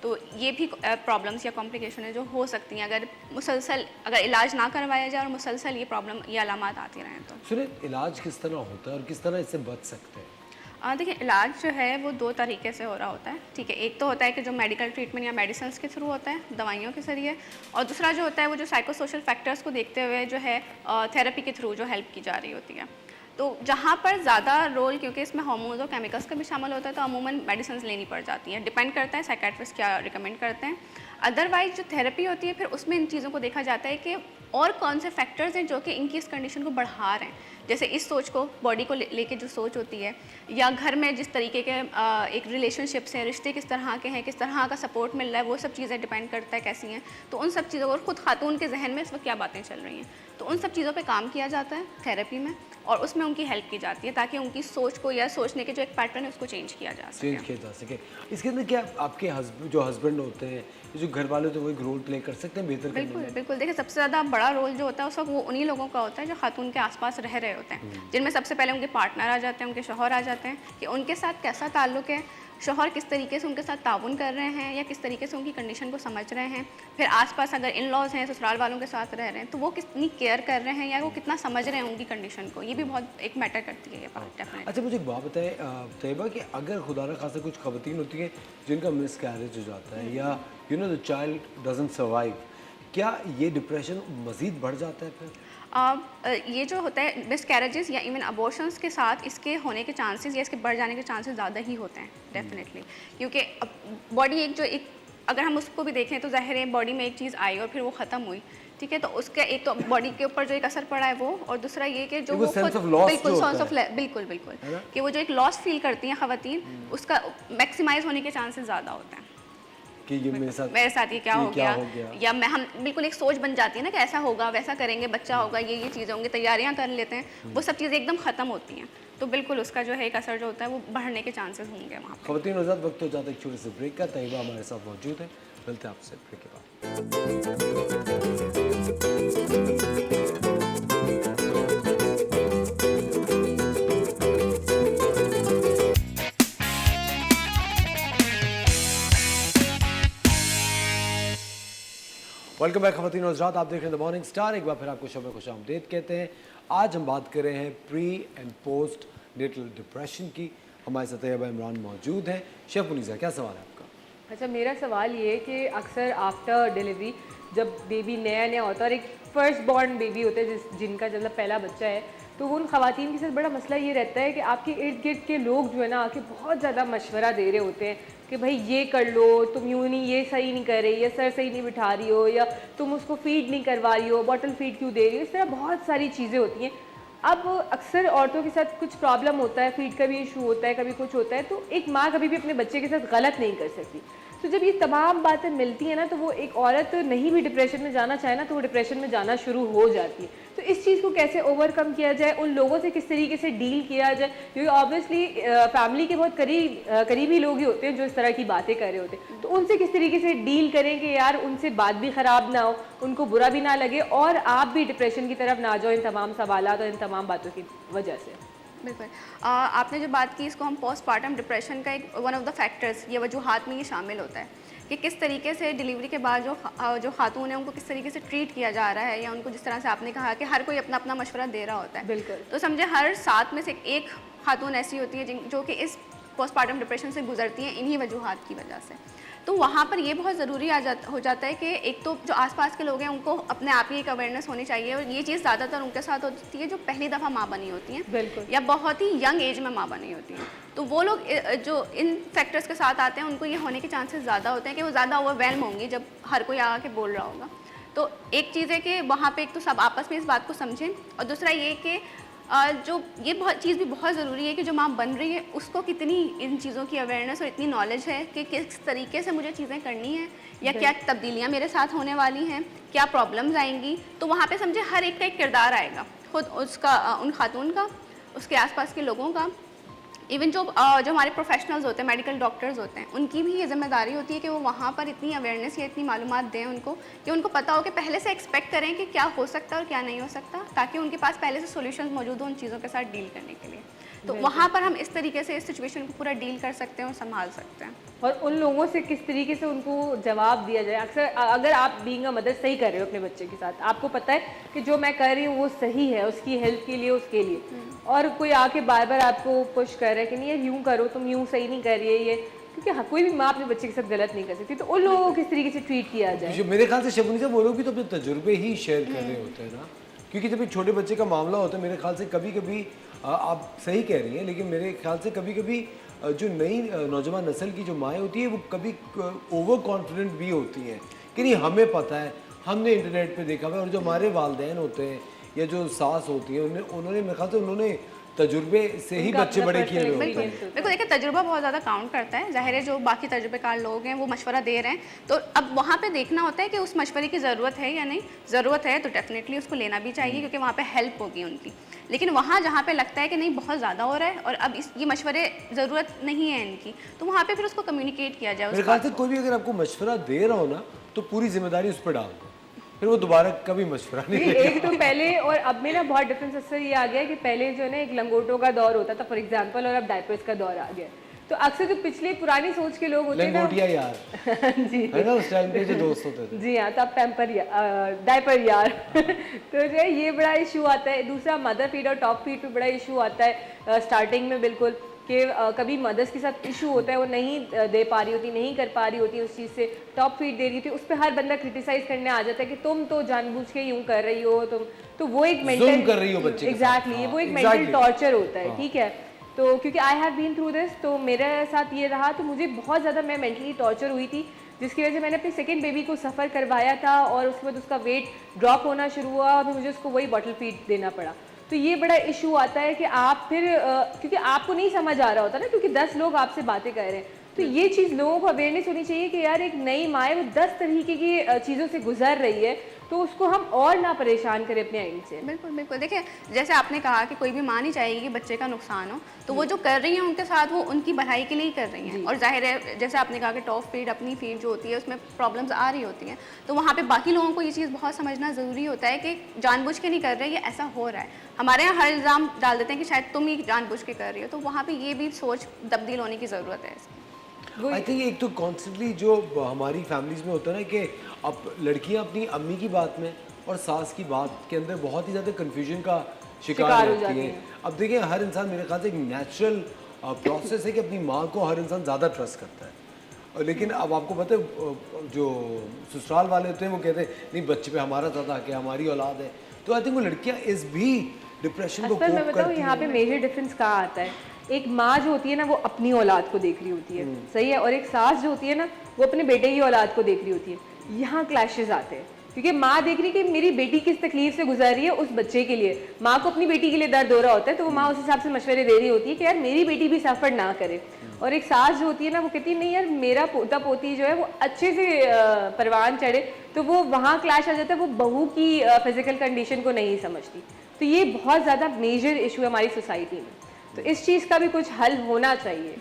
तो ये भी प्रॉब्लम्स या कॉम्प्लिकेशन है जो हो सकती हैं अगर मुसलसल अगर इलाज ना करवाया जाए और मुसलसल ये प्रॉब्लम ये अलामात आती रहें तो। सुनिए, इलाज किस तरह होता है और किस तरह इससे बच सकते हैं? देखिए, इलाज जो है वो दो तरीके से हो रहा होता है, ठीक है। एक तो होता है कि जो मेडिकल ट्रीटमेंट या मेडिसिन के थ्रू होता है, दवाइयों के ज़रिए, और दूसरा जो होता है वो जो साइको सोशल फैक्टर्स को देखते हुए जो है थेरेपी के थ्रू जो हेल्प की जा रही होती है। तो जहाँ पर ज़्यादा रोल, क्योंकि इसमें हार्मोन्स और केमिकल्स का भी शामिल होता है, तो अमूमन मेडिसिन लेनी पड़ जाती है, डिपेंड करता है साइकेट्रिस्ट क्या रिकमेंड करते हैं। अदरवाइज जो थेरेपी होती है फिर उसमें इन चीज़ों को देखा जाता है कि और कौन से फैक्टर्स हैं जो कि इनकी इस कंडीशन को बढ़ा रहे हैं, जैसे इस सोच को, बॉडी को लेके जो सोच होती है, या घर में जिस तरीके के एक रिलेशनशिप्स हैं, रिश्ते किस तरह के हैं, किस तरह का सपोर्ट मिल रहा है, वो सब चीज़ें डिपेंड करता है कैसी हैं। तो उन सब चीज़ों और ख़ुद खातून के जहन में इस वक्त क्या बातें चल रही हैं, तो उन सब चीज़ों पे काम किया जाता है थेरेपी में, और उसमें उनकी हेल्प की जाती है ताकि उनकी सोच को या सोचने के जो एक पैटर्न है उसको चेंज किया जा सके। इसके अंदर क्या आपके जो हस्बैंड होते हैं, जो घर वाले होते हैं, वो एक रोल प्ले कर सकते हैं बेहतर करने में? बिल्कुल। देखिए, सबसे ज़्यादा बड़ा रोल जो होता है उस वक्त वो उन्हीं लोगों का होता है जो खातून के आसपास रह रहे होते हैं, जिनमें सबसे पहले उनके पार्टनर आ जाते हैं, उनके शौहर आ जाते हैं, कि उनके साथ कैसा ताल्लुक़ है, शौहर किस तरीके से उनके साथ ताउन कर रहे हैं या किस तरीके से उनकी कंडीशन को समझ रहे हैं, फिर आसपास अगर इन लॉज हैं, ससुराल वालों के साथ रह रहे हैं, तो वो कितनी केयर कर रहे हैं या वो कितना समझ रहे हैं उनकी कंडीशन को, ये भी बहुत एक मैटर करती है ये बात डेफिनेटली। अच्छा मुझे एक बात बताएं तैयबा कि अगर खुदा न खासा कुछ खवातीन होती हैं जिनका मिस कैरेज हो जाता है या you know the child doesn't survive, क्या ये डिप्रेशन मज़ीद बढ़ जाता है फिर? ये जो होता है मिस कैरेजेस या इवन अबॉर्शंस के साथ इसके होने के चांसेस या इसके बढ़ जाने के चांसेस ज़्यादा ही होते हैं डेफिनेटली, क्योंकि बॉडी एक अगर हम उसको भी देखें तो ज़ाहिर है बॉडी में एक चीज़ आई और फिर वो ख़त्म हुई, ठीक है, तो उसका एक तो बॉडी के ऊपर जो एक असर पड़ा है वो, और दूसरा ये कि जो वो बिल्कुल कि वो जो एक लॉस फील करती हैं ख़वातीन, उसका मैक्सिमाइज होने के चांसेस ज़्यादा होते हैं कि ये मेरे साथ ये क्या हो गया या हम बिल्कुल एक सोच बन जाती है ना कि ऐसा होगा, वैसा करेंगे, बच्चा होगा, ये चीज़ें होंगी, तैयारियां कर लेते हैं, वो सब चीज़ें एकदम ख़त्म होती हैं, तो बिल्कुल उसका जो है एक असर जो होता है वो बढ़ने के चांसेस होंगे वहाँ पर। ख़वातीन आज़ाद वक्त हो जाता है एक छोटे से ब्रेक का। तैयबा हमारे साथ मौजूद है, मिलते हैं आपसे ब्रेक के बाद। वेलकम बैक ख़वातीन और हज़रात, आप देख रहे हैं द मॉर्निंग स्टार। एक बार फिर आपको शब में खुशामदीद कहते हैं। आज हम बात कर रहे हैं pre and post natal depression की। हमारे साथ तैयबा इमरान मौजूद हैं। शेफ मुनीसा, क्या सवाल है आपका? अच्छा, मेरा सवाल ये है कि अक्सर आफ्टर डिलीवरी जब बेबी नया नया होता है और एक फर्स्ट बॉर्न बेबी होता है जिनका मतलब पहला बच्चा है, तो उन ख़वातीन के साथ बड़ा मसला ये रहता है कि आपके इर्द गिर्द के लोग जो है ना आके बहुत ज़्यादा मशवरा दे रहे होते हैं कि भाई ये कर लो, तुम यूँ नहीं, ये सही नहीं कर रही, या सर सही नहीं बिठा रही हो, या तुम उसको फीड नहीं करवा रही हो, बॉटल फीड क्यों दे रही हो, इस तरह बहुत सारी चीज़ें होती हैं। अब अक्सर औरतों के साथ कुछ प्रॉब्लम होता है, फीड का भी इशू होता है, कभी कुछ होता है, तो एक माँ कभी भी अपने बच्चे के साथ गलत नहीं कर सकती। तो जब ये तमाम बातें मिलती हैं ना, तो वो एक औरत नहीं भी डिप्रेशन में जाना चाहे ना, तो वो डिप्रेशन में जाना शुरू हो जाती है। तो इस चीज़ को कैसे ओवरकम किया जाए, उन लोगों से किस तरीके से डील किया जाए, क्योंकि ऑब्वियसली फैमिली के बहुत करीबी लोग ही होते हैं जो इस तरह की बातें कर रहे होते हैं, तो उनसे किस तरीके से डील करें कि यार उनसे बात भी ख़राब ना हो, उनको बुरा भी ना लगे और आप भी डिप्रेशन की तरफ ना जाओ इन तमाम सवालात और इन तमाम बातों की वजह से। बिल्कुल, आपने जो बात की इसको हम पोस्टपार्टम डिप्रेशन का एक वन ऑफ द फैक्टर्स, ये वजूहात में ये शामिल होता है कि किस तरीके से डिलीवरी के बाद जो खातून है उनको किस तरीके से ट्रीट किया जा रहा है, या उनको जिस तरह से आपने कहा कि हर कोई अपना अपना मशवरा दे रहा होता है। बिल्कुल। तो समझे हर 7 में से एक खातून ऐसी होती है जो कि इस पोस्टपार्टम डिप्रेशन से गुजरती हैं इन्हीं वजूहात की वजह से। तो वहाँ पर ये बहुत ज़रूरी हो जाता है कि एक तो जो आसपास के लोग हैं उनको अपने आप ही एक अवेयरनेस होनी चाहिए, और ये चीज़ ज़्यादातर उनके साथ होती है जो पहली दफ़ा माँ बनी होती हैं, बिल्कुल, या बहुत ही यंग एज में माँ बनी होती हैं। तो वो लोग जो इन फैक्टर्स के साथ आते हैं उनको ये होने के चांसेस ज़्यादा होते हैं कि वो ज़्यादा ओवरवेल्म होंगी जब हर कोई आके बोल रहा होगा। तो एक चीज़ है कि वहाँ पे एक तो सब आपस में इस बात को समझें, और दूसरा ये कि जो ये चीज़ भी बहुत ज़रूरी है कि जो माँ बन रही है उसको कितनी इन चीज़ों की अवेयरनेस और इतनी नॉलेज है कि किस तरीके से मुझे चीज़ें करनी हैं, या क्या तब्दीलियाँ मेरे साथ होने वाली हैं, क्या प्रॉब्लम्स आएंगी। तो वहाँ पे समझे हर एक का एक किरदार आएगा, खुद उसका, उन खातून का, उसके आसपास के लोगों का, इवन जो हमारे प्रोफेशनल्स होते हैं, मेडिकल डॉक्टर्स होते हैं, उनकी भी ये जिम्मेदारी होती है कि वो वहाँ पर इतनी अवेयरनेस या इतनी मालूमात दें उनको कि उनको पता हो कि पहले से एक्सपेक्ट करें कि क्या हो सकता है और क्या नहीं हो सकता, ताकि उनके पास पहले से सॉल्यूशंस मौजूद हो उन चीज़ों के साथ डील करने के लिए। तो वहाँ पर हम इस तरीके से इस सिचुएशन को पूरा डील कर सकते हैं और संभाल सकते हैं। और उन लोगों से किस तरीके से उनको जवाब दिया जाए। अक्सर अगर आप बीइंग अ मदर सही कर रहे हो अपने बच्चे के साथ, आपको पता है कि जो मैं कर रही हूँ वो सही है उसकी हेल्थ के लिए, उसके लिए, और कोई आके बार बार आपको पुश कर रहा है कि नहीं यार यूँ करो, तुम यूँ सही नहीं कर रही है ये, क्योंकि हाँ कोई भी माँ अपने बच्चे के साथ गलत नहीं कर सकती। तो उन लोगों को किस तरीके से ट्रीट किया जाए। मेरे ख्याल से शबनी साहब वो लोग भी तो अपने तजुर्बे ही शेयर कर रहे होते हैं ना, क्योंकि जब एक छोटे बच्चे का मामला होता है मेरे ख्याल से कभी कभी आप सही कह रही हैं, लेकिन मेरे ख्याल से कभी कभी जो नई नौजवान नस्ल की जो माएँ होती है वो कभी ओवर कॉन्फिडेंट भी होती हैं कि नहीं हमें पता है, हमने इंटरनेट पे देखा हुआ है। और जो हमारे वालिदैन होते हैं या जो सास होती हैं उन्होंने मेरे ख्याल से उन्होंने तजुर्बे से ही बच्चे बड़े किए हुए होते हैं। देखो देखिए, तजुर्बा बहुत ज़्यादा काउंट करता है। ज़ाहिर है जो बाकी तजुर्बेकार लोग हैं वो मशवरा दे रहे हैं, तो अब वहाँ पे देखना होता है कि उस मशवरे की ज़रूरत है या नहीं। ज़रूरत है तो डेफिनेटली उसको लेना भी चाहिए, क्योंकि वहाँ पे हेल्प होगी उनकी। लेकिन वहाँ जहाँ पे लगता है कि नहीं बहुत ज़्यादा हो रहा है और अब ये मशवरे ज़रूरत नहीं है इनकी, तो वहाँ पे फिर उसको कम्युनिकेट किया जाए। मेरे ख्याल से कोई भी अगर आपको मशवरा दे रहा हो ना तो पूरी जिम्मेदारी उस पर डाल दो, फिर वो दोबारा कभी मशवरा नहीं। एक तो पहले और अब में ना बहुत डिफरेंस अक्सर ये आ गया कि पहले जो है ना एक लंगोटों का दौर होता था फॉर एग्जांपल, और अब डायपर्स का दौर आ गया। तो अक्सर जो पिछले पुरानी सोच के लोग होते हैं ना लंगोटिया यार जी है ना, उस टाइम पे जो दोस्त होते थे। जी हाँ, तब पैम्पर डायपर यार तो जो है ये बड़ा इशू आता है। दूसरा मदर फीड और टॉप फीड पे बड़ा इशू आता है स्टार्टिंग में, बिल्कुल कि कभी मदर्स के साथ इशू होता है, वो नहीं दे पा रही होती, नहीं कर पा रही होती उस चीज़ से, टॉप फीड दे रही होती, उस पर हर बंदा क्रिटिसाइज करने आ जाता है कि तुम तो जानबूझ के यूं कर रही हो, तुम तो वो एक मेंटल कर रही हो बच्चे के साथ। एग्जैक्टली, वो एक मेंटल टॉर्चर होता है, ठीक है। तो क्योंकि I have been through this, तो मेरे साथ ये रहा, तो मुझे बहुत ज़्यादा मैं मेंटली टॉर्चर हुई थी, जिसकी वजह से मैंने अपनी सेकंड बेबी को सफ़र करवाया था और उसके बाद उसका वेट ड्रॉप होना शुरू हुआ और मुझे उसको वही बॉटल फीड देना पड़ा। तो ये बड़ा इशू आता है कि आप फिर क्योंकि आपको नहीं समझ आ रहा होता ना, क्योंकि 10 लोग आपसे बातें कर रहे हैं, तो ये चीज़ लोगों को अवेयरनेस होनी चाहिए कि यार एक नई माँ है, वो 10 तरीके की चीज़ों से गुजर रही है, तो उसको हम और ना परेशान करें अपने एंड से। बिल्कुल बिल्कुल, देखिए जैसे आपने कहा कि कोई भी माँ नहीं चाहेगी कि बच्चे का नुकसान हो, तो वो जो कर रही हैं उनके साथ वो उनकी भलाई के लिए ही कर रही हैं। और जाहिर है जैसे आपने कहा कि टॉप फीड, अपनी फीड जो होती है उसमें प्रॉब्लम्स आ रही होती हैं, तो वहाँ पे बाकी लोगों को ये चीज़ बहुत समझना ज़रूरी होता है कि जानबूझ के नहीं कर रहे, ये ऐसा हो रहा है। हमारे यहाँ हर इल्ज़ाम डाल देते हैं कि शायद तुम ही जानबूझ के कर रही हो, तो वहाँ पर ये भी सोच तब्दील होने की ज़रूरत है। आई थिंक एक तो कॉन्स्टेंटली जो हमारी फैमिलीज में होता है ना कि अब लड़कियां अपनी अम्मी की बात में और सास की बात के अंदर बहुत ही ज़्यादा कन्फ्यूजन का शिकार हो होती जाती है। हैं। अब देखिए हर इंसान मेरे ख्याल से एक नेचुरल प्रोसेस है कि अपनी माँ को हर इंसान ज़्यादा ट्रस्ट करता है, लेकिन अब आपको पता है जो ससुराल वाले होते हैं वो कहते हैं नहीं बच्चे पे हमारा ज़्यादा हक है, हमारी औलाद है, तो आई थिंक वो लड़कियाँ इस भी डिप्रेशन को असल मैं कोप बताऊँ करती यहाँ पे हैं। मेजर डिफरेंस कहाँ आता है। एक माँ जो होती है ना वो अपनी औलाद को देख रही होती है, सही है, और एक सास जो होती है ना वो अपने बेटे की औलाद को देख रही होती है। यहाँ क्लैशेस आते हैं क्योंकि माँ देख रही है कि मेरी बेटी किस तकलीफ से गुजर रही है उस बच्चे के लिए, माँ को अपनी बेटी के लिए दर्द हो रहा होता है, तो वो माँ उस हिसाब से मशवरे दे रही होती है कि यार मेरी बेटी भी सफ़र ना करे। और एक सास जो होती है ना वो कहती है नहीं यार मेरा पोता पोती जो है वो अच्छे से परवान चढ़े, तो वो वहाँ क्लैश आ जाता है, वो बहू की फिजिकल कंडीशन को नहीं समझती। तो ये बहुत ज़्यादा मेजर इशू है हमारी सोसाइटी में, तो इस चीज़ का भी कुछ हल होना चाहिए।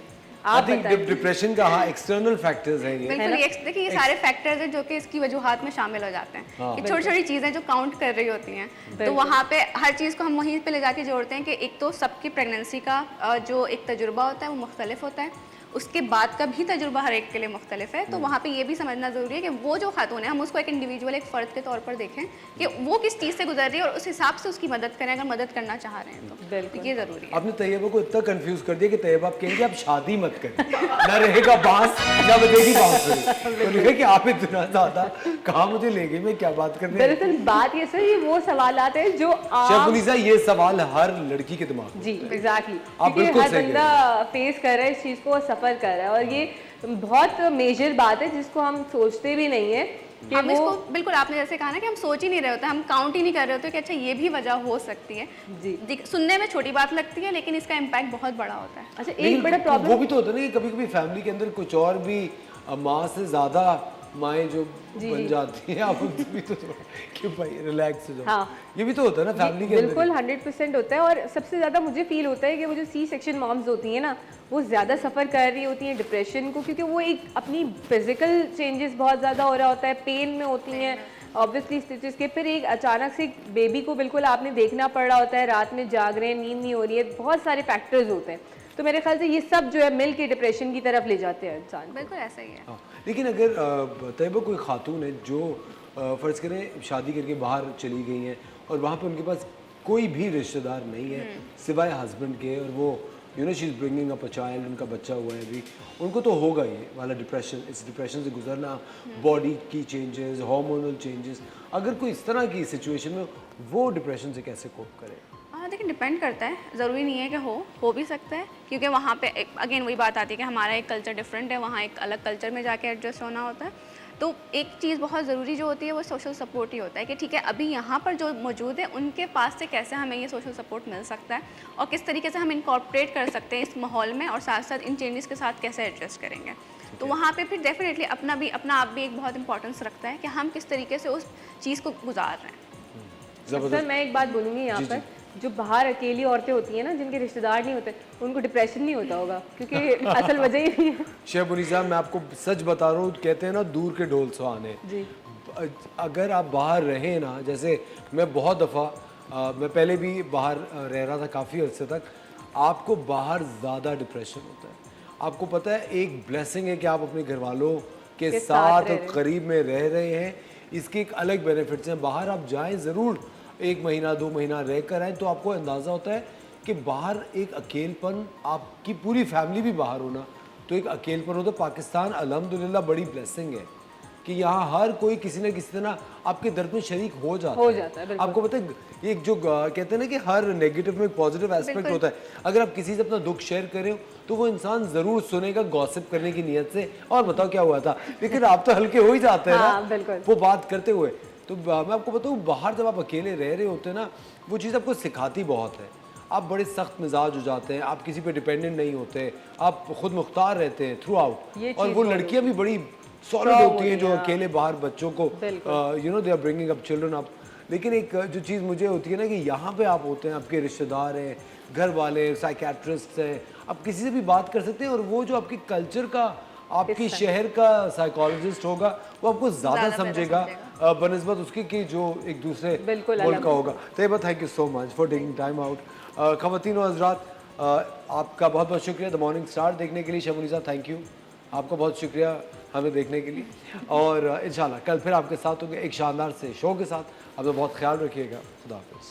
आप बताइए। डिप्रेशन का हाँ एक्सटर्नल फैक्टर्स हैं ये। बिल्कुल, ये देखिए ये सारे फैक्टर्स हैं जो कि इसकी वजूहात में शामिल हो जाते हैं। हाँ। ये छोटी छोटी चीज़ें जो काउंट कर रही होती हैं, तो वहाँ पे हर चीज़ को हम वहीं पे ले जाके जोड़ते हैं कि एक तो सबकी प्रेगनेंसी का जो एक तजुर्बा होता है वो मुख्तलिफ होता है, उसके बाद का भी तजुर्बा हर एक के लिए मुख्तलिफ है। तो वहाँ पे ये भी समझना ज़रूरी है कि वो जो खातून है हम उसको एक इंडिविजुअल, एक फ़र्द के तौर पर देखें कि वो किस चीज़ से गुजर रही है और उस हिसाब से उसकी मदद करें अगर मदद करना चाह रहे हैं तो ये ज़रूरी है। आपने तैयबा को इतना कंफ्यूज कर दिया कि तैयबा आप कहेंगे आप शादी मत करें, ना रहेगा बांस ना बजेगी बांसुरी, तो लिखा कि आप इतना ज़्यादा कहाँ मुझे ले गई, मैं क्या बात कर रही हूँ। दरअसल बात ये सर, ये वो सवाल आते हैं जो शेफुनिसा ये सवाल हर लड़की के दिमाग में। जी एग्जैक्टली, आप क्योंकि बिल्कुल हर सही बंदा फेस कर रहा है इस चीज़ को, सफ़र कर रहा है, और ये बहुत मेजर बात है जिसको हम सोचते भी नहीं है कि हम वो इसको बिल्कुल आपने जैसे कहा ना कि हम सोच ही नहीं रहे होते, हम काउंट ही नहीं कर रहे होते कि अच्छा ये भी वजह हो सकती है। जी सुनने में छोटी बात लगती है लेकिन इसका इम्पैक्ट बहुत बड़ा होता है। अच्छा एक बड़ा प्रॉब्लम वो भी तो होता है ना कि कभी कभी फैमिली के अंदर कुछ और भी माँ से ज़्यादा माएँ जो बन जाती हैं, आप उनसे भी तो कि भाई रिलैक्स हो जाओ। हाँ। ये भी तो होता है ना फैमिली के अंदर। बिल्कुल 100% होता है, और सबसे ज़्यादा मुझे फील होता है कि वो जो सी सेक्शन मॉम्स होती हैं ना वो ज़्यादा सफ़र कर रही होती हैं डिप्रेशन को, क्योंकि वो एक अपनी फिजिकल चेंजेस बहुत ज़्यादा हो रहा होता है, पेन में होती हैं ऑब्वियसली स्टिचेस के, फिर एक अचानक से बेबी को बिल्कुल आपने देखना पड़ रहा होता है, रात में जाग रहे हैं, नींद नहीं हो रही है, बहुत सारे फैक्टर्स होते हैं, तो मेरे ख्याल से ये सब जो है मिल के डिप्रेशन की तरफ ले जाते हैं इंसान। बिल्कुल ऐसा ही है। हाँ, लेकिन अगर तैयबा कोई खातून है जो फ़र्ज़ करें शादी करके बाहर चली गई हैं और वहाँ पे उनके पास कोई भी रिश्तेदार नहीं है सिवाय हस्बैंड के, और वो you know she is bringing up a child, उनका बच्चा हुआ है अभी, उनको तो होगा ये वाला डिप्रेशन, इस डिप्रेशन से गुजरना, बॉडी की चेंजेस, हार्मोनल चेंजेस, अगर कोई इस तरह की सिचुएशन में वो डिप्रेशन से कैसे कोप करे? हाँ देखिए डिपेंड करता है, ज़रूरी नहीं है कि हो भी सकता है, क्योंकि वहाँ पे अगेन वही बात आती है कि हमारा एक कल्चर डिफरेंट है, वहाँ एक अलग कल्चर में जाके एडजस्ट होना होता है। तो एक चीज़ बहुत ज़रूरी जो होती है वो सोशल सपोर्ट ही होता है कि ठीक है अभी यहाँ पर जो मौजूद है उनके पास से कैसे हमें ये सोशल सपोर्ट मिल सकता है और किस तरीके से हम इनकॉर्पोरेट कर सकते हैं इस माहौल में, और साथ साथ इन चेंजेस के साथ कैसे एडजस्ट करेंगे। तो वहाँ पे फिर डेफिनेटली अपना आप भी एक बहुत इंपॉर्टेंस रखता है कि हम किस तरीके से उस चीज़ को गुजार रहे हैं। सर मैं एक बात बोलूँगी यहाँ पर, जो बाहर अकेली औरतें होती हैं ना जिनके रिश्तेदार नहीं होते, उनको डिप्रेशन नहीं होता होगा, क्योंकि असल वजह ही नहीं है। शेफुनिसा मैं आपको सच बता रहा हूँ, कहते हैं ना दूर के ढोल सुहाने जी। अगर आप बाहर रहें ना, जैसे मैं बहुत दफ़ा मैं पहले भी बाहर रह रहा था काफ़ी अर्से तक, आपको बाहर ज़्यादा डिप्रेशन होता है, आपको पता है एक ब्लेसिंग है कि आप अपने घर वालों के के साथ साथ रह रहे हैं। करीब में रह रहे हैं। इसके एक अलग बेनिफिट्स हैं। बाहर आप जाएं ज़रूर, 1 महीना 2 महीना रह कर आए तो आपको अंदाज़ा होता है कि बाहर एक अकेलपन, आपकी पूरी फैमिली भी बाहर होना तो एक अकेलपन होता है। पाकिस्तान अल्हम्दुलिल्लाह बड़ी ब्लेसिंग है कि यहाँ हर कोई किसी न किसी तरह आपके दर्द में शरीक हो जाता है। बिल्कुल। आपको पता है ये जो कहते हैं ना कि हर नेगेटिव में एक पॉजिटिव एस्पेक्ट बिल्कुल। होता है। अगर आप किसी से अपना दुख शेयर कर रहे हो तो वो इंसान ज़रूर सुनेगा गॉसिप करने की नीयत से, और बताओ क्या हुआ था, लेकिन आप तो हल्के हो ही जाते हैं हाँ, ना बिल्कुल। वो बात करते हुए। तो मैं आपको बताऊँ, बाहर जब आप अकेले रह रहे होते हैं ना, वो चीज़ आपको सिखाती बहुत है। आप बड़े सख्त मिजाज हो जाते हैं, आप किसी पे डिपेंडेंट नहीं होते, आप खुद मुख्तार रहते हैं थ्रू आउट। ये और चीज़ वो बहुत लड़कियां भी बड़ी सॉलिड Strong होती हैं जो होती हैं, अकेले बाहर बच्चों को बिल्कुल। You know they are bringing up children up. लेकिन एक जो चीज़ मुझे होती है ना कि यहाँ पे आप होते हैं, आपके रिश्तेदार हैं, घर वाले, साइकेट्रिस्ट हैं, आप किसी से भी बात कर सकते हैं। और वो जो आपके कल्चर का, आपकी शहर का साइकोलॉजिस्ट होगा, वो आपको ज़्यादा समझेगा बनस्बत उसके कि जो एक दूसरे बिल्कुल मुल्क अलग। का होगा। Tayyaba, thank you so much for taking time out. ख़वातीन और हज़रात, आपका बहुत बहुत शुक्रिया द मॉर्निंग स्टार देखने के लिए। शमुनिसा, थैंक यू, आपका बहुत शुक्रिया हमें देखने के लिए। और इंशाल्लाह कल फिर आपके साथ होंगे एक शानदार से शो के साथ। अपना बहुत ख्याल रखिएगा। खुदा हाफ़िज़।